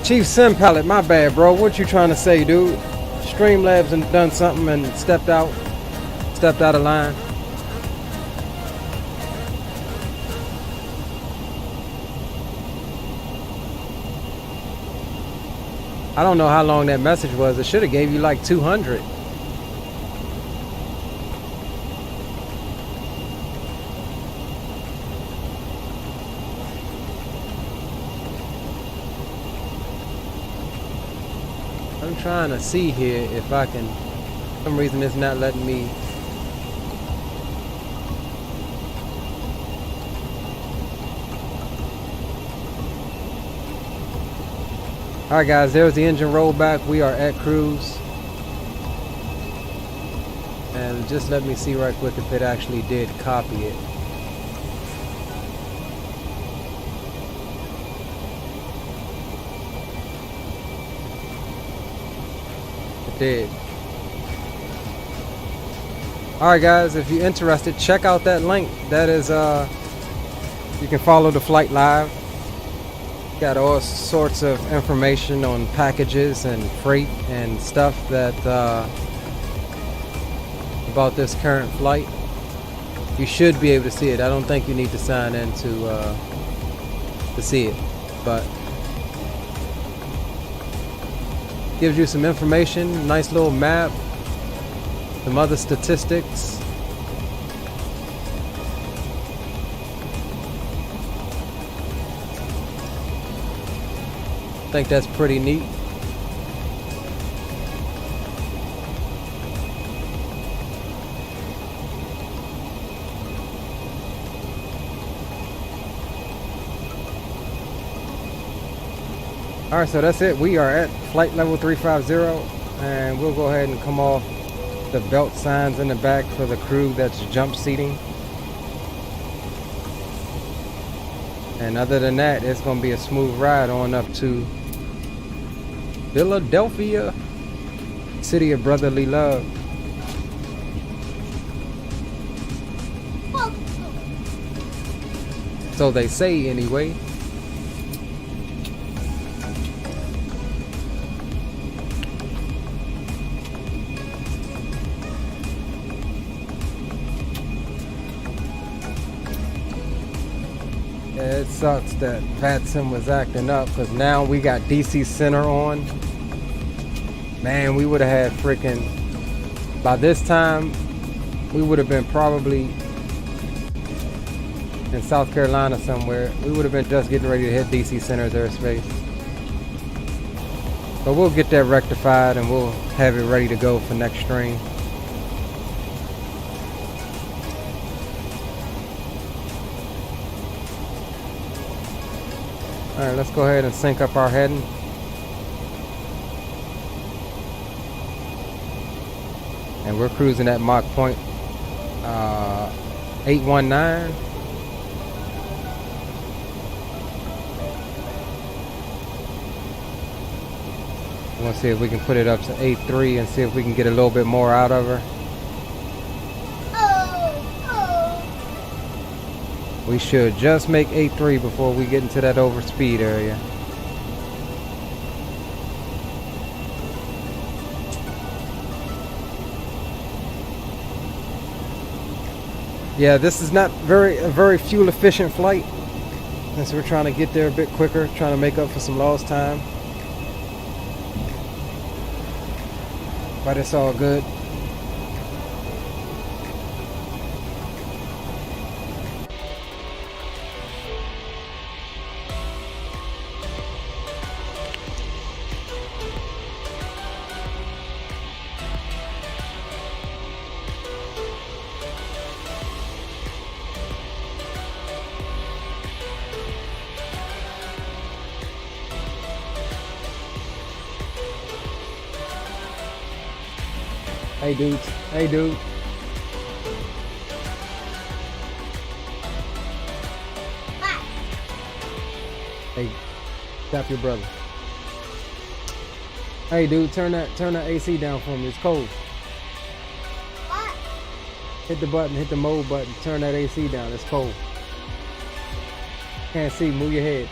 Chief Sim Palette, my bad, bro. What you trying to say, dude? Streamlabs and done something and stepped out of line. I don't know how long that message was. It should have gave you like 200. I'm trying to see here if I can. For some reason it's not letting me. Alright guys, there's the engine rollback. We are at cruise. And just let me see right quick if it actually did copy it. It did. Alright guys, if you're interested, check out that link. That is, you can follow the flight live. Got all sorts of information on packages and freight and stuff that about this current flight. You should be able to see it. I don't think you need to sign in to see it, but gives you some information, nice little map, some other statistics. I think that's pretty neat. Alright, so that's it. We are at flight level 350 and we'll go ahead and come off the belt signs in the back for the crew that's jump seating. And other than that, it's going to be a smooth ride on up to Philadelphia, city of brotherly love. So they say anyway. Yeah, it sucks that Vatsim was acting up because now we got DC Center on. Man, we would have had freaking, by this time, we would have been probably in South Carolina somewhere. We would have been just getting ready to hit DC Center's airspace. But we'll get that rectified and we'll have it ready to go for next stream. Alright, let's go ahead and sync up our heading. And we're cruising at Mach point 819. I want to see if we can put it up to 8.3 and see if we can get a little bit more out of her. We should just make 8.3 before we get into that overspeed area. Yeah, this is not a very fuel efficient flight. Since we're trying to get there a bit quicker, trying to make up for some lost time. But it's all good. Hey dudes, hey dude. Hey, stop your brother. Hey dude, turn that AC down for me. It's cold. What? Hit the button, hit the mode button, turn that AC down. It's cold. Can't see, move your head.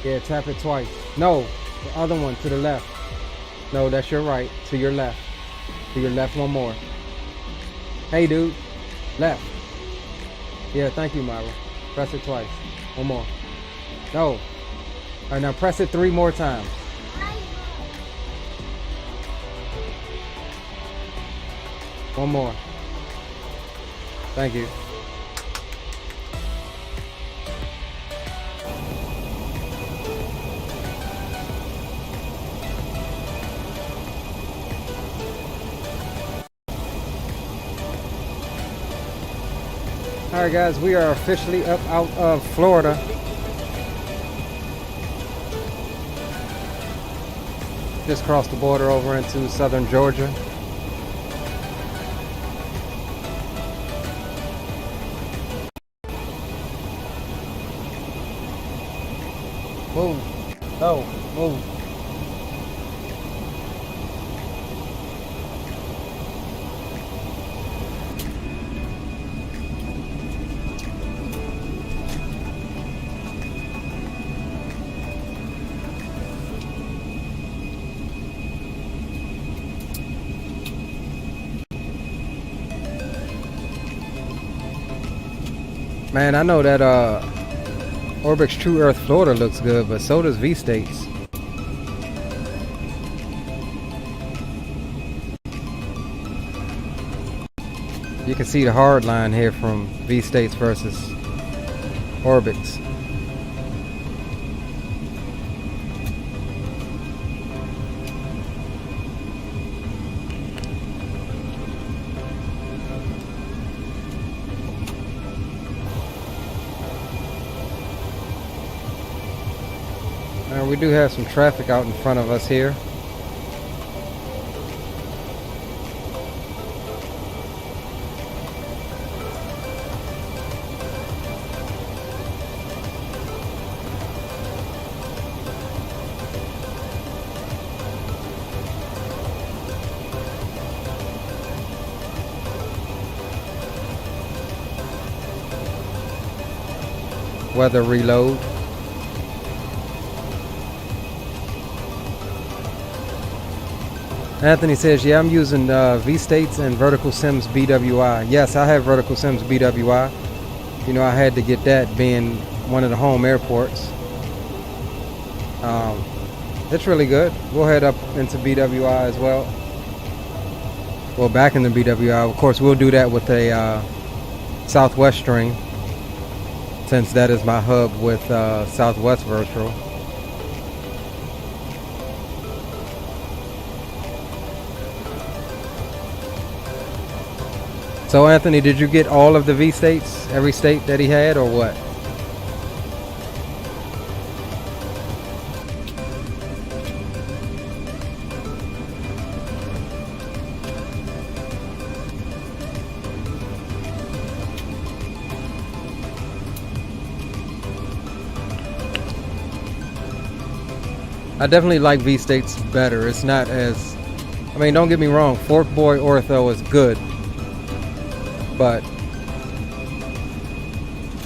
Yeah, tap it twice. No, the other one to the left. No, that's your right, to your left. To your left, one more. Hey dude, left. Yeah, thank you, Myra. Press it twice. One more. No. All right, now press it 3 more times. One more. Thank you. Alright guys, we are officially up out of Florida. Just crossed the border over into southern Georgia. Move. Oh, move. Man, I know that Orbix True Earth Florida looks good, but so does V-States. You can see the hard line here from V-States versus Orbix. We do have some traffic out in front of us here. Weather reload. Anthony says, yeah, I'm using V-States and Vertical Sims BWI. Yes, I have Vertical Sims BWI. You know, I had to get that being one of the home airports. It's really good. We'll head up into BWI as well. Well, back in the BWI. Of course, we'll do that with a Southwest stream, since that is my hub with Southwest Virtual. So Anthony, did you get all of the V states, every state that he had, or what? I definitely like V states better. It's not as, I mean, don't get me wrong, Fort Boy Ortho is good, but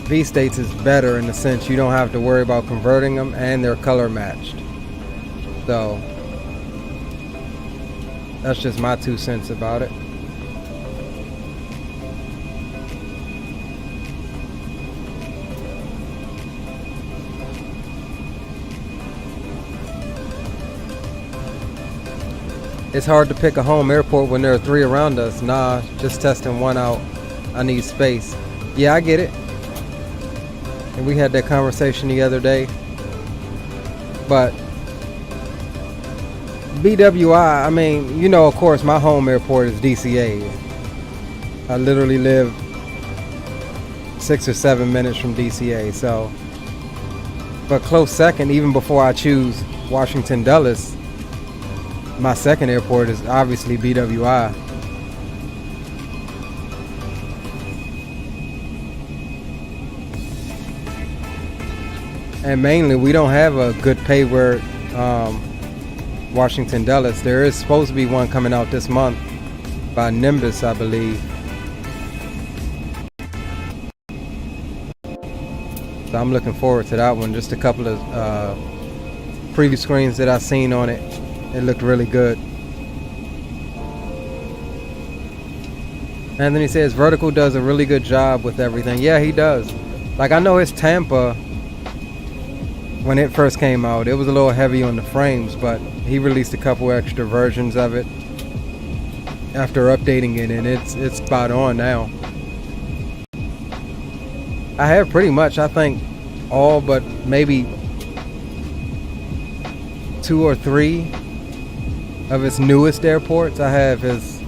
V states is better in the sense you don't have to worry about converting them, and they're color matched. So that's just my 2 cents about it. It's hard to pick a home airport when there are 3 around us. Nah, just testing one out. I need space. Yeah, I get it. And we had that conversation the other day. But BWI, I mean, you know, of course, my home airport is DCA. I literally live 6 or 7 minutes from DCA. So, but close second, even before I choose Washington Dulles, my second airport is obviously BWI. And mainly, we don't have a good pay where Washington Dulles. There is supposed to be one coming out this month by Nimbus, I believe. So I'm looking forward to that one. Just a couple of preview screens that I've seen on it. It looked really good. Anthony says Vertical does a really good job with everything. Yeah, he does. Like, I know his Tampa, when it first came out, it was a little heavy on the frames, but he released a couple extra versions of it after updating it, and it's spot on now. I have pretty much, I think, all but maybe 2 or 3 of his newest airports. I have his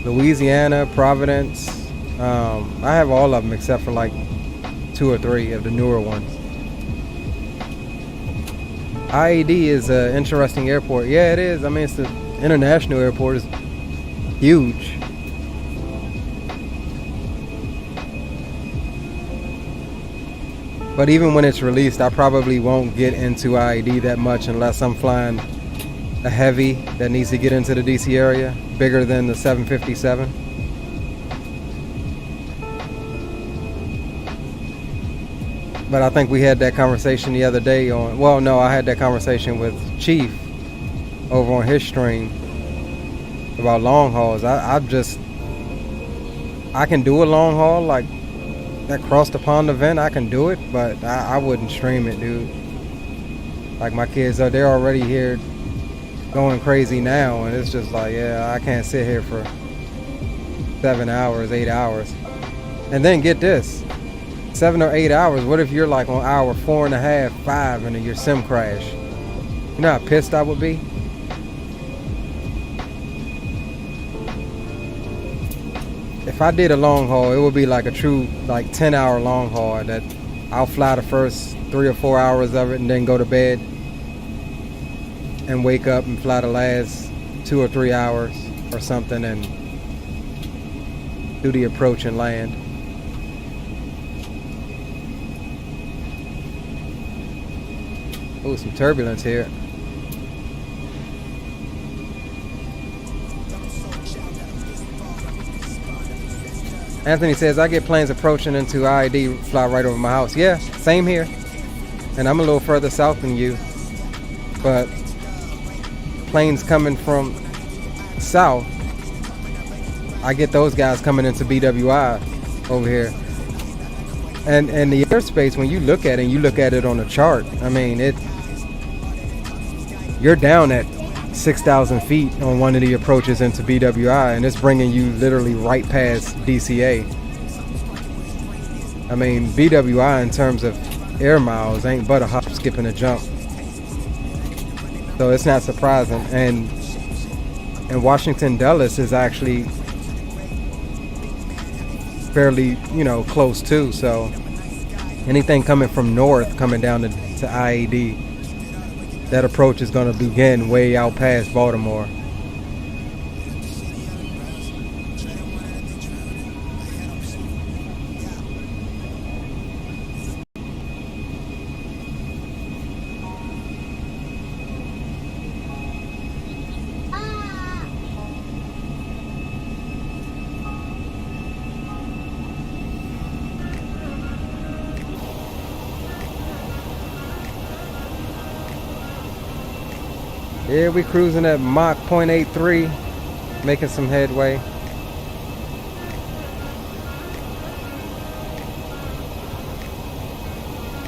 Louisiana, Providence. I have all of them except for like 2 or 3 of the newer ones. IAD is an interesting airport. Yeah, it is. I mean, it's the international airport. It's huge. But even when it's released, I probably won't get into IAD that much unless I'm flying a heavy that needs to get into the DC area, bigger than the 757. But I think we had that conversation the other day on, well, no, I had that conversation with Chief over on his stream about long hauls. I can do a long haul, like that cross the pond event, I can do it, but I wouldn't stream it, dude. Like, my kids are, they're already here going crazy now, and it's just like, yeah, I can't sit here for 7 hours, 8 hours. And then get this, 7 or 8 hours, what if you're like on hour 4.5, 5, and then your sim crash? You know how pissed I would be? If I did a long haul, it would be like a true like 10-hour long haul that I'll fly the first 3 or 4 hours of it and then go to bed and wake up and fly the last 2 or 3 hours or something and do the approach and land. Oh, some turbulence here. Anthony says, I get planes approaching into IAD, fly right over my house. Yeah, same here. And I'm a little further south than you. But planes coming from south, I get those guys coming into BWI over here. And the airspace, when you look at it, and you look at it on the chart, I mean, you're down at 6,000 feet on one of the approaches into BWI, and it's bringing you literally right past DCA. I mean, BWI in terms of air miles ain't but a hop, skip, and a jump. So it's not surprising. And Washington Dulles is actually fairly, close too. So anything coming from north, coming down to IAD, that approach is going to begin way out past Baltimore. Yeah, we cruising at Mach 0.83, making some headway.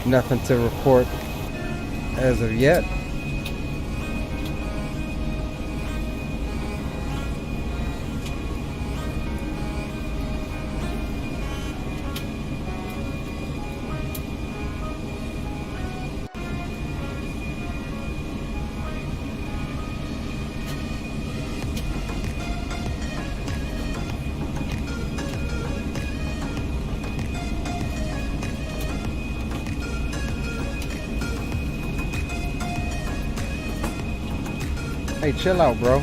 Nothing to report as of yet. Hey, chill out, bro.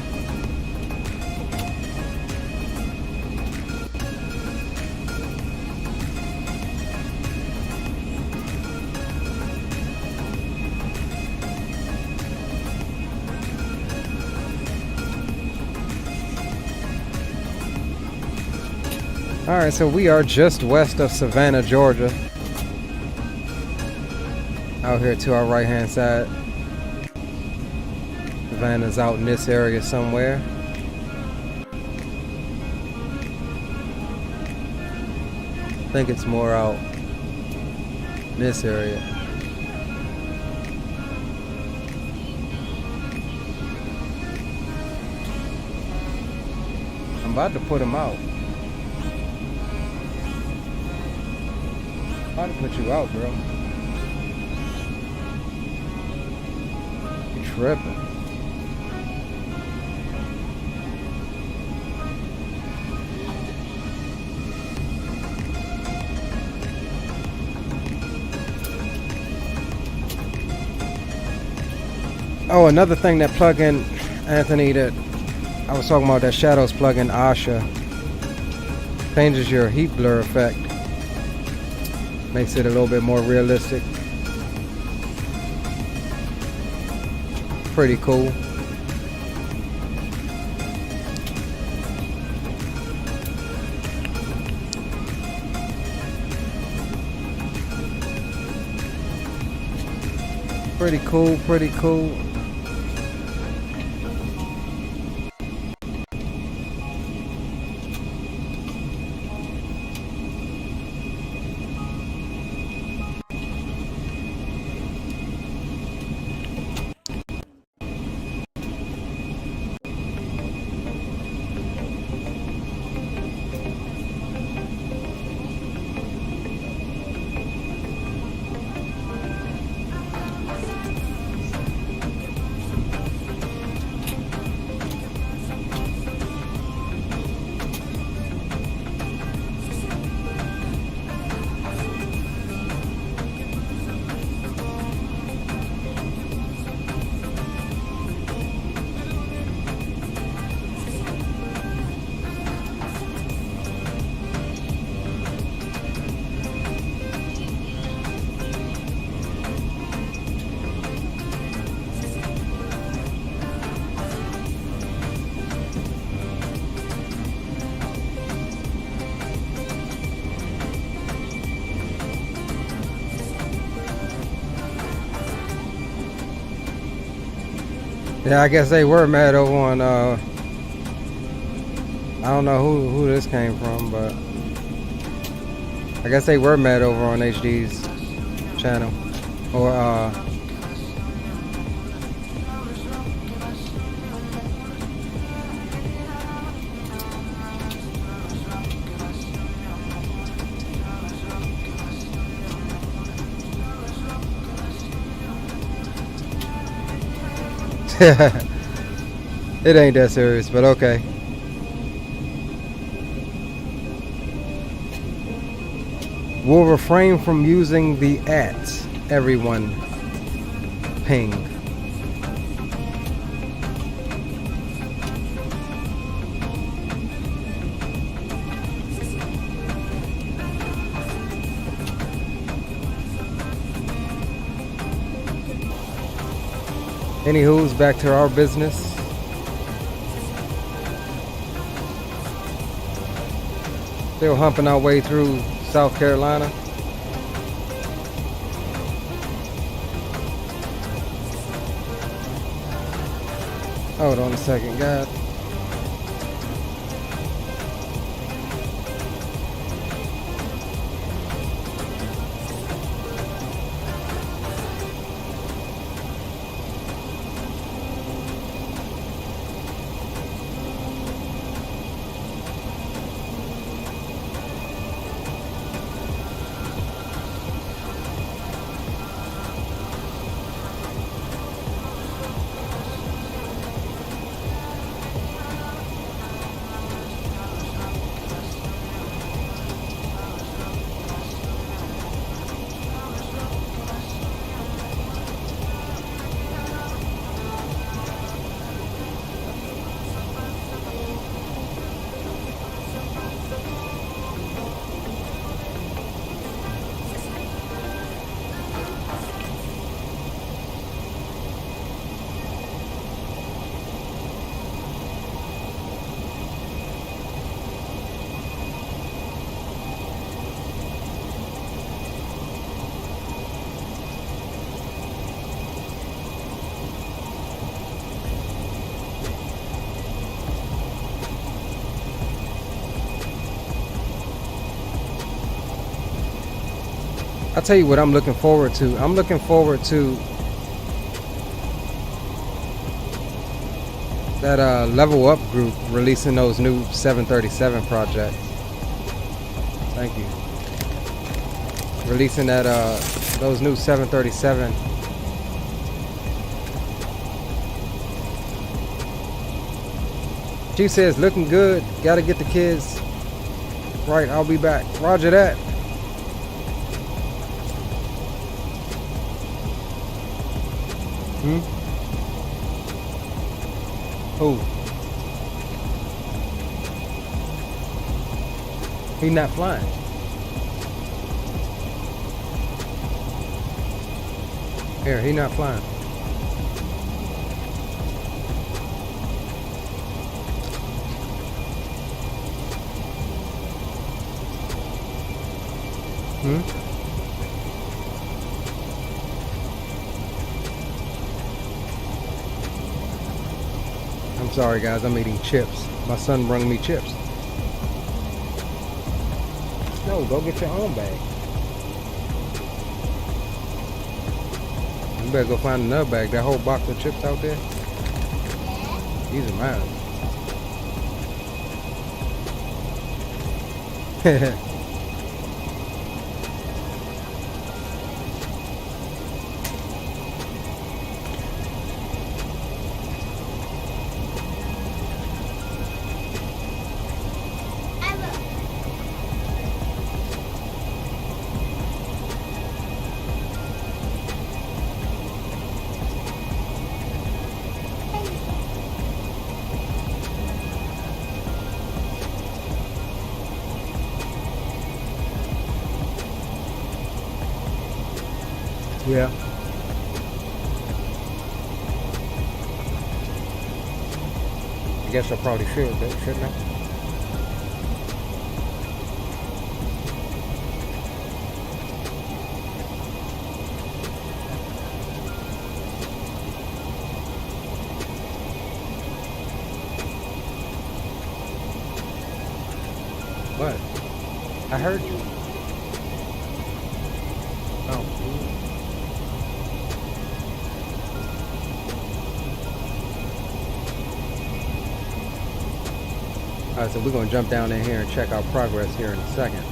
All right, so we are just west of Savannah, Georgia. Out here to our right-hand side. Savannah's out in this area somewhere. I think it's more out in this area. I'm about to put him out. I'm about to put you out, bro. You tripping. Oh, another thing, that plugin, Anthony, that I was talking about, that Shadows plugin, Asha, changes your heat blur effect. Makes it a little bit more realistic. Pretty cool. Pretty cool, pretty cool. Yeah, I guess they were mad over on, I don't know who this came from, but I guess they were mad over on HD's channel. Or, it ain't that serious, but okay. We'll refrain from using the @ everyone ping. Anywho's back to our business. Still humping our way through South Carolina. Hold on a second, guys. I'll tell you what I'm looking forward to. I'm looking forward to that Level Up group releasing those new 737 projects. Thank you. Releasing that those new 737. Chief says looking good. Gotta get the kids right. I'll be back. Roger that. Who? He not flying. Here, he not flying. I'm sorry guys, I'm eating chips. My son brought me chips. No, go get your own bag. You better go find another bag. That whole box of chips out there, these are mine. Yeah. I guess I probably should, shouldn't I? What? I heard you. Alright, so we're gonna jump down in here and check our progress here in a second.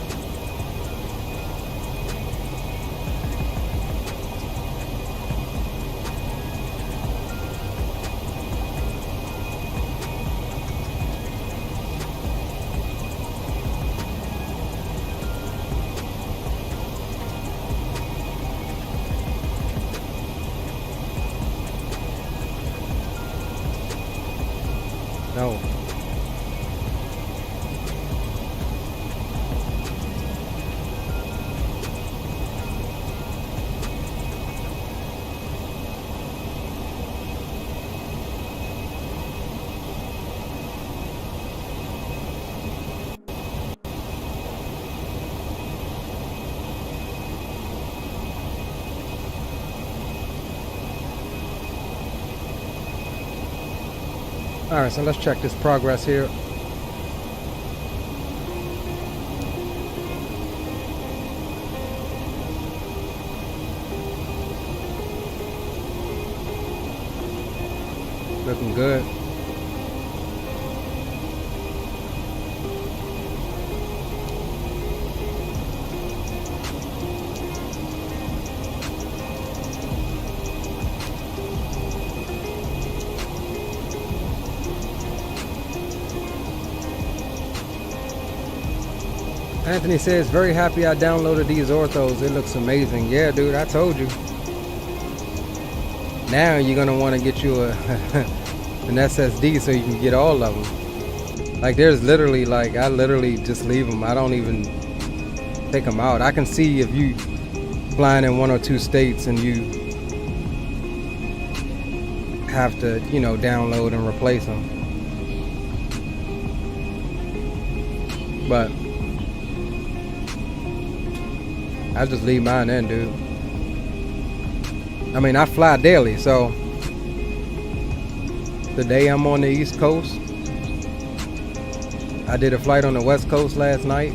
No. Alright, so let's check this progress here. Looking good. Anthony says, very happy I downloaded these Orthos. It looks amazing. Yeah, dude, I told you. Now you're going to want to get you an SSD so you can get all of them. Like, there's literally, like, I literally just leave them. I don't even take them out. I can see if you flying in 1 or 2 states and you have to, you know, download and replace them. But I just leave mine in, dude. I mean, I fly daily, so today I'm on the East Coast. I did a flight on the West Coast last night.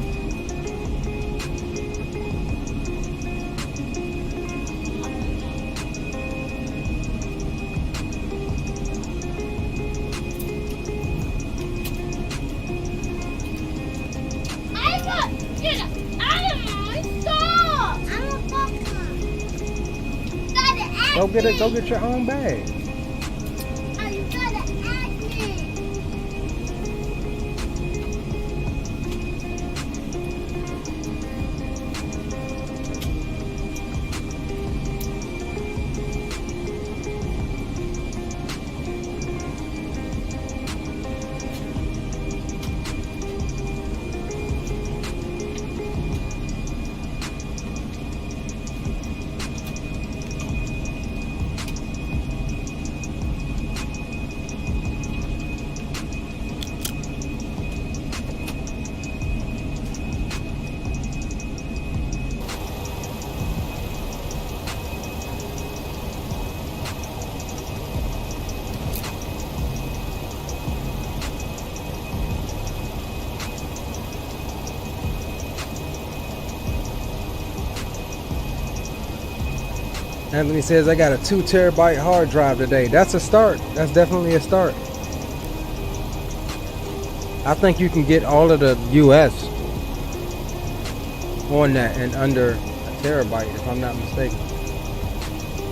Go get your own bag. Anthony says, I got a 2 terabyte hard drive today. That's a start. That's definitely a start. I think you can get all of the US on that in under a terabyte, if I'm not mistaken.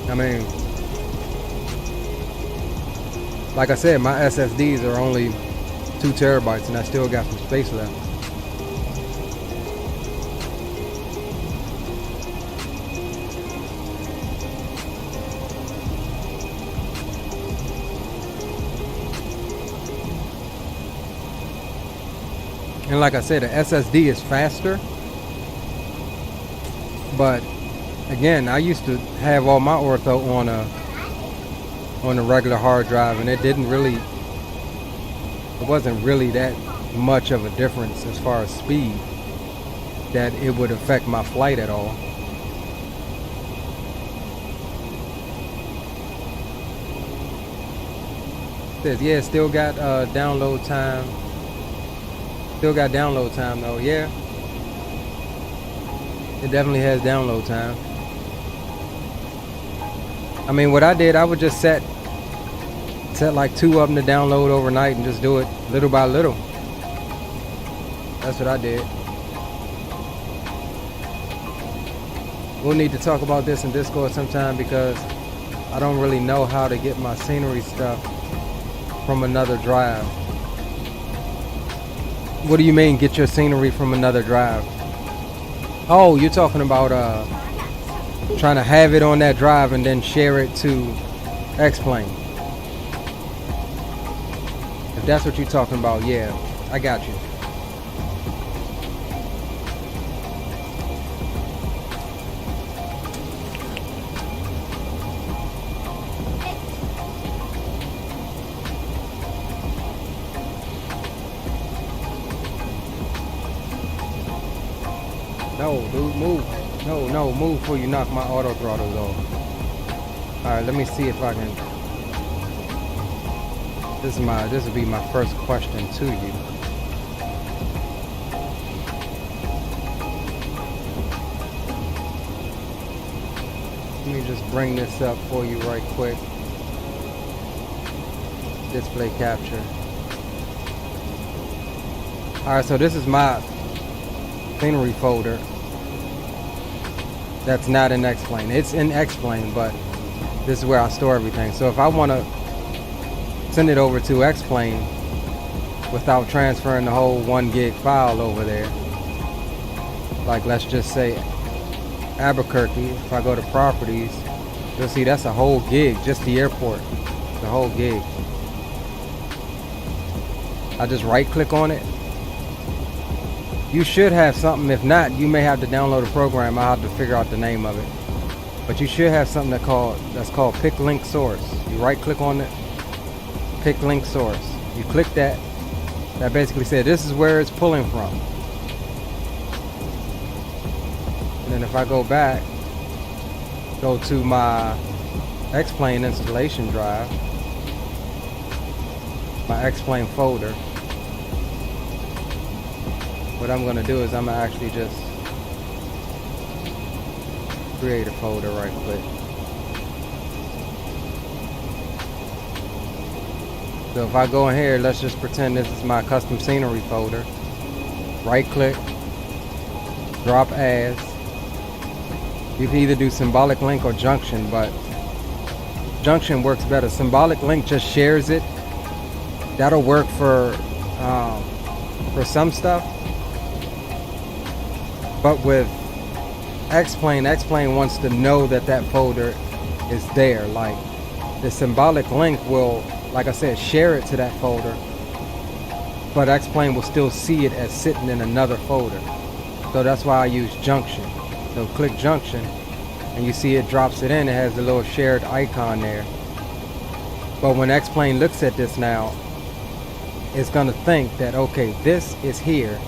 I mean, like I said, my SSDs are only 2 terabytes and I still got some space left. And like I said, the SSD is faster. But again, I used to have all my Ortho on a regular hard drive, and it wasn't really that much of a difference as far as speed that it would affect my flight at all. Says, yeah, still got download time. Still got download time though, yeah. It definitely has download time. I mean, what I did, I would just set like 2 of them to download overnight and just do it little by little. That's what I did. We'll need to talk about this in Discord sometime because I don't really know how to get my scenery stuff from another drive. What do you mean, get your scenery from another drive? Oh, you're talking about trying to have it on that drive and then share it to X-Plane. If that's what you're talking about, yeah, I got you. No, dude, move. No, move before you knock my auto throttles off. Alright, let me see if I can. This will be my first question to you. Let me just bring this up for you right quick. Display capture. Alright, so this is my scenery folder that's not in X-Plane. It's in X-Plane, but this is where I store everything. So if I want to send it over to X-Plane without transferring the whole 1 gig file over there, like let's just say Albuquerque, if I go to properties, you'll see that's a whole gig, just the airport, the whole gig. I just right click on it. You should have something. If not, you may have to download a program. I'll have to figure out the name of it. But you should have something that's called Pick Link Source. You right click on it, Pick Link Source. You click that. That basically says this is where it's pulling from. And then if I go back, go to my X-Plane installation drive, my X-Plane folder. What I'm going to do is I'm going to actually just create a folder right quick. So if I go in here, let's just pretend this is my custom scenery folder. Right click, drop as. You can either do symbolic link or junction, but junction works better. Symbolic link just shares it. That'll work for some stuff. But with X-Plane wants to know that that folder is there. Like the symbolic link will, like I said, share it to that folder, but X-Plane will still see it as sitting in another folder. So that's why I use junction. So click junction and you see it drops it in. It has the little shared icon there. But when X-Plane looks at this now, it's gonna think that, okay, this is here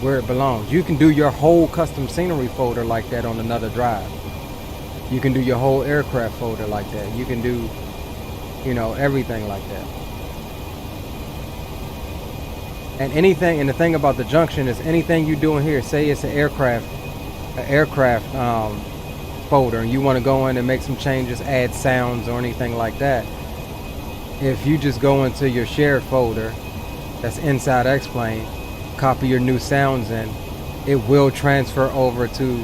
where it belongs. You can do your whole custom scenery folder like that on another drive. You can do your whole aircraft folder like that. You can do, you know, everything like that. And anything, and the thing about the junction is anything you do in here, say it's an aircraft folder, and you want to go in and make some changes, add sounds or anything like that. If you just go into your shared folder that's inside X-Plane, copy your new sounds in, it will transfer over to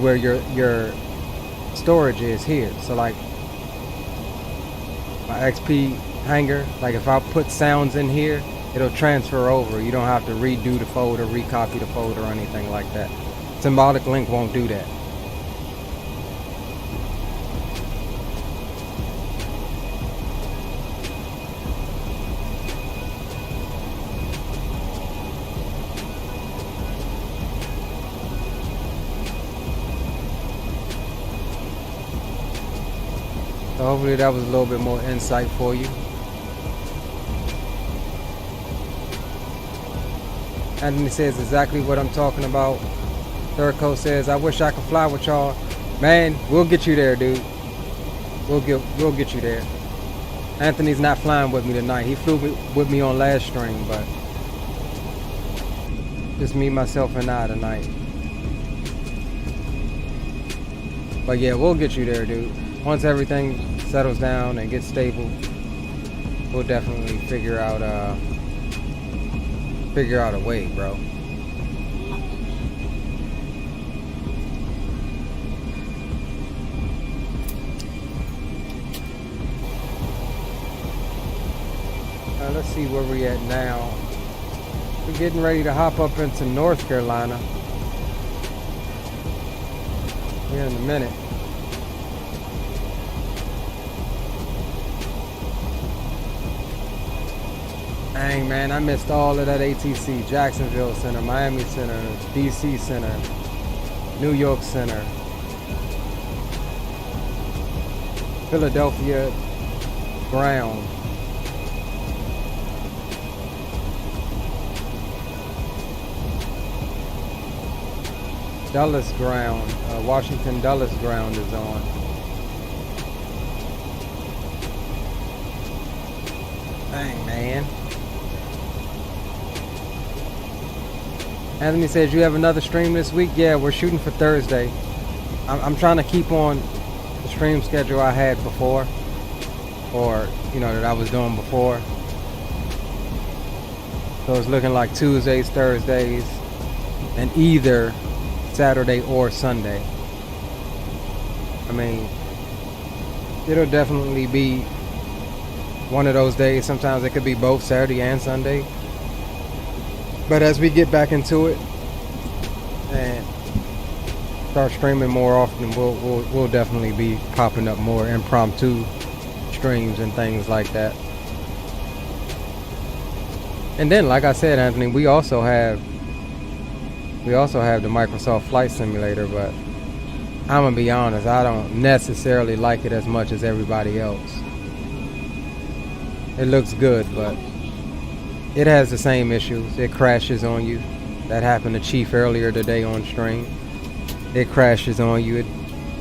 where your storage is here. So like my XP hanger, like if I put sounds in here, it'll transfer over. You don't have to redo the folder, recopy the folder or anything like that. Symbolic link won't do that. So hopefully that was a little bit more insight for you. Anthony says exactly what I'm talking about. Third Coast says, I wish I could fly with y'all. Man, we'll get you there, dude. We'll get you there. Anthony's not flying with me tonight. He flew with me on last stream, but just me, myself, and I tonight. But yeah, we'll get you there, dude. Once everything settles down and gets stable, we'll definitely figure out figure out a way, bro. Let's see where we at now. We're getting ready to hop up into North Carolina here in a minute. Dang, man, I missed all of that ATC. Jacksonville Center, Miami Center, DC Center, New York Center, Philadelphia Ground. Dulles Ground, Washington Dulles Ground is on. Dang, man. Anthony says you have another stream this week. Yeah, we're shooting for Thursday. I'm trying to keep on the stream schedule I had before, or you know, that I was doing before. So it's looking like Tuesdays, Thursdays, and either Saturday or Sunday. I mean, it'll definitely be one of those days. Sometimes it could be both Saturday and Sunday. But as we get back into it and start streaming more often, we'll definitely be popping up more impromptu streams and things like that. And then, like I said, Anthony, we also have the Microsoft Flight Simulator, but I'm gonna be honest, I don't necessarily like it as much as everybody else. It looks good, but it has the same issues. It crashes on you. That happened to Chief earlier today on stream. It crashes on you. It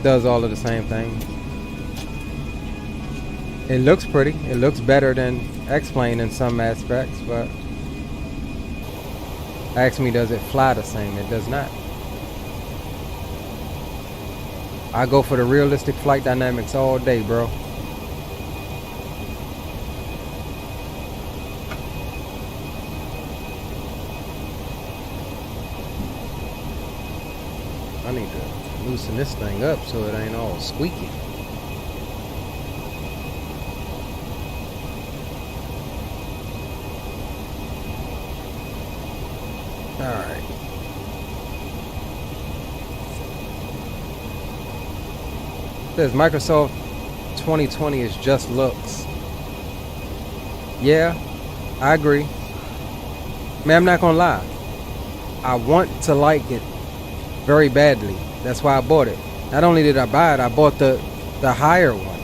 does all of the same things. It looks pretty. It looks better than X-Plane in some aspects, but ask me, does it fly the same? It does not. I go for the realistic flight dynamics all day, bro. I need to loosen this thing up so it ain't all squeaky. Alright. Says Microsoft 2020 is just looks. Yeah, I agree. Man, I'm not gonna lie. I want to like it very badly. That's why I bought it. Not only did I buy it, I bought the higher one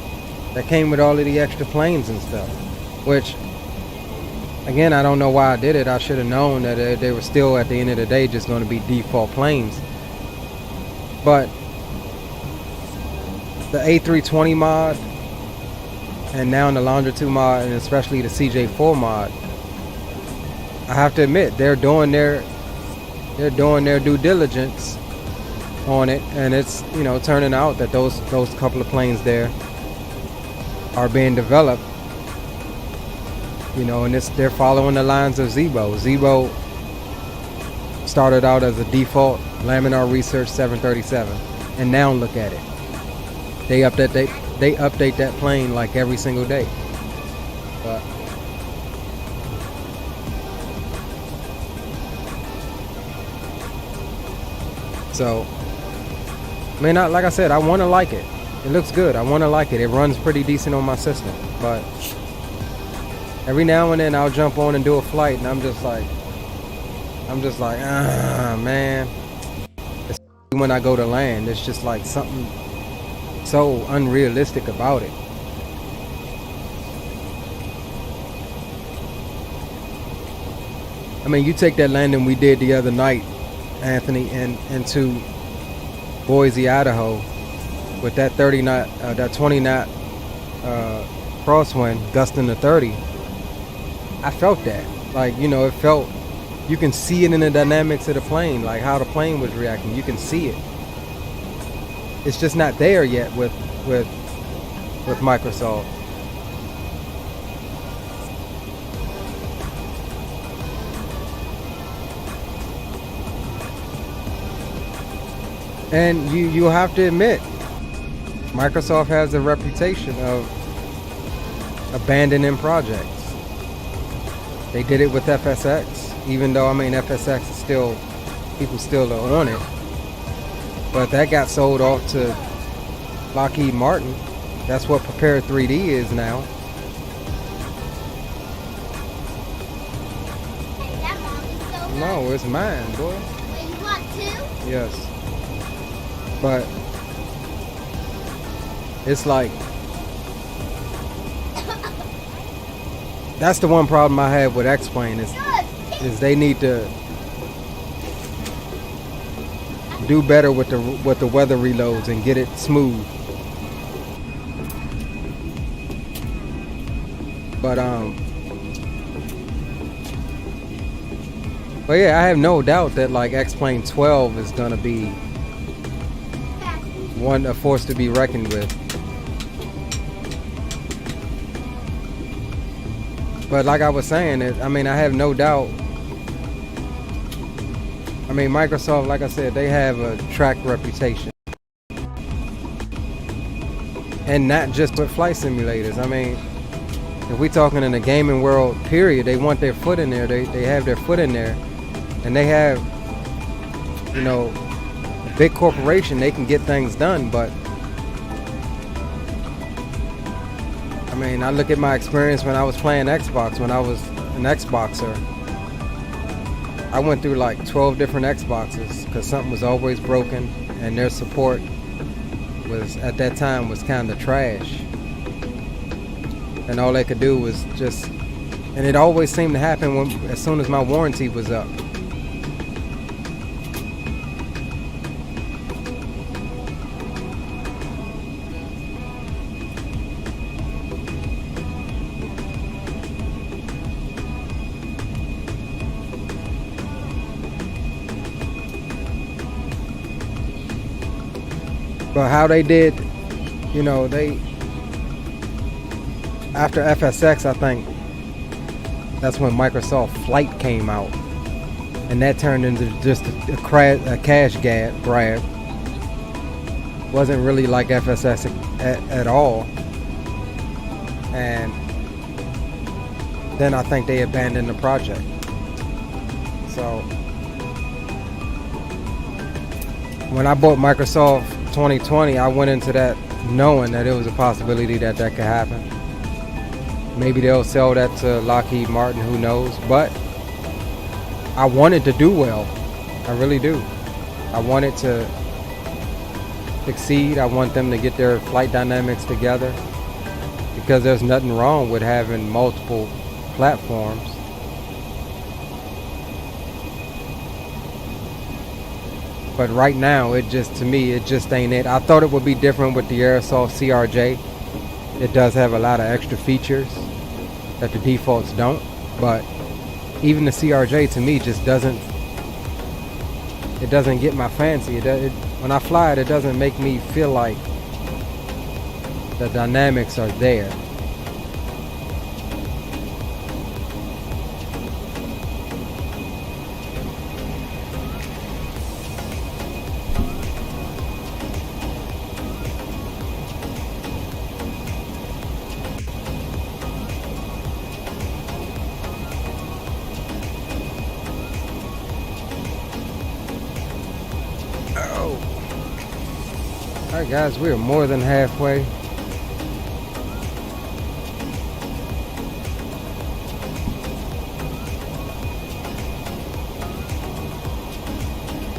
that came with all of the extra planes and stuff. Which, again, I don't know why I did it. I should have known that they were still, at the end of the day, just going to be default planes. But the A320 mod, and now in the Longitude mod, and especially the CJ4 mod, I have to admit, they're doing their due diligence on it, and it's, you know, turning out that those couple of planes there are being developed, you know, and they're following the lines of Zebo. Zebo started out as a default Laminar Research 737, and now look at it. They update that plane like every single day. But so, I mean, like I said, I want to like it. It looks good. I want to like it. It runs pretty decent on my system. But every now and then I'll jump on and do a flight, and I'm just like, man. It's when I go to land, it's just like something so unrealistic about it. I mean, you take that landing we did the other night, Anthony, into Boise, Idaho, with that 30 knot, that 20 knot crosswind gusting to 30. I felt that, like, you know, it felt, you can see it in the dynamics of the plane, like how the plane was reacting. You can see it. It's just not there yet with Microsoft. And you have to admit, Microsoft has a reputation of abandoning projects. They did it with FSX, even though, I mean, FSX is still, people still are on it. But that got sold off to Lockheed Martin. That's what Prepare 3D is now. Hey, that mommy's so good. No, it's mine, boy. Wait, you want two? Yes. But it's like, that's the one problem I have with X-Plane is they need to do better with the weather reloads and get it smooth. But yeah, I have no doubt that like X-Plane 12 is gonna be a force to be reckoned with. But like I was saying, I mean, I have no doubt. I mean, Microsoft, like I said, they have a track reputation. And not just with flight simulators. I mean, if we're talking in the gaming world, period, they want their foot in there. They have their foot in there. And they have, you know, a big corporation, they can get things done. But, I mean, I look at my experience when I was playing Xbox, when I was an Xboxer. I went through like 12 different Xboxes because something was always broken and their support was, at that time, was kind of trash. And all they could do was just, and it always seemed to happen as soon as my warranty was up. But how they did, you know, after FSX, I think that's when Microsoft Flight came out, and that turned into just a cash grab. Wasn't really like FSX at all. And then I think they abandoned the project. So when I bought Microsoft 2020, I went into that knowing that it was a possibility that could happen. Maybe they'll sell that to Lockheed Martin, who knows. But I wanted to do well. I really do. I wanted to succeed. I want them to get their flight dynamics together, because there's nothing wrong with having multiple platforms. But right now, to me, it just ain't it. I thought it would be different with the Aerosoft CRJ. It does have a lot of extra features that the defaults don't. But even the CRJ, to me, just doesn't get my fancy. When I fly it, it doesn't make me feel like the dynamics are there. Alright guys, we are more than halfway.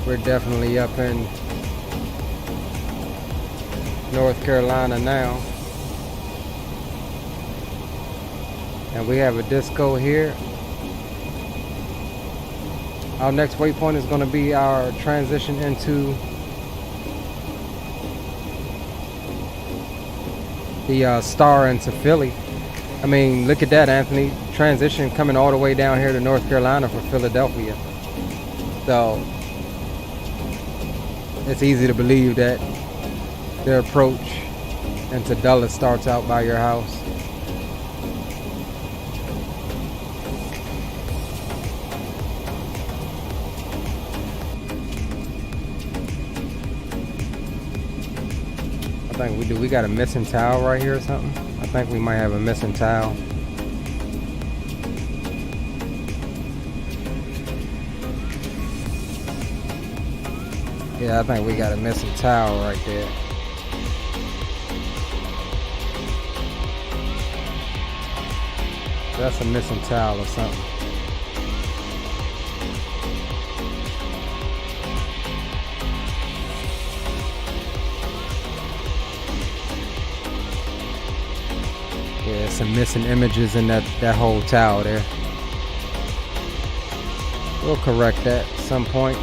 We're definitely up in North Carolina now. And we have a disco here. Our next waypoint is going to be our transition into the Star into Philly. I mean, look at that, Anthony. Transition coming all the way down here to North Carolina for Philadelphia. So it's easy to believe that their approach into Dulles starts out by your house. think we do. We got a missing towel right here or something. I think we might have a missing towel. Yeah, I think we got a missing towel right there. That's a missing towel or something. Yeah, some missing images in that whole towel there. We'll correct that at some point.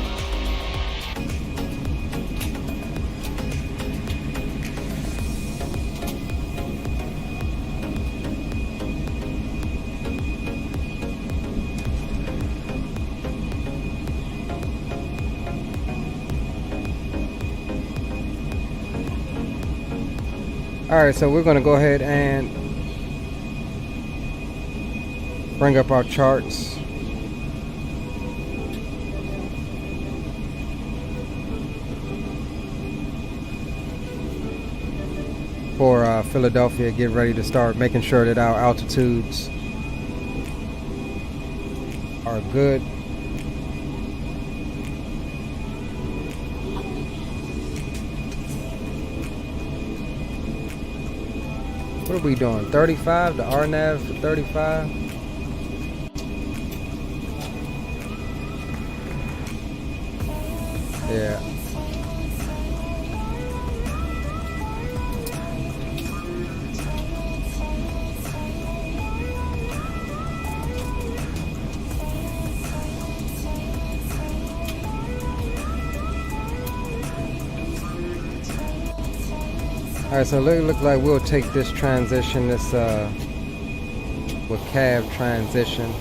Alright, so we're going to go ahead and bring up our charts. For Philadelphia, get ready to start making sure that our altitudes are good. What are we doing? 35? The RNAV for 35? Yeah. Alright, so it looks like we'll take this transition, this with cab transition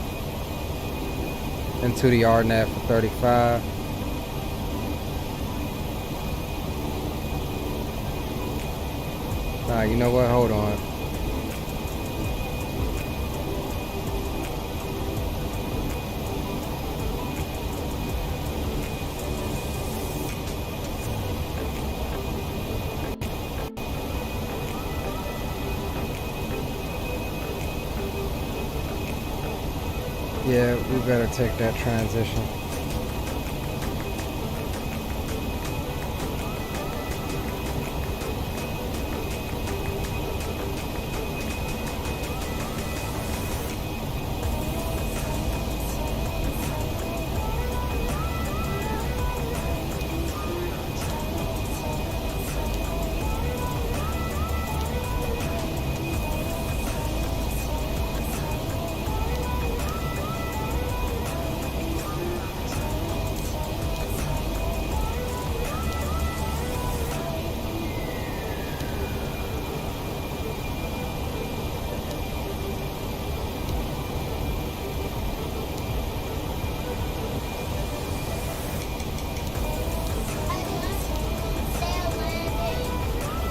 into the RNAV for 35. Nah, you know what? Hold on. Yeah, we better take that transition.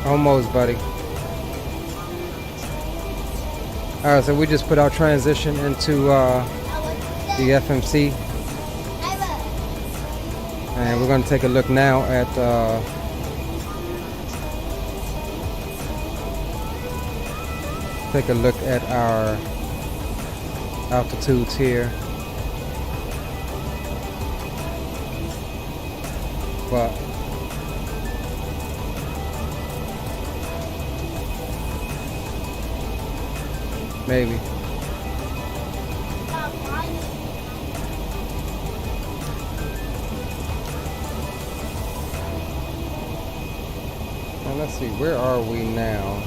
Almost, buddy. Alright, so we just put our transition into the FMC. And we're going to take a look now at our altitudes here. But maybe. Now let's see, where are we now?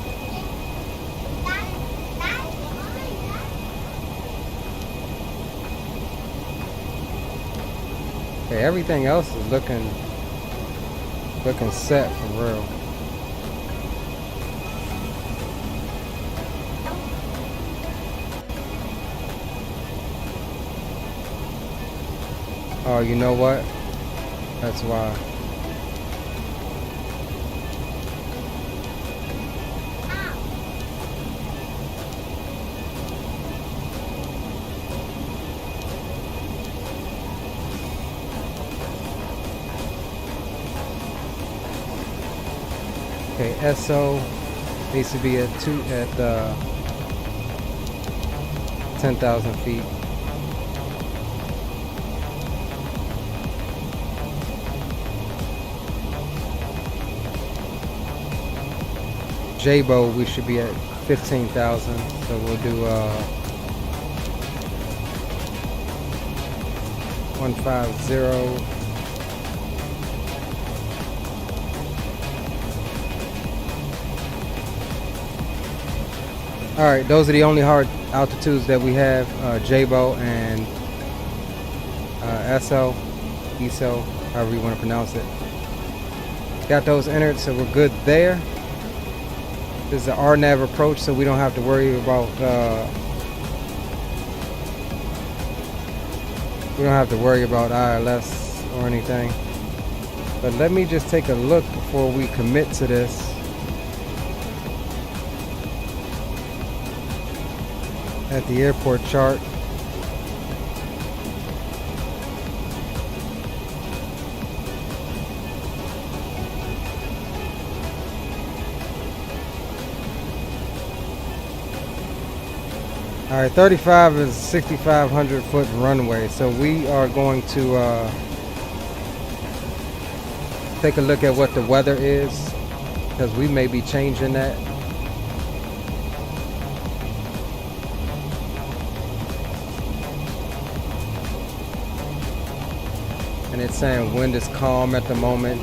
Okay, everything else is looking set for real. Oh, you know what? That's why. Okay, SO needs to be at 10,000 feet. JBO, we should be at 15,000, so we'll do 150. All right, those are the only hard altitudes that we have, JBO and SO, ESO, however you want to pronounce it. Got those entered, so we're good there. This is the RNAV approach, so we don't have to worry about ILS or anything. But let me just take a look before we commit to this. At the airport chart. All right, 35 is 6,500 foot runway, so we are going to take a look at what the weather is, because we may be changing that. And it's saying wind is calm at the moment.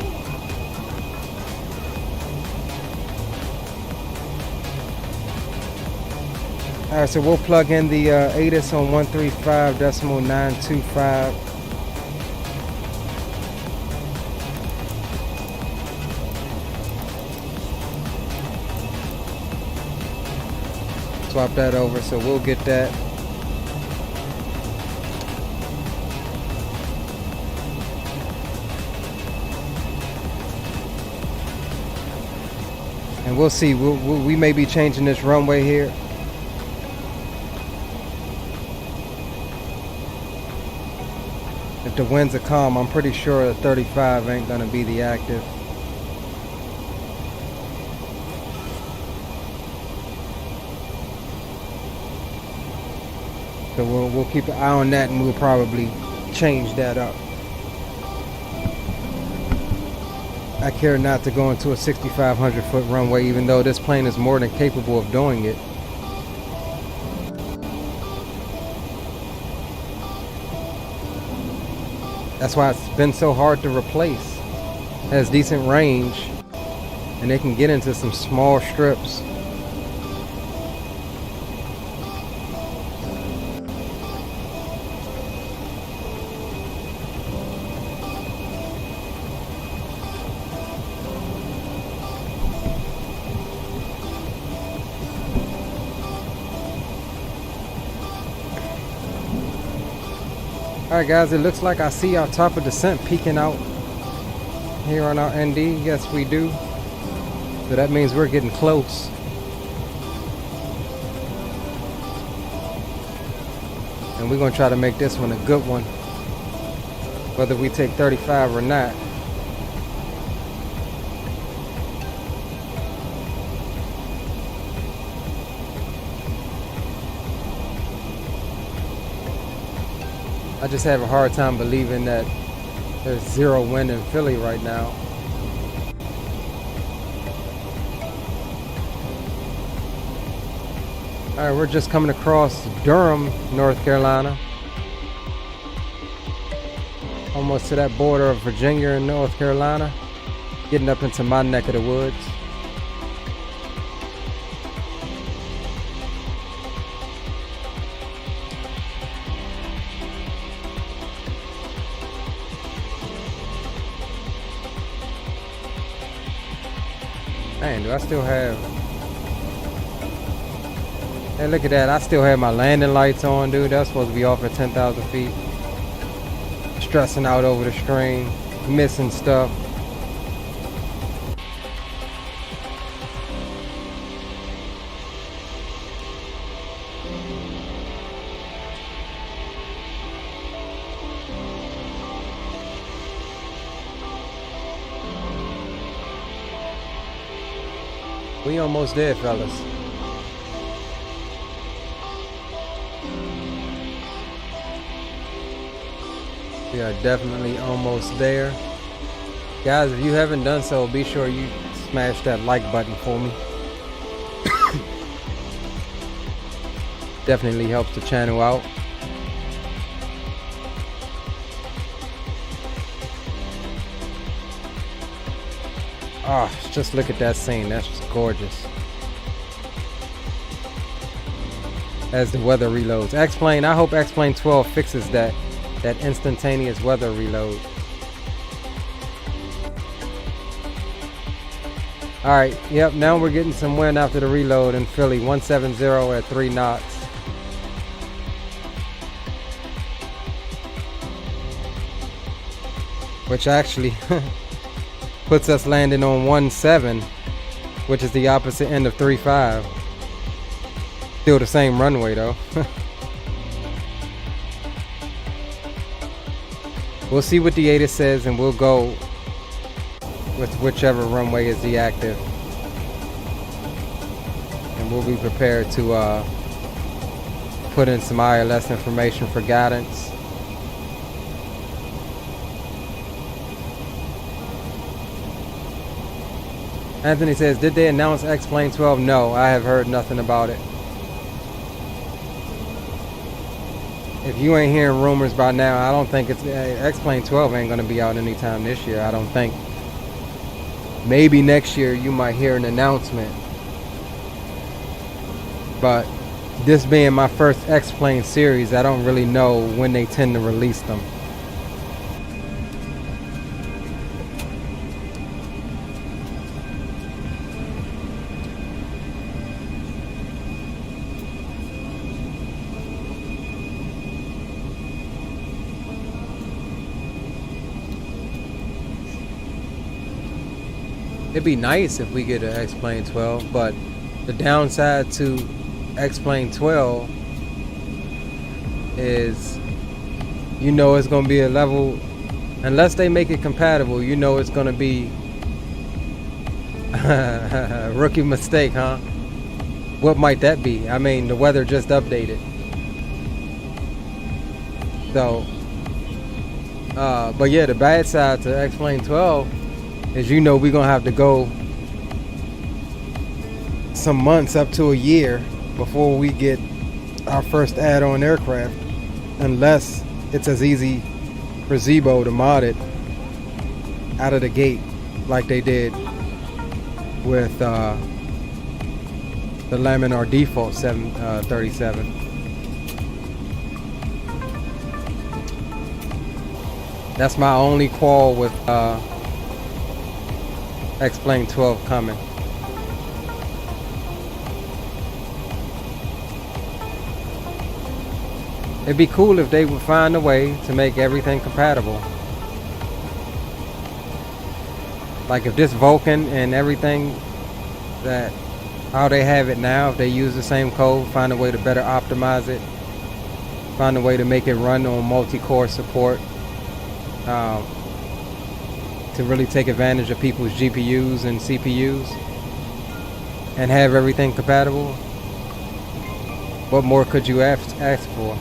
All right, so we'll plug in the ATIS on 135.925. Swap that over, so we'll get that. And we'll see, we may be changing this runway here. If the winds are calm, I'm pretty sure that 35 ain't gonna be the active. So we'll keep an eye on that, and we'll probably change that up. I care not to go into a 6,500 foot runway, even though this plane is more than capable of doing it. That's why it's been so hard to replace. It has decent range, and they can get into some small strips. Alright guys, it looks like I see our top of descent peeking out here on our ND. Yes, we do. So that means we're getting close. And we're going to try to make this one a good one, whether we take 35 or not. I just have a hard time believing that there's zero wind in Philly right now. All right, we're just coming across Durham, North Carolina. Almost to that border of Virginia and North Carolina. Getting up into my neck of the woods. Man, do I still have... Hey, look at that. I still have my landing lights on, dude. That's supposed to be off at 10,000 feet. Stressing out over the string. Missing stuff. We almost there, fellas. We are definitely almost there. Guys, if you haven't done so, be sure you smash that like button for me. Definitely helps the channel out. Oh, just look at that scene. That's just gorgeous. As the weather reloads. X-Plane, I hope X-Plane 12 fixes that instantaneous weather reload. Alright, yep, now we're getting some wind after the reload in Philly. 170 at 3 knots. Which actually puts us landing on 17, which is the opposite end of 35. Still the same runway though. We'll see what the ATIS says and we'll go with whichever runway is the active. And we'll be prepared to put in some ILS information for guidance. Anthony says, did they announce X-Plane 12? No, I have heard nothing about it. If you ain't hearing rumors by now, I don't think it's X-Plane 12 ain't gonna be out anytime this year. I don't think. Maybe next year you might hear an announcement. But this being my first X-Plane series, I don't really know when they tend to release them. It'd be nice if we get an X-Plane 12, but the downside to X-Plane 12 is, you know, it's gonna be a level, unless they make it compatible, you know it's gonna be a rookie mistake, huh? What might that be? I mean, the weather just updated. So, but yeah, the bad side to X-Plane 12 is, you know, we're gonna have to go some months up to a year before we get our first add-on aircraft, unless it's as easy for Zebo to mod it out of the gate like they did with the Laminar default 737. That's my only quarrel with X-Plane 12 coming. It'd be cool if they would find a way to make everything compatible. Like if this Vulcan and everything, that how they have it now, if they use the same code, find a way to better optimize it, find a way to make it run on multi-core support, to really take advantage of people's GPUs and CPUs and have everything compatible. What more could you ask for?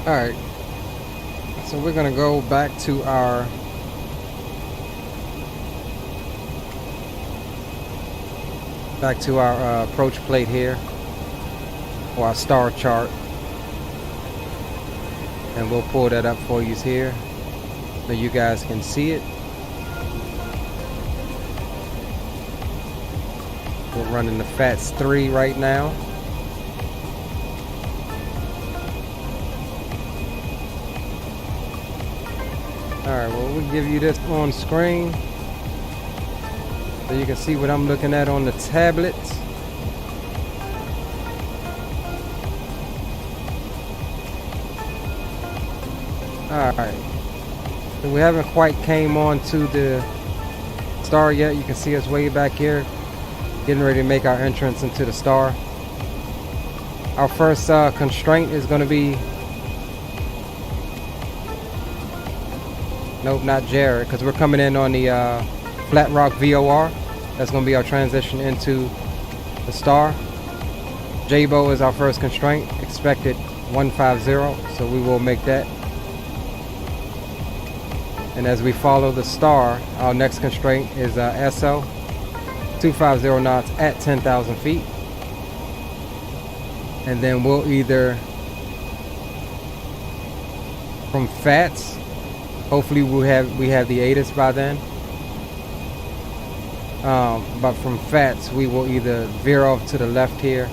Alright, so we're gonna go back to our approach plate here, or our star chart, and we'll pull that up for you here so you guys can see it. We're running the FATS 3 right now. Alright, well, we'll give you this on screen so you can see what I'm looking at on the tablet. Alright, so we haven't quite came on to the star yet. You can see us way back here getting ready to make our entrance into the star. Our first constraint is going to be, nope, not Jared, because we're coming in on the Flat Rock VOR. That's going to be our transition into the Star. Jabo is our first constraint, expected 150, so we will make that. And as we follow the Star, our next constraint is SO, 250 knots at 10,000 feet. And then we'll either, from FATS, hopefully we have the ATIS by then. But from FATS, we will either veer off to the left here,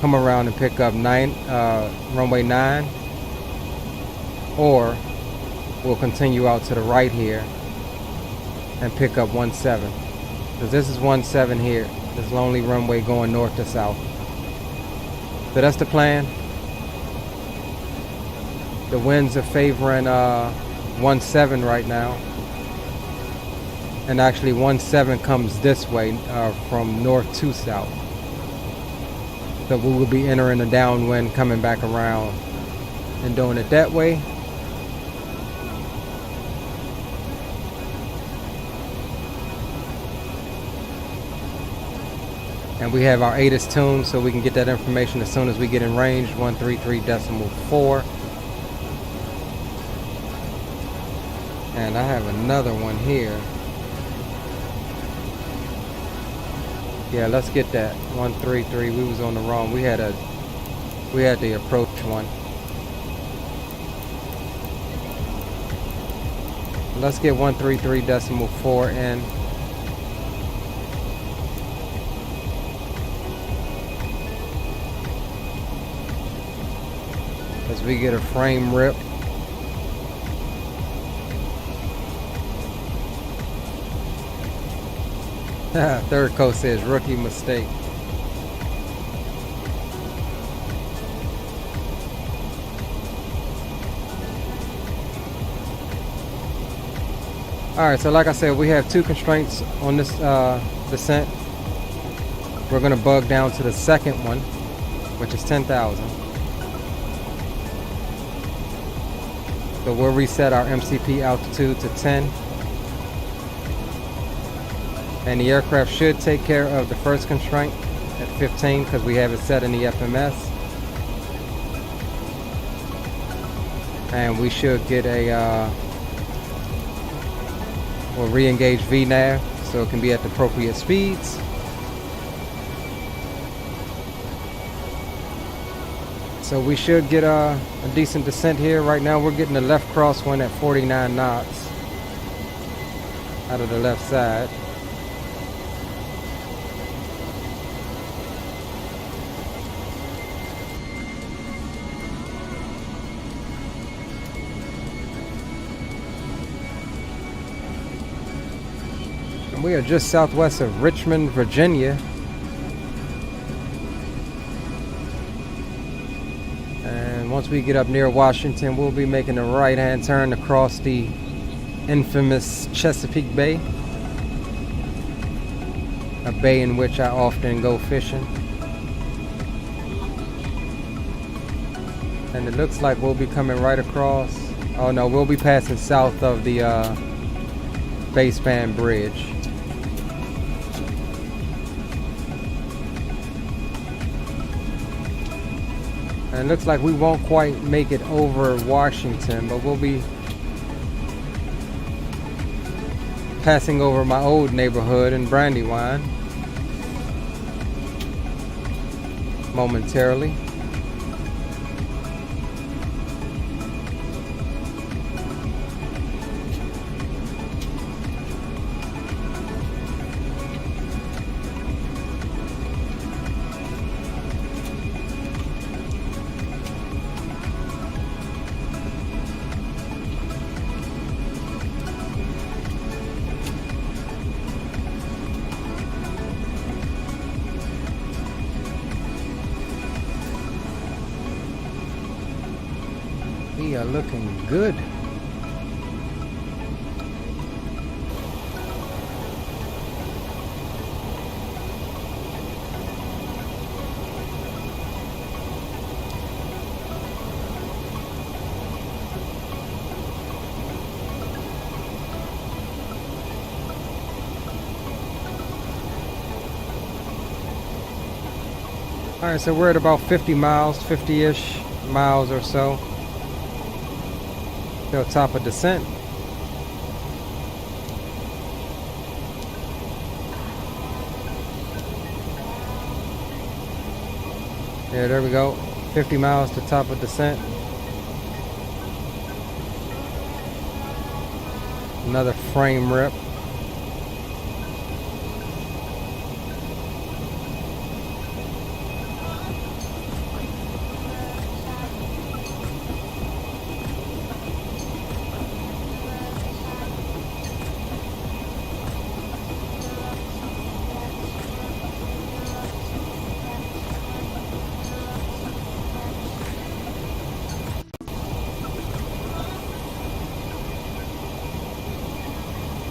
come around and pick up runway 9, or we'll continue out to the right here and pick up 17. Because this is 17 here. This is the only runway going north to south. So that's the plan. The winds are favoring 17 right now. And actually 17 comes this way from north to south. So we will be entering a downwind coming back around and doing it that way. And we have our ATIS tuned so we can get that information as soon as we get in range, 133.4. And I have another one here. Yeah, let's get that 133. We was on the wrong. We had the approach one. Let's get 133.4 in. As we get a frame rip. Third Coast says rookie mistake. Alright, so like I said, we have two constraints on this descent. We're going to bug down to the second one, which is 10,000. So we'll reset our MCP altitude to 10. And the aircraft should take care of the first constraint at 15 because we have it set in the FMS. And we should get a, we'll re-engage VNAV so it can be at the appropriate speeds. So we should get a decent descent here. Right now we're getting the left crosswind at 49 knots out of the left side. And we are just southwest of Richmond, Virginia. Once we get up near Washington, we'll be making a right-hand turn across the infamous Chesapeake Bay, a bay in which I often go fishing. And it looks like we'll be coming right across. Oh no, we'll be passing south of the baseband bridge. And it looks like we won't quite make it over Washington, but we'll be passing over my old neighborhood in Brandywine momentarily. We are looking good. Alright, so we're at about 50 miles, 50-ish miles or so. Still top of descent. Yeah, there we go. 50 miles to top of descent. Another frame rip.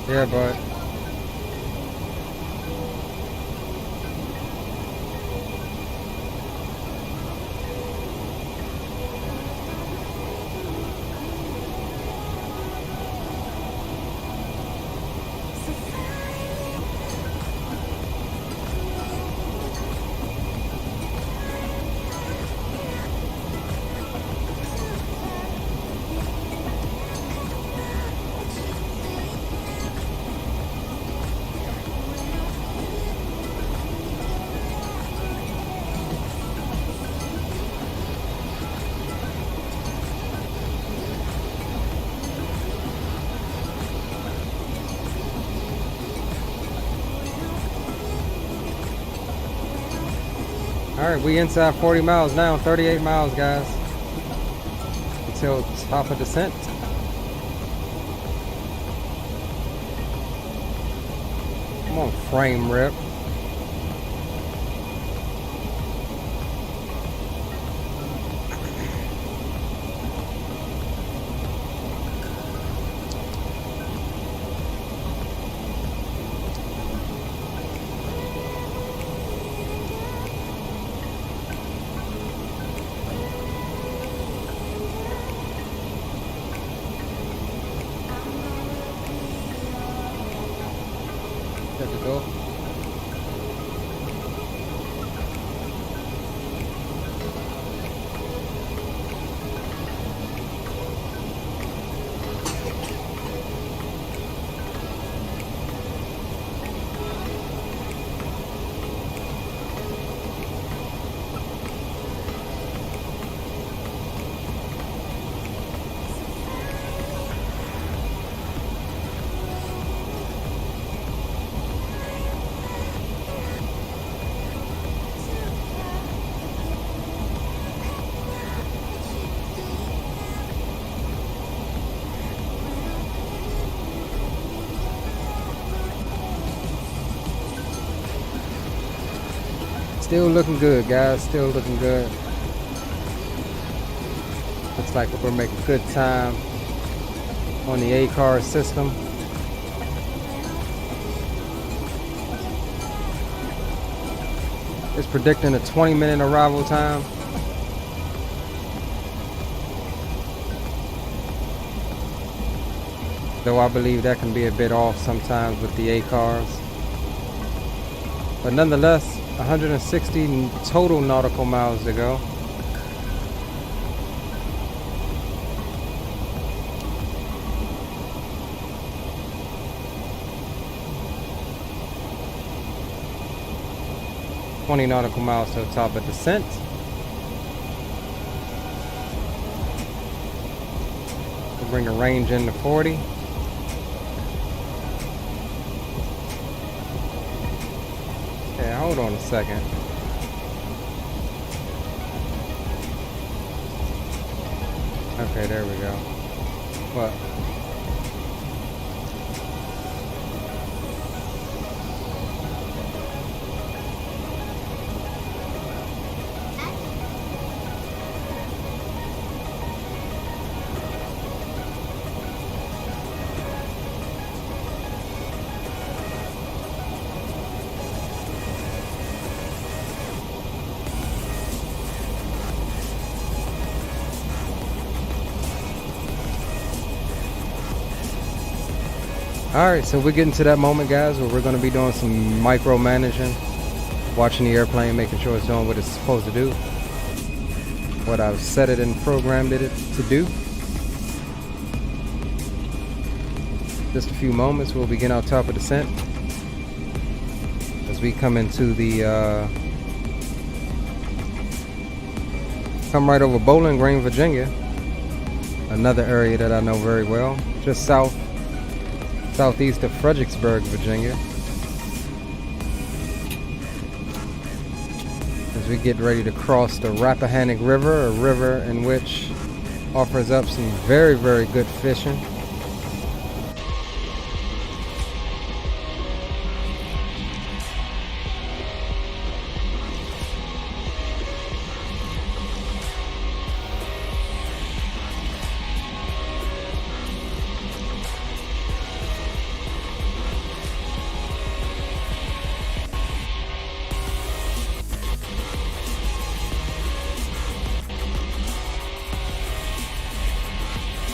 Yeah, but alright, we inside 40 miles now, 38 miles, guys. Until top of descent. Come on, frame rip. Good to go. Still looking good, guys. Still looking good. Looks like we're making good time on the A-car system. It's predicting a 20-minute arrival time. Though I believe that can be a bit off sometimes with the A-cars. But nonetheless, 160 total nautical miles to go. $20 nautical miles to the top of descent. We'll bring the range in to 40. Okay, hold on a second. Okay, there we go. What? Alright, so we're getting to that moment, guys, where we're going to be doing some micromanaging watching the airplane, making sure it's doing what it's supposed to do, what I've set it and programmed it to do. Just a few moments, we'll begin our top of descent as we come into the come right over Bowling Green, Virginia, another area that I know very well, just southeast of Fredericksburg, Virginia. As we get ready to cross the Rappahannock River, a river in which offers up some very, very good fishing.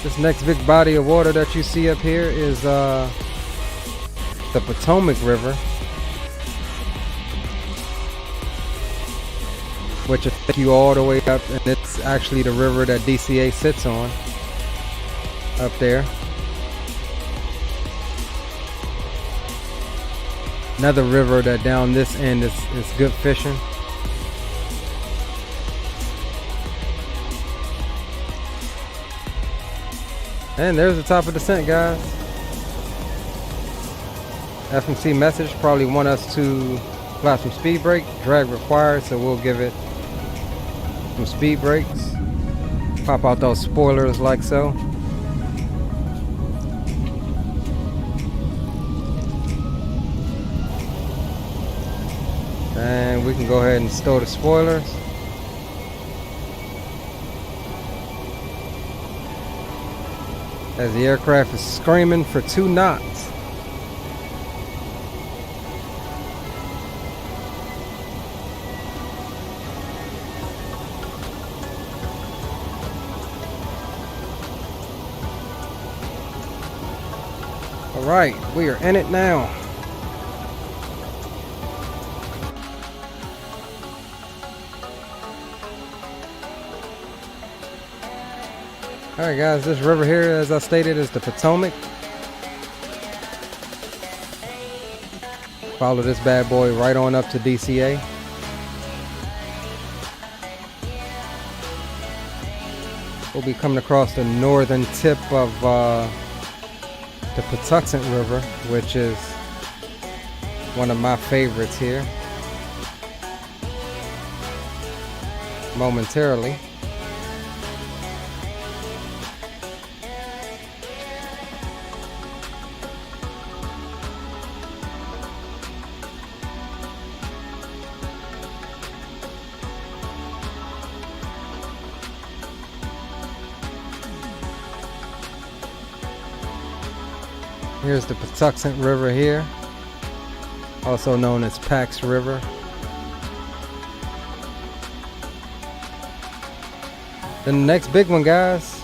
This next big body of water that you see up here is the Potomac River, which will take you all the way up, and it's actually the river that DCA sits on up there. Another river that down this end is good fishing. And there's the top of descent, guys. FMC message probably want us to apply some speed brake. Drag required, so we'll give it some speed brakes. Pop out those spoilers like so. And we can go ahead and stow the spoilers. As the aircraft is screaming for 2 knots. All right, we are in it now. Alright guys, this river here, as I stated, is the Potomac. Follow this bad boy right on up to DCA. We'll be coming across the northern tip of the Patuxent River, which is one of my favorites here. Momentarily. Here's the Patuxent River here, also known as Pax River. Then the next big one, guys,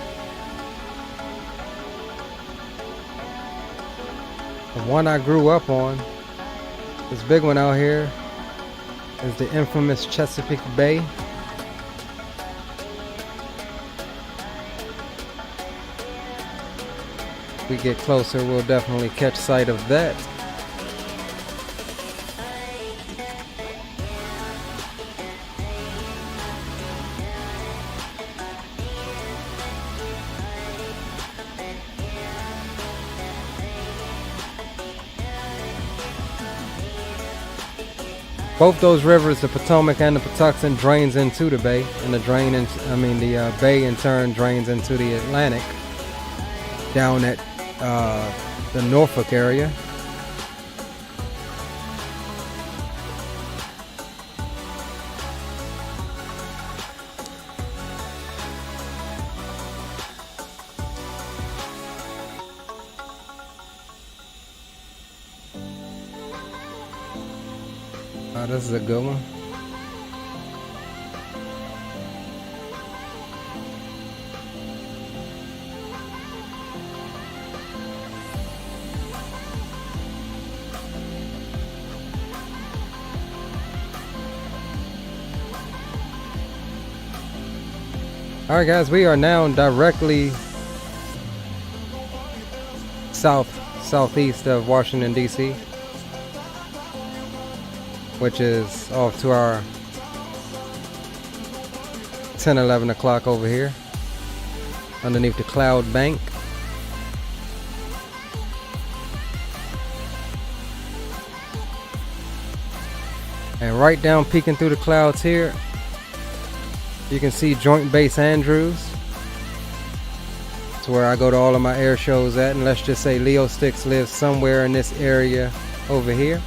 the one I grew up on, this big one out here is the infamous Chesapeake Bay. We get closer, we'll definitely catch sight of that. Both those rivers, the Potomac and the Patuxent, drains into the bay, and the bay in turn drains into the Atlantic down at the Norfolk area. Oh, this is a good one. Alright guys, we are now directly southeast of Washington DC, which is off to our 10-11 o'clock over here underneath the cloud bank. And right down peeking through the clouds here, you can see Joint Base Andrews. It's where I go to all of my air shows at, and let's just say Leo Sticks lives somewhere in this area over here.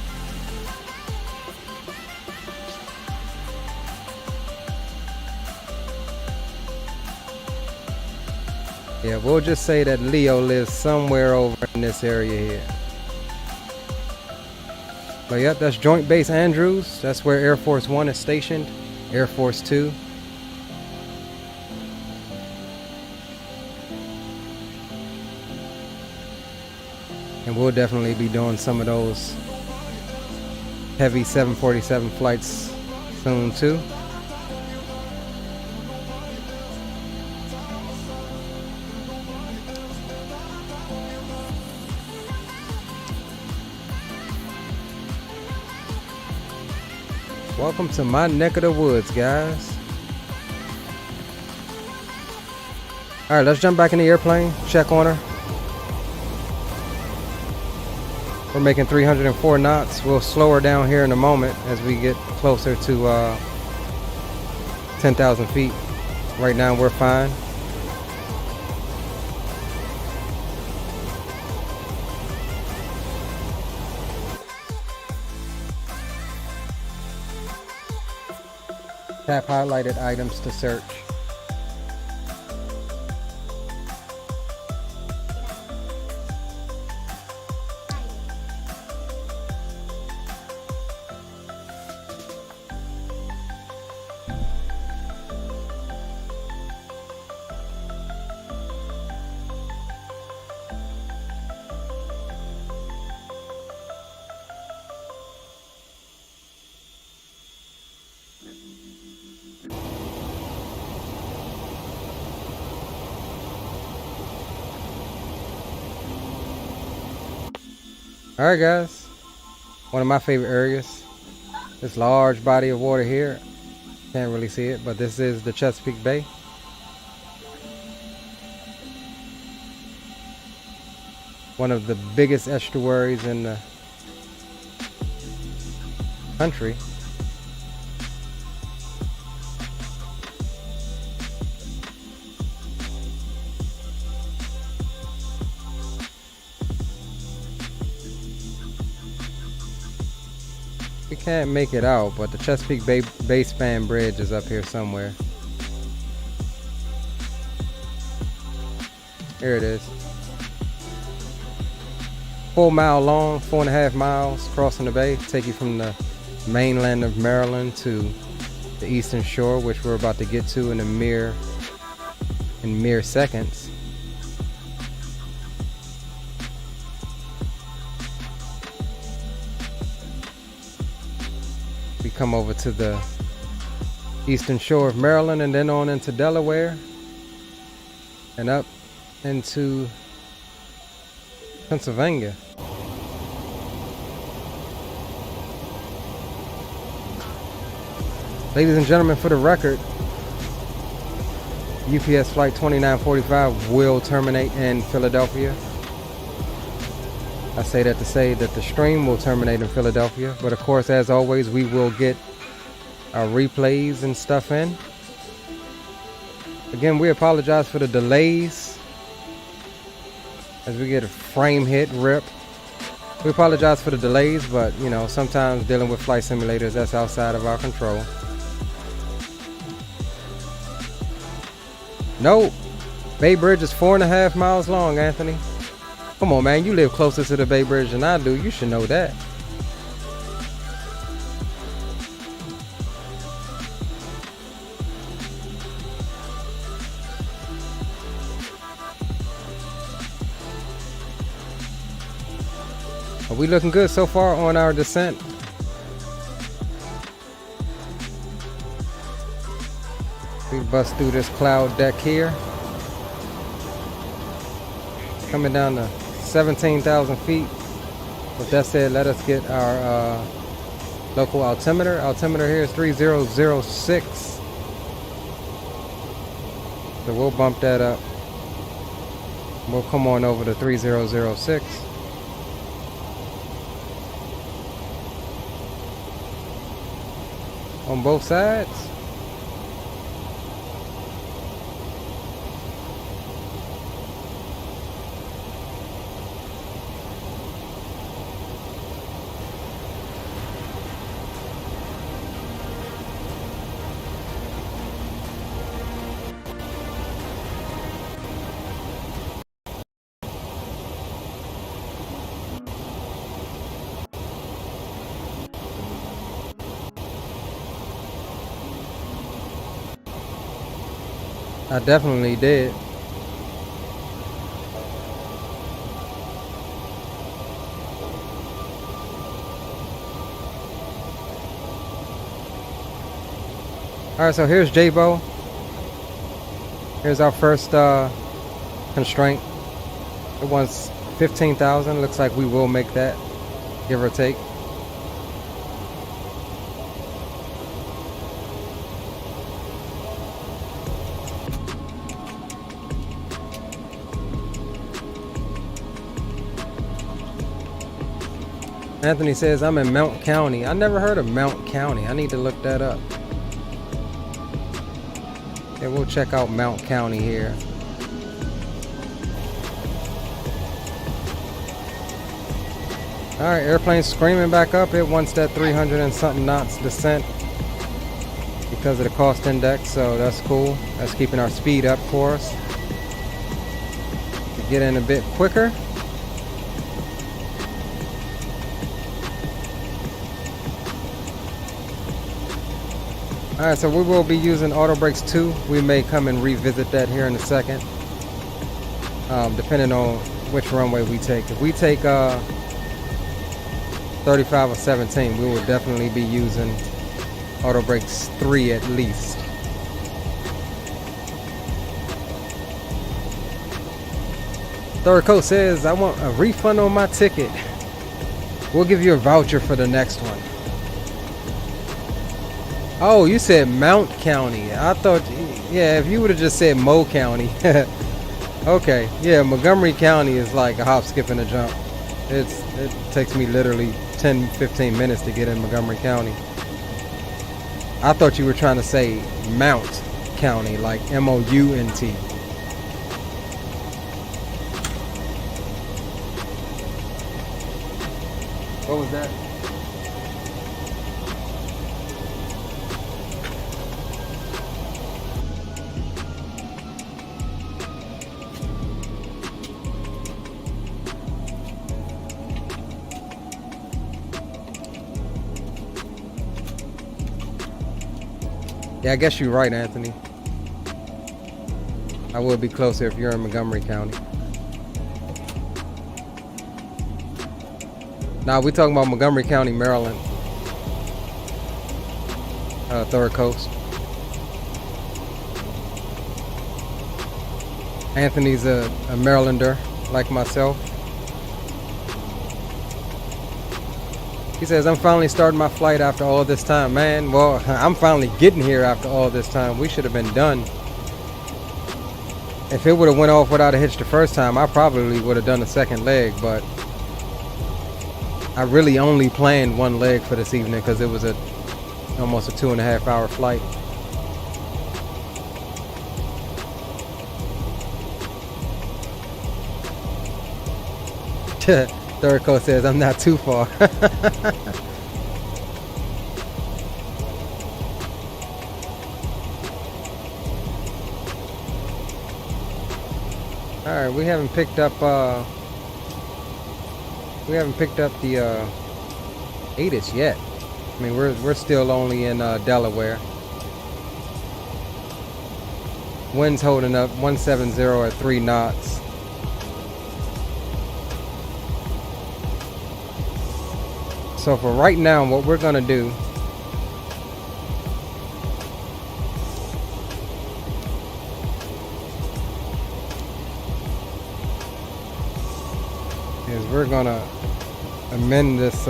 Yeah, we'll just say that Leo lives somewhere over in this area here. But yep, that's Joint Base Andrews. That's where Air Force One is stationed. Air Force Two. And we'll definitely be doing some of those heavy 747 flights soon too. Welcome to my neck of the woods, guys. Alright, let's jump back in the airplane, check on her. We're making 304 knots. We'll slow her down here in a moment as we get closer to 10,000 feet. Right now we're fine. Tap highlighted items to search. Alright guys, one of my favorite areas, this large body of water here, can't really see it, but this is the Chesapeake Bay. One of the biggest estuaries in the country. We can't make it out, but the Chesapeake Bay Span Bridge is up here somewhere. Here it is. 4 mile long, 4.5 miles crossing the bay. Take you from the mainland of Maryland to the eastern shore, which we're about to get to in mere seconds. We come over to the eastern shore of Maryland and then on into Delaware and up into Pennsylvania. Ladies and gentlemen, for the record, UPS flight 2945 will terminate in Philadelphia. I say that to say that the stream will terminate in Philadelphia, but of course, as always, we will get our replays and stuff in. Again, we apologize for the delays as we get a frame hit rip. We apologize for the delays, but you know, sometimes dealing with flight simulators, that's outside of our control. Nope, Bay Bridge is 4.5 miles long, Anthony. Come on, man, you live closer to the Bay Bridge than I do. You should know that. Are we looking good so far on our descent? bust through this cloud deck here. Coming down to 17,000 feet. With that said, let us get our local altimeter. Altimeter here is 3006. So we'll bump that up. We'll come on over to 3006. On both sides. I definitely did. Alright, so here's J-Bo. Here's our first constraint. It wants 15,000. Looks like we will make that, give or take. Anthony says, I'm in Mount County. I never heard of Mount County. I need to look that up. Yeah, we'll check out Mount County here. Alright, airplane screaming back up. It wants that 300 and something knots descent because of the cost index, so that's cool. That's keeping our speed up for us. To get in a bit quicker. Alright, so we will be using auto brakes 2. We may come and revisit that here in a second. Depending on which runway we take. If we take 35 or 17, we will definitely be using auto brakes 3 at least. Third Coat says, I want a refund on my ticket. We'll give you a voucher for the next one. Oh, you said Mount County. I thought, yeah, if you would have just said Mo County. Okay, yeah, Montgomery County is like a hop, skip, and a jump. It takes me literally 10-15 minutes to get in Montgomery County. I thought you were trying to say Mount County, like M-O-U-N-T. What was that? Yeah, I guess you're right, Anthony. I will be closer if you're in Montgomery County. Nah, we're talking about Montgomery County, Maryland. Third Coast. Anthony's a Marylander, like myself. He says, I'm finally starting my flight after all this time. Man, well, I'm finally getting here after all this time. We should have been done. If it would have went off without a hitch the first time, I probably would have done a second leg, but I really only planned one leg for this evening because it was almost a 2.5 hour flight. Third Coast says, I'm not too far. Alright, we haven't picked up the ATIS yet. I mean, we're still only in Delaware. Wind's holding up 170 at 3 knots. So for right now, what we're gonna do is we're gonna amend this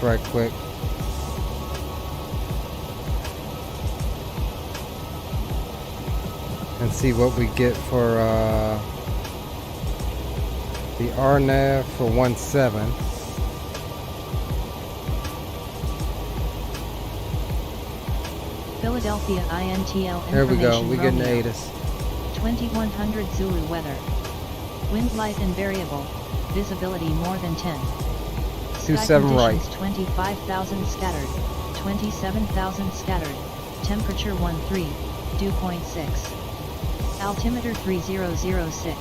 right quick. And see what we get for the RNAV for 1.7. Philadelphia INTL There we go, information we getting the Romeo. ATIS. 2100 Zulu weather. Wind light and variable. Visibility more than 10. Sky 27 right. conditions 25,000 scattered. 27,000 scattered. Temperature 13. Dew point 6. Altimeter 3006.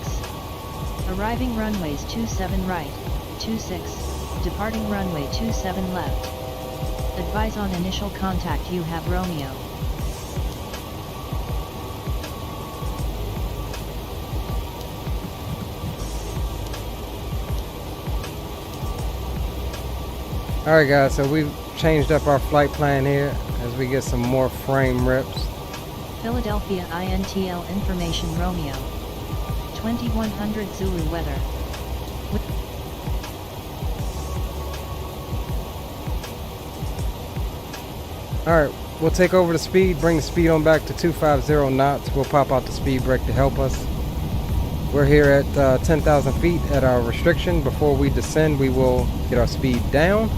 Arriving runways 27 right. 26. Departing runway 27 left. Advise on initial contact. You have Romeo. Alright guys, so we've changed up our flight plan here as we get some more frame rips. Philadelphia INTL information Romeo. 2100 Zulu weather. Alright, we'll take over the speed, bring the speed on back to 250 knots. We'll pop out the speed brake to help us. We're here at 10,000 feet at our restriction. Before we descend, we will get our speed down.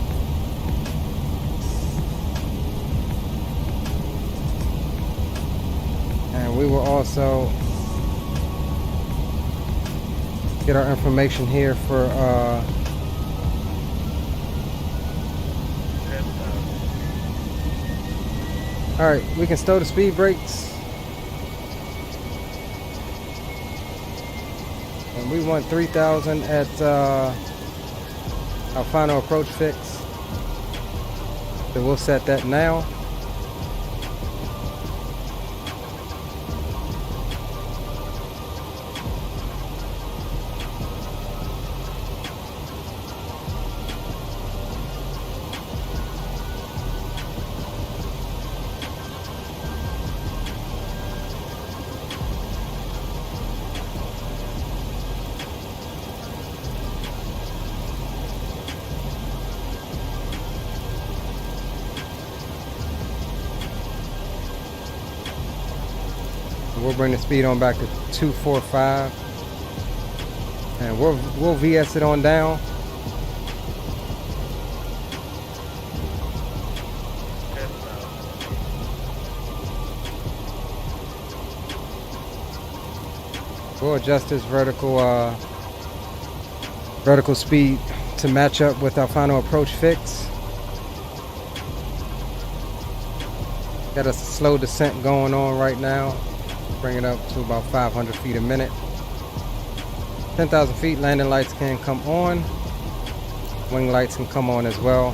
And we will also get our information here for alright, we can stow the speed brakes. And we want 3,000 at our final approach fix. So we'll set that now. We'll bring the speed on back to 245, and we'll VS it on down. We'll adjust this vertical speed to match up with our final approach fix. Got a slow descent going on right now. Bring it up to about 500 feet a minute. 10,000 feet, landing lights can come on. Wing lights can come on as well.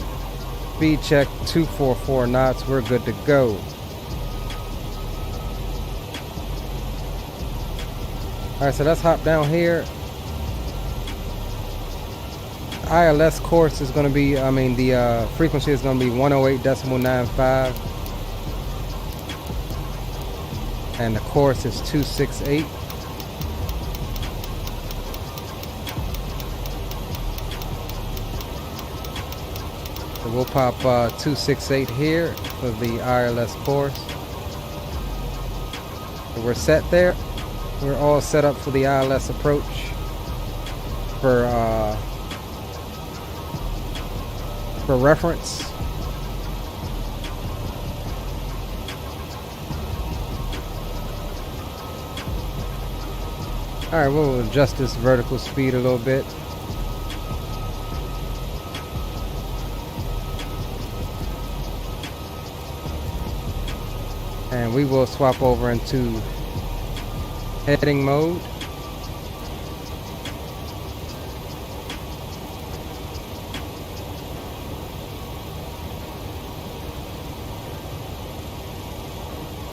Speed check 244 knots. We're good to go. Alright, so let's hop down here. ILS course is going to be, the frequency is going to be 108.95. And the course is 268. So we'll pop 268 here for the ILS course. So we're set there. We're all set up for the ILS approach for reference. Alright, we'll adjust this vertical speed a little bit. And we will swap over into heading mode.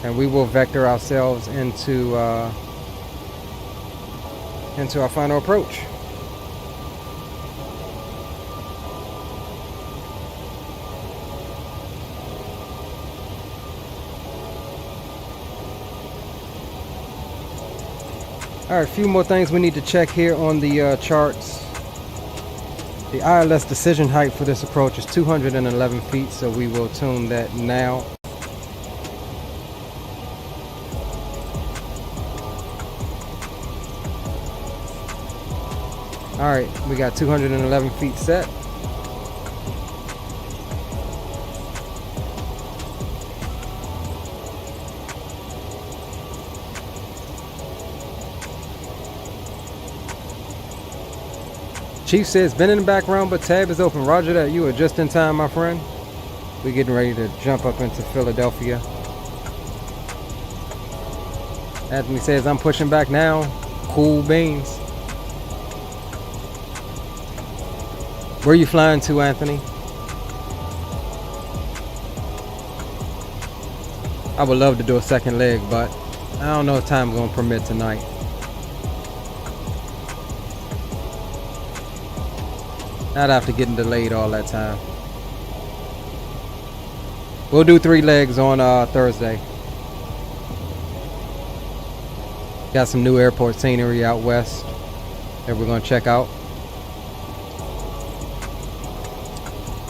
And we will vector ourselves into our final approach. All right, a few more things we need to check here on the charts. The ILS decision height for this approach is 211 feet, so we will tune that now. All right, we got 211 feet set. Chief says, been in the background, but tab is open. Roger that. You are just in time, my friend. We're getting ready to jump up into Philadelphia. Anthony says, I'm pushing back now. Cool beans. Where are you flying to, Anthony? I would love to do a second leg, but I don't know if time's gonna permit tonight. Not after getting delayed all that time. We'll do 3 legs on Thursday. Got some new airport scenery out west that we're gonna check out.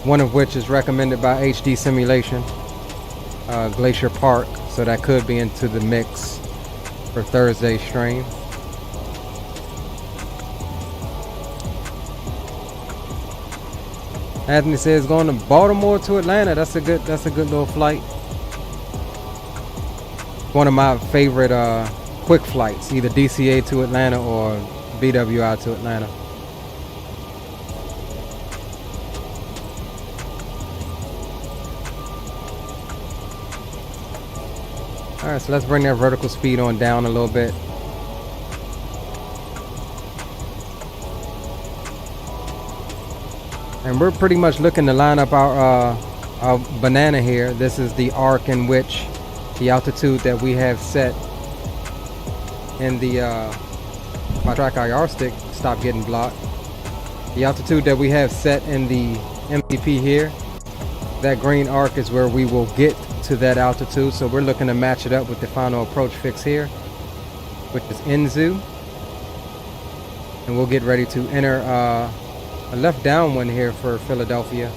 One of which is recommended by HD Simulation, Glacier Park, so that could be into the mix for Thursday's stream. Anthony says going to Baltimore to Atlanta. That's a good little flight. One of my favorite quick flights, either DCA to Atlanta or BWI to Atlanta. All right, so let's bring that vertical speed on down a little bit. And we're pretty much looking to line up our banana here. This is the arc in which the altitude that we have set in the my track IR stick stopped getting blocked. The altitude that we have set in the MDP here, that green arc is where we will get to that altitude. So we're looking to match it up with the final approach fix here, which is Inzu. And we'll get ready to enter a left downwind here for Philadelphia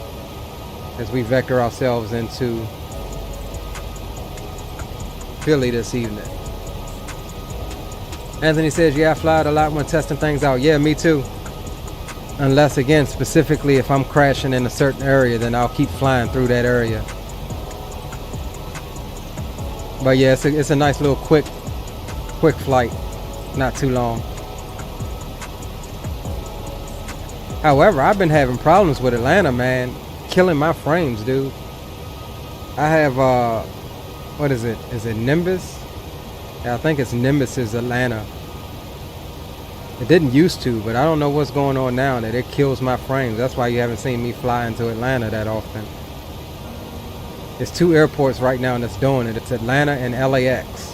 as we vector ourselves into Philly this evening. Anthony says, yeah, I fly it a lot when testing things out. Yeah, me too. Unless, again, specifically if I'm crashing in a certain area, then I'll keep flying through that area. But yeah, it's a nice little quick flight, not too long. However, I've been having problems with Atlanta, man. Killing my frames, dude. I have, what is it? Is it Nimbus? Yeah, I think it's Nimbus's Atlanta. It didn't used to, but I don't know what's going on now that it kills my frames. That's why you haven't seen me fly into Atlanta that often. There's 2 airports right now that's doing it. It's Atlanta and LAX.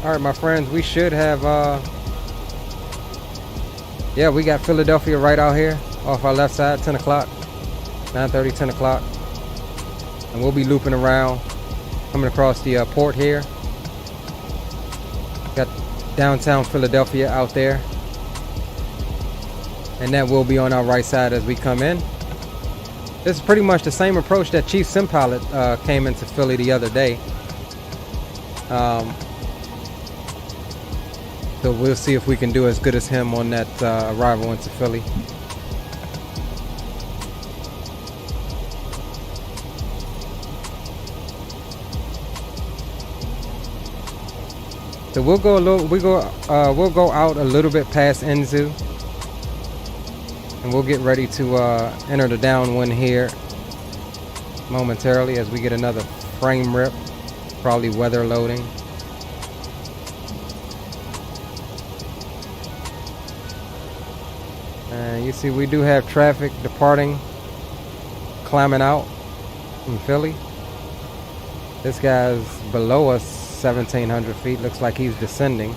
All right, my friends, we should have, yeah, we got Philadelphia right out here off our left side, 10 o'clock, 9:30, 10 o'clock. And we'll be looping around, coming across the port here. Got downtown Philadelphia out there. And that will be on our right side as we come in. This is pretty much the same approach that Chief Sim Pilot came into Philly the other day. So we'll see if we can do as good as him on that arrival into Philly. So we'll go out a little bit past Inzu, and we'll get ready to enter the downwind here momentarily as we get another frame rip, probably weather loading. And you see we do have traffic departing, climbing out from Philly. This guy's below us 1,700 feet. Looks like he's descending.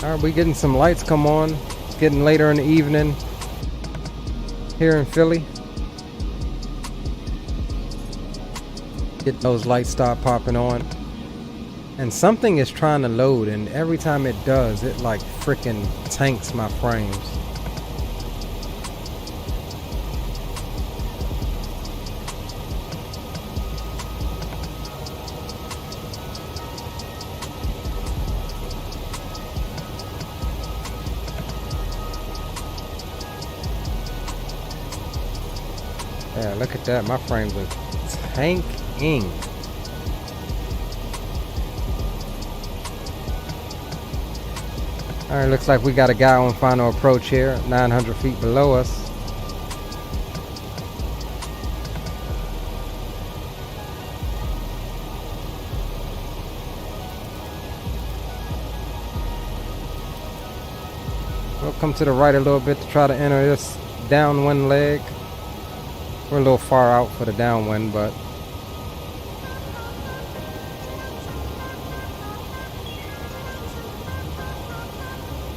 Alright, we getting some lights come on. It's getting later in the evening here in Philly. Get those lights start popping on. And something is trying to load, and every time it does, it like freaking tanks my frames. Yeah, look at that. My frames are tanking. Alright, looks like we got a guy on final approach here, 900 feet below us. We'll come to the right a little bit to try to enter this downwind leg. We're a little far out for the downwind, but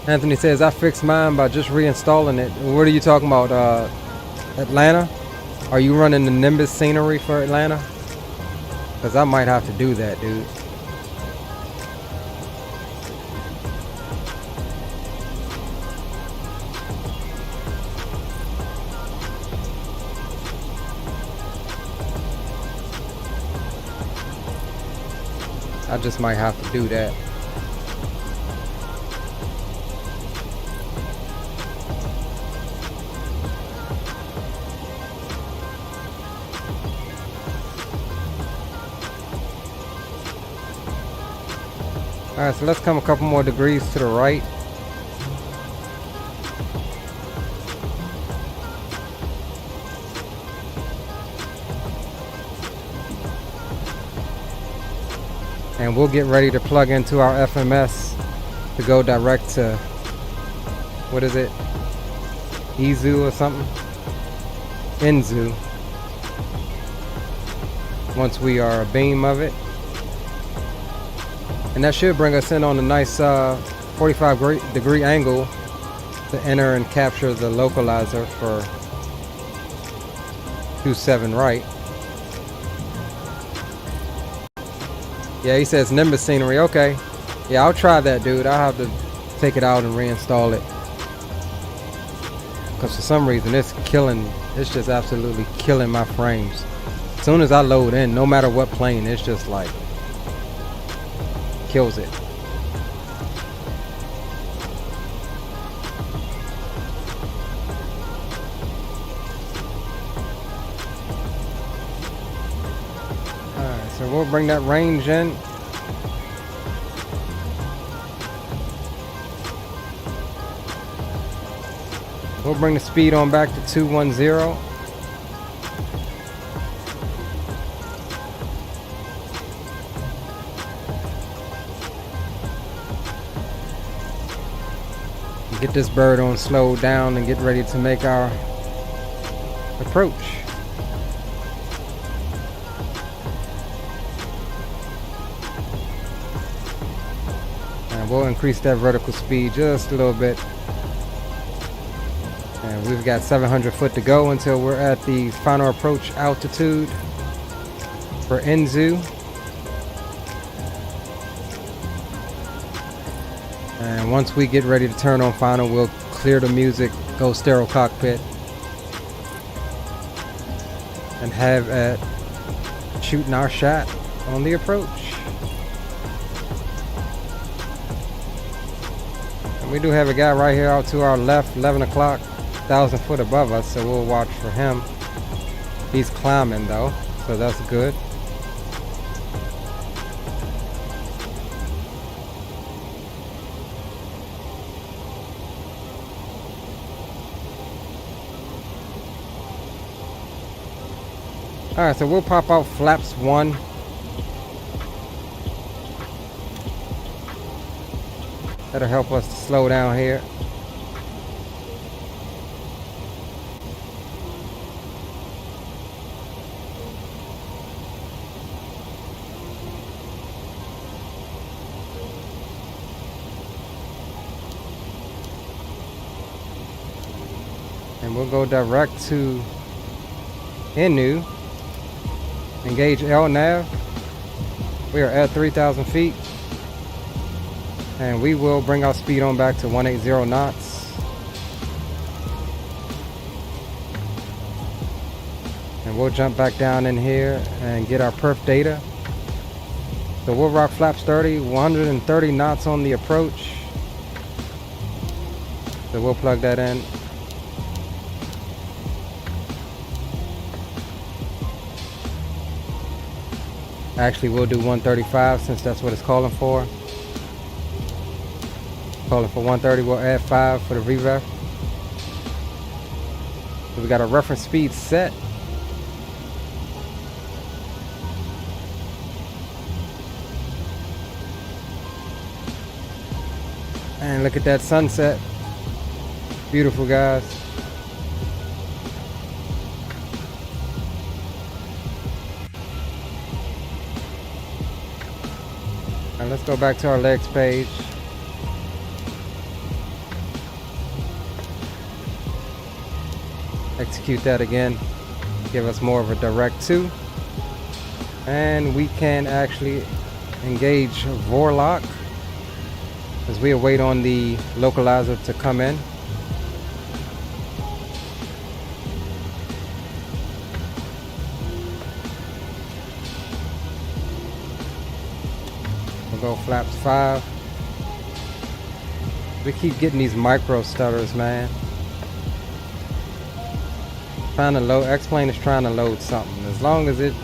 Anthony says, I fixed mine by just reinstalling it. What are you talking about, Atlanta? Are you running the Nimbus scenery for Atlanta? Because I might have to do that, dude. I just might have to do that. Alright, so let's come a couple more degrees to the right. And we'll get ready to plug into our FMS to go direct to, what is it? Izu or something? Inzu. Once we are abeam of it. And that should bring us in on a nice 45 degree angle to enter and capture the localizer for 27 right. Yeah, he says Nimbus scenery. Okay. Yeah, I'll try that, dude. I'll have to take it out and reinstall it. Because for some reason it's killing, it's just absolutely killing my frames. As soon as I load in, no matter what plane, it's just like, kills it. Alright, so we'll bring that range in. We'll bring the speed on back to 210. Get this bird on slow down and get ready to make our approach. And we'll increase that vertical speed just a little bit. And we've got 700 foot to go until we're at the final approach altitude for Inzu. And once we get ready to turn on final, we'll clear the music, go sterile cockpit, and have at shooting our shot on the approach. And we do have a guy right here out to our left, 11 o'clock, 1,000 foot above us, so we'll watch for him. He's climbing though, so that's good. Alright, so we'll pop out flaps 1. That'll help us to slow down here. And we'll go direct to Inu. Engage LNAV. We are at 3,000 feet. And we will bring our speed on back to 180 knots. And we'll jump back down in here and get our perf data. So we'll rock flaps 30, 130 knots on the approach. So we'll plug that in. Actually, we'll do 135 since that's what it's calling for. Calling for 130, we'll add 5 for the revef. So we got a reference speed set. And look at that sunset. Beautiful, guys. And let's go back to our legs page. Execute that again. Give us more of a direct 2. And we can actually engage Vorlock as we await on the localizer to come in. We'll go flaps 5. We keep getting these micro stutters, man. Trying to load, X-Plane is trying to load something. As long as it,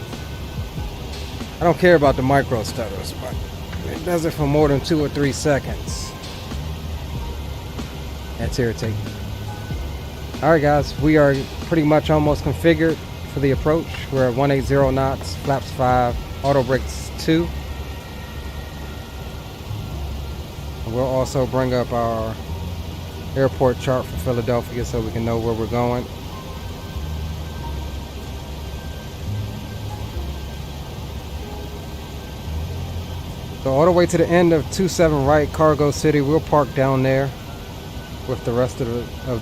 I don't care about the micro stutters, but it does it for more than 2 or 3 seconds. That's irritating. Alright guys, we are pretty much almost configured for the approach. We're at 180 knots, flaps 5, auto brakes 2. We'll also bring up our airport chart for Philadelphia so we can know where we're going. So all the way to the end of 27 right, Cargo City. We'll park down there with the rest of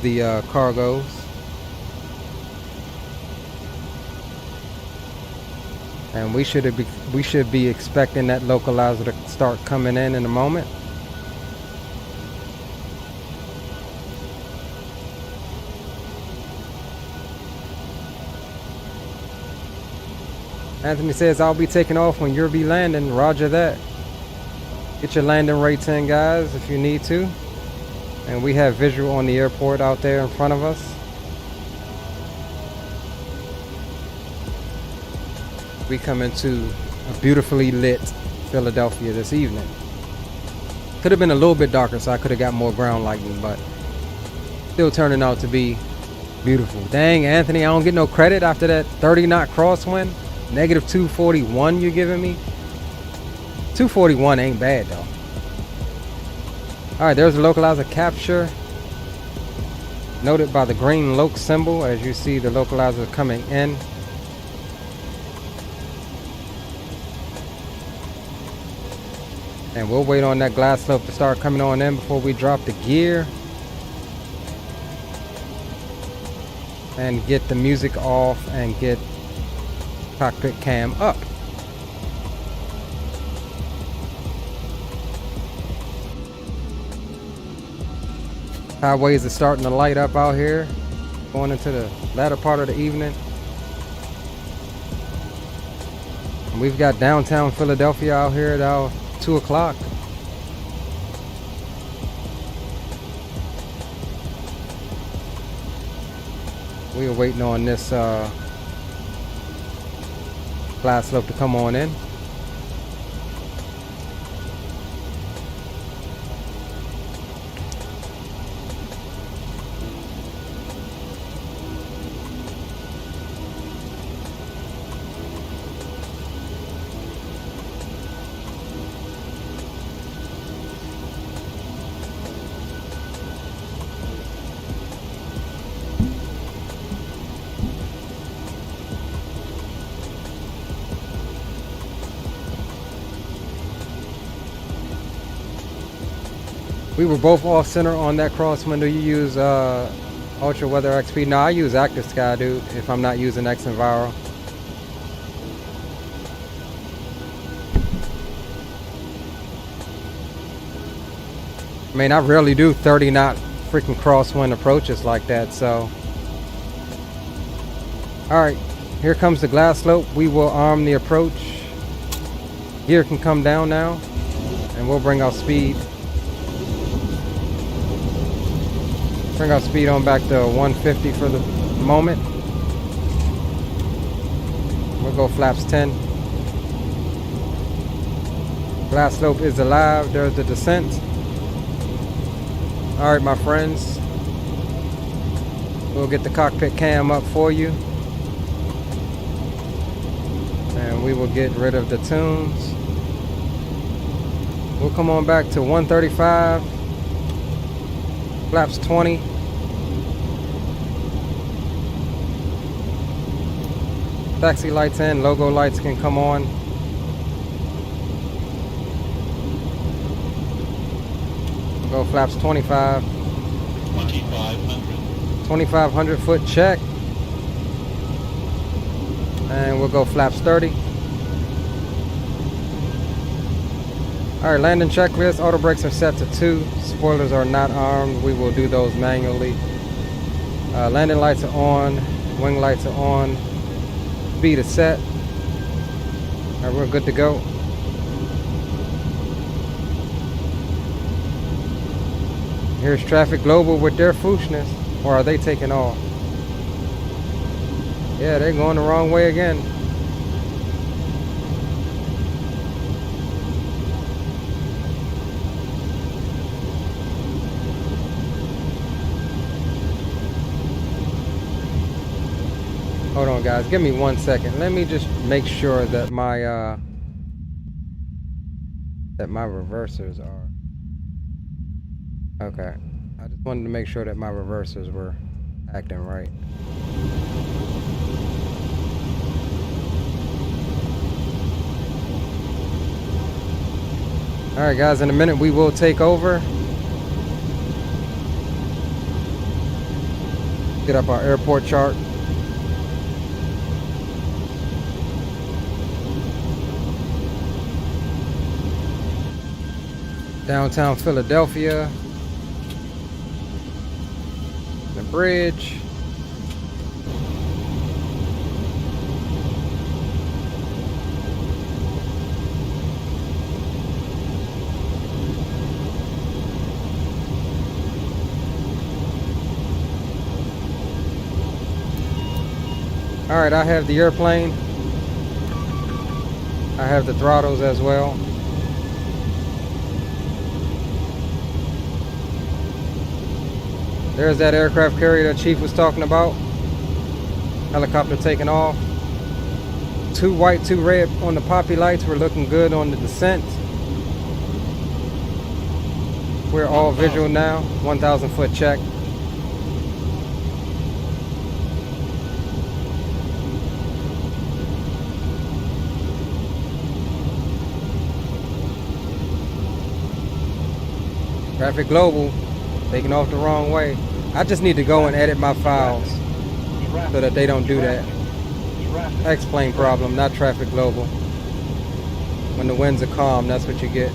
the cargos. And we should be expecting that localizer to start coming in a moment. Anthony says, I'll be taking off when you'll be landing. Roger that. Get your landing rates in, guys, if you need to. And we have visual on the airport out there in front of us. We come into a beautifully lit Philadelphia this evening. Could have been a little bit darker, so I could have got more ground lighting, but still turning out to be beautiful. Dang, Anthony, I don't get no credit after that 30-knot crosswind. Negative 241 you're giving me? 241 ain't bad though. Alright, there's a localizer capture. Noted by the green loc symbol as you see the localizer coming in. And we'll wait on that glass slope to start coming on in before we drop the gear. And get the music off and get cockpit cam up. Highways are starting to light up out here, going into the latter part of the evening. And we've got downtown Philadelphia out here at our 2 o'clock. We are waiting on this glass slope to come on in. We were both off center on that crosswind. Do you use Ultra Weather XP. No, I use Active Sky, dude, if I'm not using X Enviro. I mean, I rarely do 30 knot freaking crosswind approaches like that, so. Alright, here comes the glass slope. We will arm the approach. Gear can come down now, and we'll bring our speed. Bring our speed on back to 150 for the moment. We'll go flaps 10. Glass slope is alive. There's the descent. Alright, my friends. We'll get the cockpit cam up for you. And we will get rid of the tunes. We'll come on back to 135. Flaps 20. Taxi lights in, logo lights can come on. Go flaps 25. 2,500 foot check. And we'll go flaps 30. Alright, landing checklist. Auto brakes are set to 2. Spoilers are not armed. We will do those manually. Landing lights are on. Wing lights are on. Speed is set. Alright, we're good to go. Here's Traffic Global with their foolishness. Or are they taking off? Yeah, they're going the wrong way again. Hold on, guys. Give me 1 second. Let me just make sure that my reversers are okay. I just wanted to make sure that my reversers were acting right. All right, guys. In a minute, we will take over. Get up our airport chart. Downtown Philadelphia. The bridge. All right, I have the airplane. I have the throttles as well. There's that aircraft carrier that Chief was talking about. Helicopter taking off. 2 white, 2 red on the poppy lights. We're looking good on the descent. We're all visual now. 1,000 foot check. Traffic Global, taking off the wrong way. I just need to go and edit my files so that they don't do that. X-plane problem, not Traffic Global. When the winds are calm, that's what you get.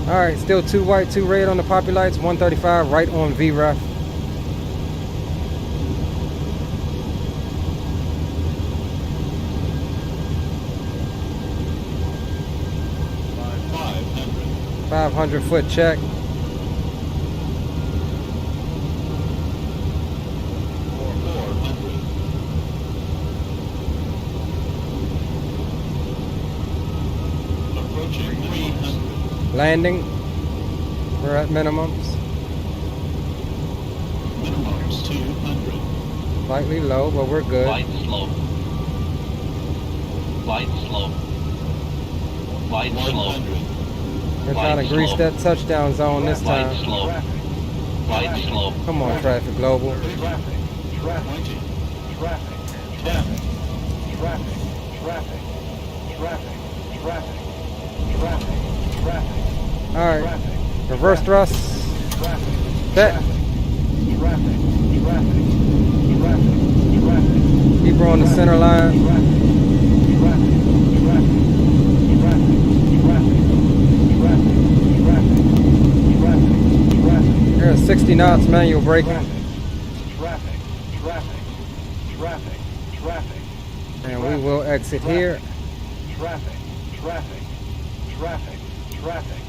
Alright, still 2 white, 2 red on the poppy lights, 135 right on VREF. .500 foot check. Landing. We're at minimums. Minimums 200. Slightly low, but we're good. Light slope. Light slope. Light slope. We're trying to grease that touchdown zone this time. Light slope. Light slope. Come on, Traffic Global. Alright. Reverse thrust. Set. Keep her on the center line. There's 60 knots manual braking. And we will exit here.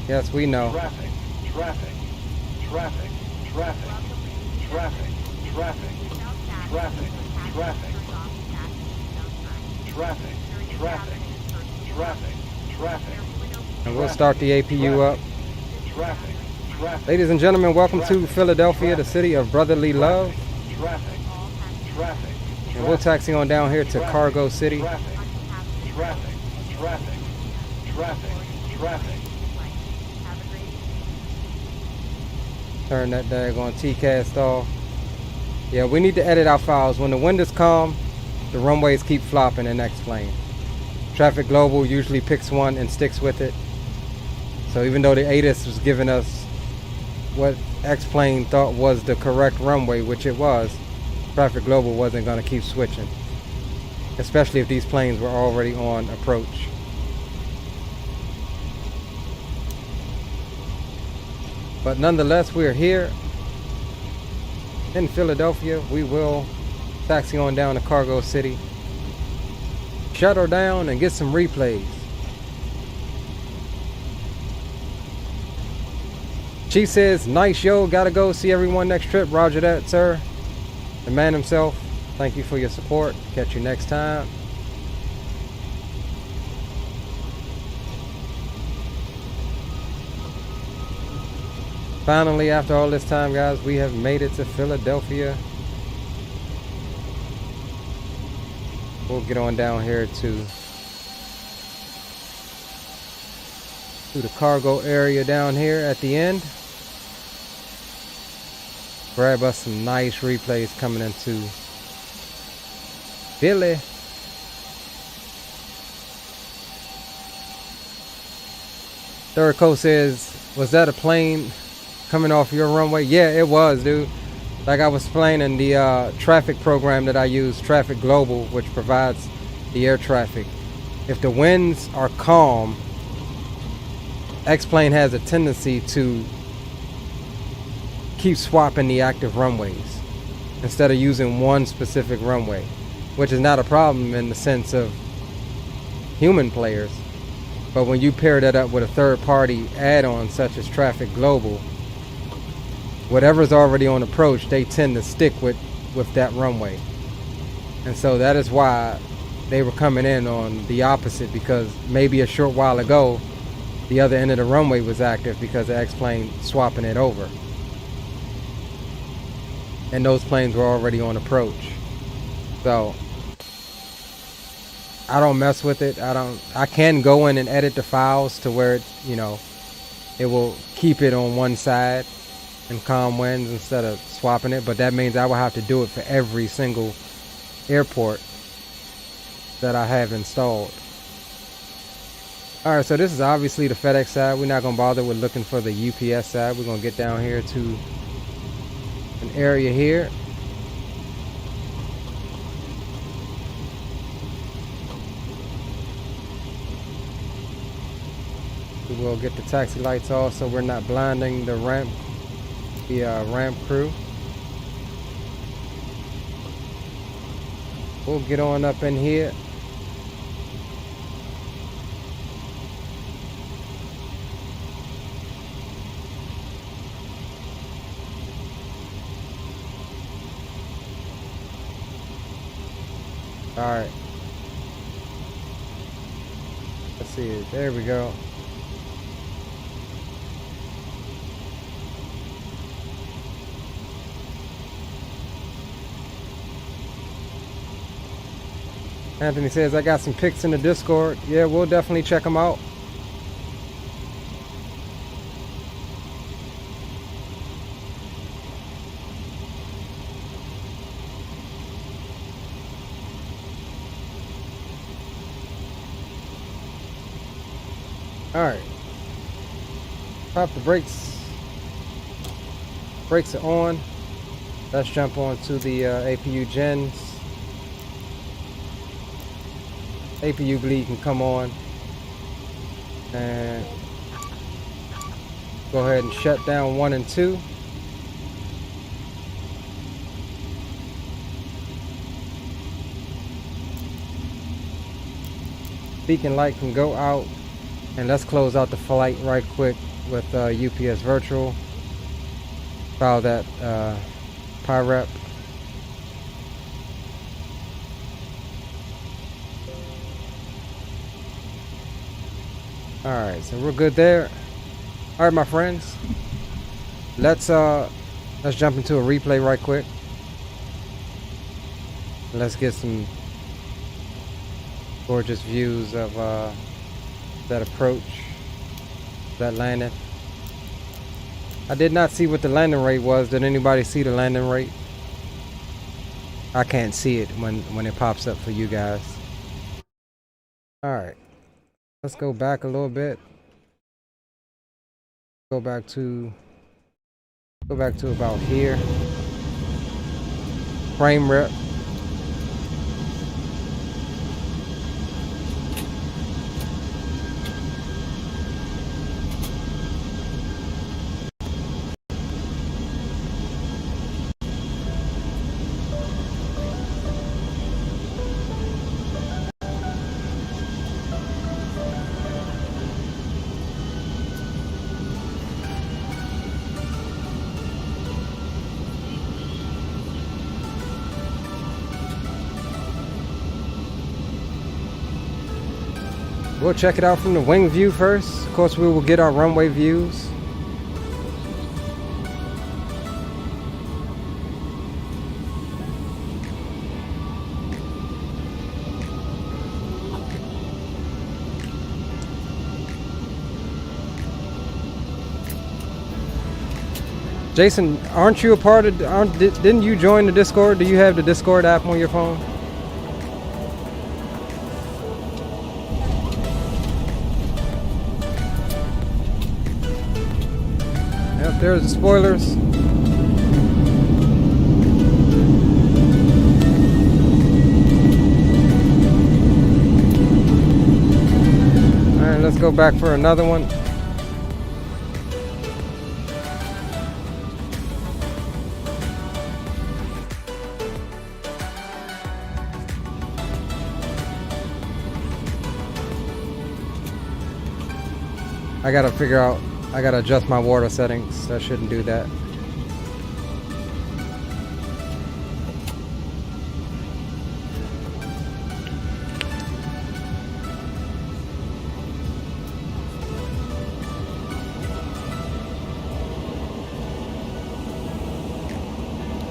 Yes, we know. And we'll start the APU up. Ladies and gentlemen, welcome to Philadelphia, the city of brotherly love. And we'll taxi on down here to Cargo City. Turn that daggone TCast off. Yeah, we need to edit our files. When the wind is calm, the runways keep flopping in X-Plane. Traffic Global usually picks one and sticks with it. So even though the ATIS was giving us what X-Plane thought was the correct runway, which it was, Traffic Global wasn't going to keep switching. Especially if these planes were already on approach. But nonetheless, we are here in Philadelphia. We will taxi on down to Cargo City, shut her down, and get some replays. She says, nice yo, gotta go see everyone next trip. Roger that, sir. The man himself, thank you for your support. Catch you next time. Finally, after all this time, guys, we have made it to Philadelphia. We'll get on down here to the cargo area down here at the end. Grab us some nice replays coming into Philly. Third Coast says, was that a plane coming off your runway? Yeah, it was, dude. Like I was explaining, the traffic program that I use, Traffic Global, which provides the air traffic. If the winds are calm, X-Plane has a tendency to keep swapping the active runways instead of using one specific runway, which is not a problem in the sense of human players. But when you pair that up with a third-party add-on such as Traffic Global, whatever's already on approach, they tend to stick with that runway. And so that is why they were coming in on the opposite, because maybe a short while ago the other end of the runway was active because the X-plane swapping it over, and those planes were already on approach. So I don't mess with it. I can go in and edit the files to where it, it will keep it on one side in calm winds instead of swapping it, but that means I will have to do it for every single airport that I have installed. Alright, so this is obviously the FedEx side. We're not going to bother with looking for the UPS side. We're going to get down here to an area here. We will get the taxi lights off so we're not blinding the ramp crew. We'll get on up in here. All right. Let's see. There we go. Anthony says, I got some pics in the Discord. Yeah, we'll definitely check them out. Alright. Pop the brakes. Brakes are on. Let's jump on to the APU gens. APU bleed can come on. And go ahead and shut down 1 and 2. Beacon light can go out, and let's close out the flight right quick with UPS virtual. File that PyRep. Alright, so we're good there. Alright, my friends. Let's jump into a replay right quick. Let's get some gorgeous views of that approach, that landing. I did not see what the landing rate was. Did anybody see the landing rate? I can't see it when it pops up for you guys. Alright. Let's go back a little bit. Go back to about here. Frame rep. We'll check it out from the wing view first. Of course, we will get our runway views. Jason, aren't you a part of? Didn't you join the Discord? Do you have the Discord app on your phone? Yep, there's the spoilers. All right, let's go back for another one. I gotta figure out, I gotta adjust my water settings. I shouldn't do that.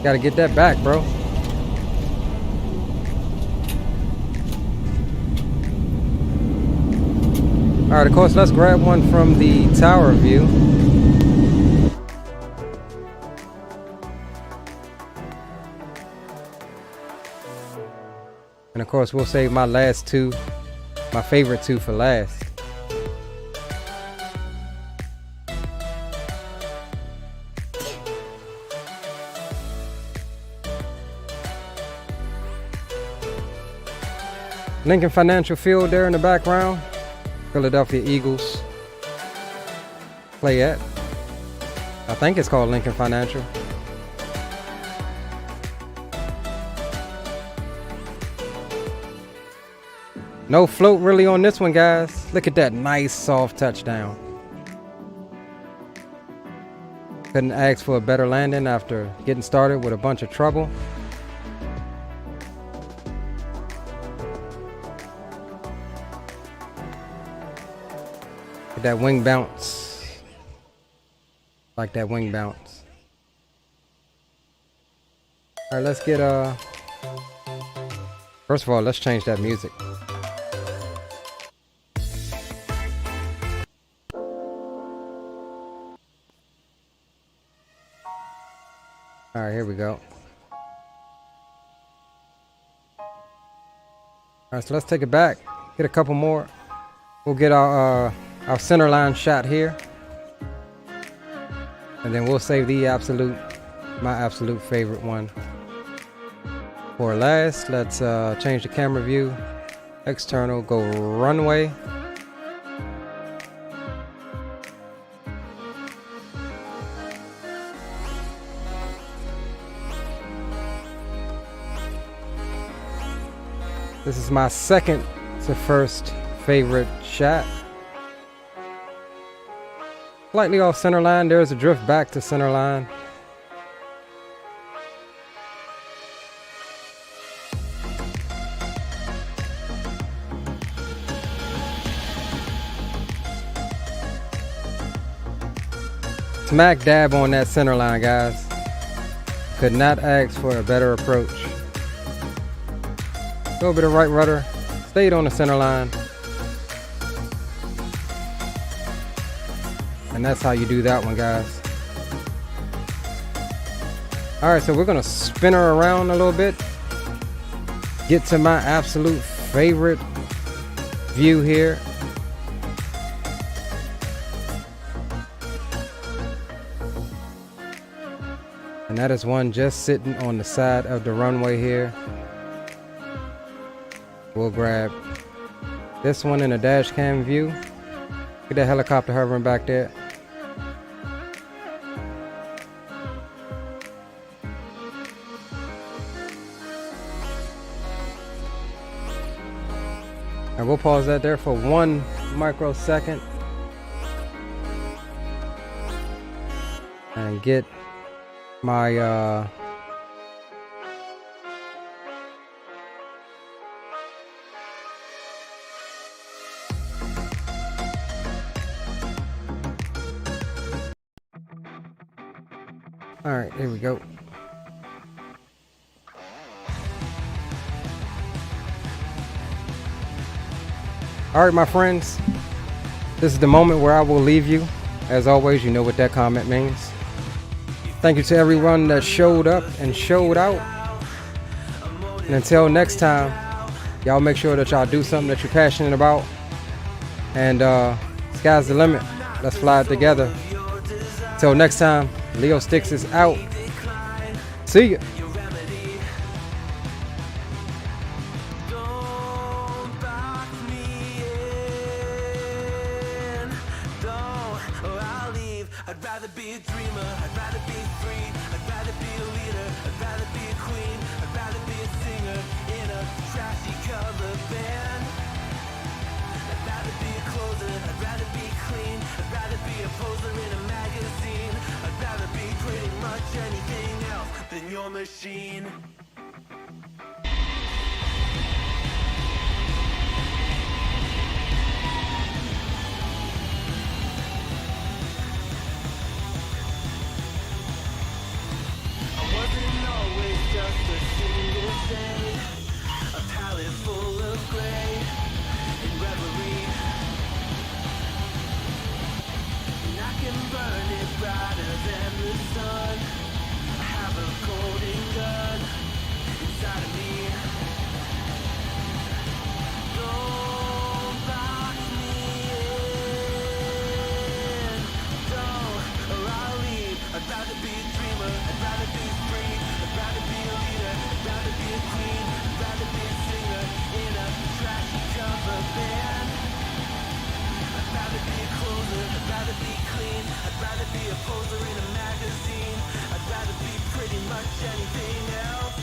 Gotta get that back, bro. Alright, of course, let's grab one from the tower view. And of course, we'll save my last two, my favorite two for last. Lincoln Financial Field there in the background. Philadelphia Eagles play at. I think it's called Lincoln Financial. No float really on this one, guys. Look at that nice soft touchdown. Couldn't ask for a better landing after getting started with a bunch of trouble. That wing bounce. Like that wing bounce. Alright, let's get first of all, let's change that music. Alright, here we go. Alright, so let's take it back. Get a couple more. We'll get our center line shot here, and then we'll save the absolute my absolute favorite one. For last, let's change the camera view. External, go runway. This is my second to first favorite shot. Slightly off center line, there's a drift back to center line. Smack dab on that center line, guys. Could not ask for a better approach. A little bit of right rudder, stayed on the center line. And that's how you do that one, guys. Alright, so we're gonna spin her around a little bit. Get to my absolute favorite view here. And that is one just sitting on the side of the runway here. We'll grab this one in a dash cam view. Get that helicopter hovering back there. And we'll pause that there for 1 microsecond. And get my all right, here we go. All right, my friends, this is the moment where I will leave you. As always, you know what that comment means. Thank you to everyone that showed up and showed out. And until next time, y'all make sure that y'all do something that you're passionate about. And sky's the limit. Let's fly it together. Till next time, Leo Sticks is out. See ya. I'd rather be a dreamer, I'd rather be free, I'd rather be a leader, I'd rather be a queen, I'd rather be a singer in a trashy cover band. I'd rather be a closer, I'd rather be clean, I'd rather be a poser in a magazine, I'd rather be pretty much anything else than your machine. Just a single shade, a palette full of gray and reverie. And I can burn it brighter than the sun. I have a golden gun inside of me. Don't box me in, don't, or I'll leave. I'd rather be a dreamer, I'd rather be free, I'd rather be a leader, I'd rather be a queen, I'd rather be a singer in a trashy cover band. I'd rather be a closer, I'd rather be clean, I'd rather be a poser in a magazine, I'd rather be pretty much anything else.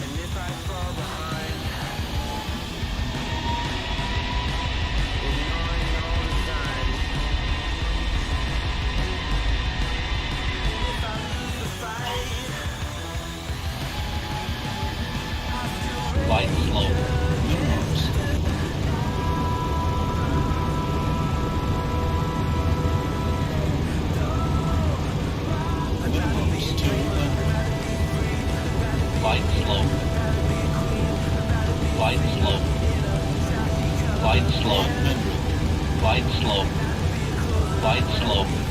And if I fall behind, ignoring all the signs, if I lose the fight, Light slow. Numerals. Numerals 200. Light slow. Light slow. Light slow. Light slow. Light slow.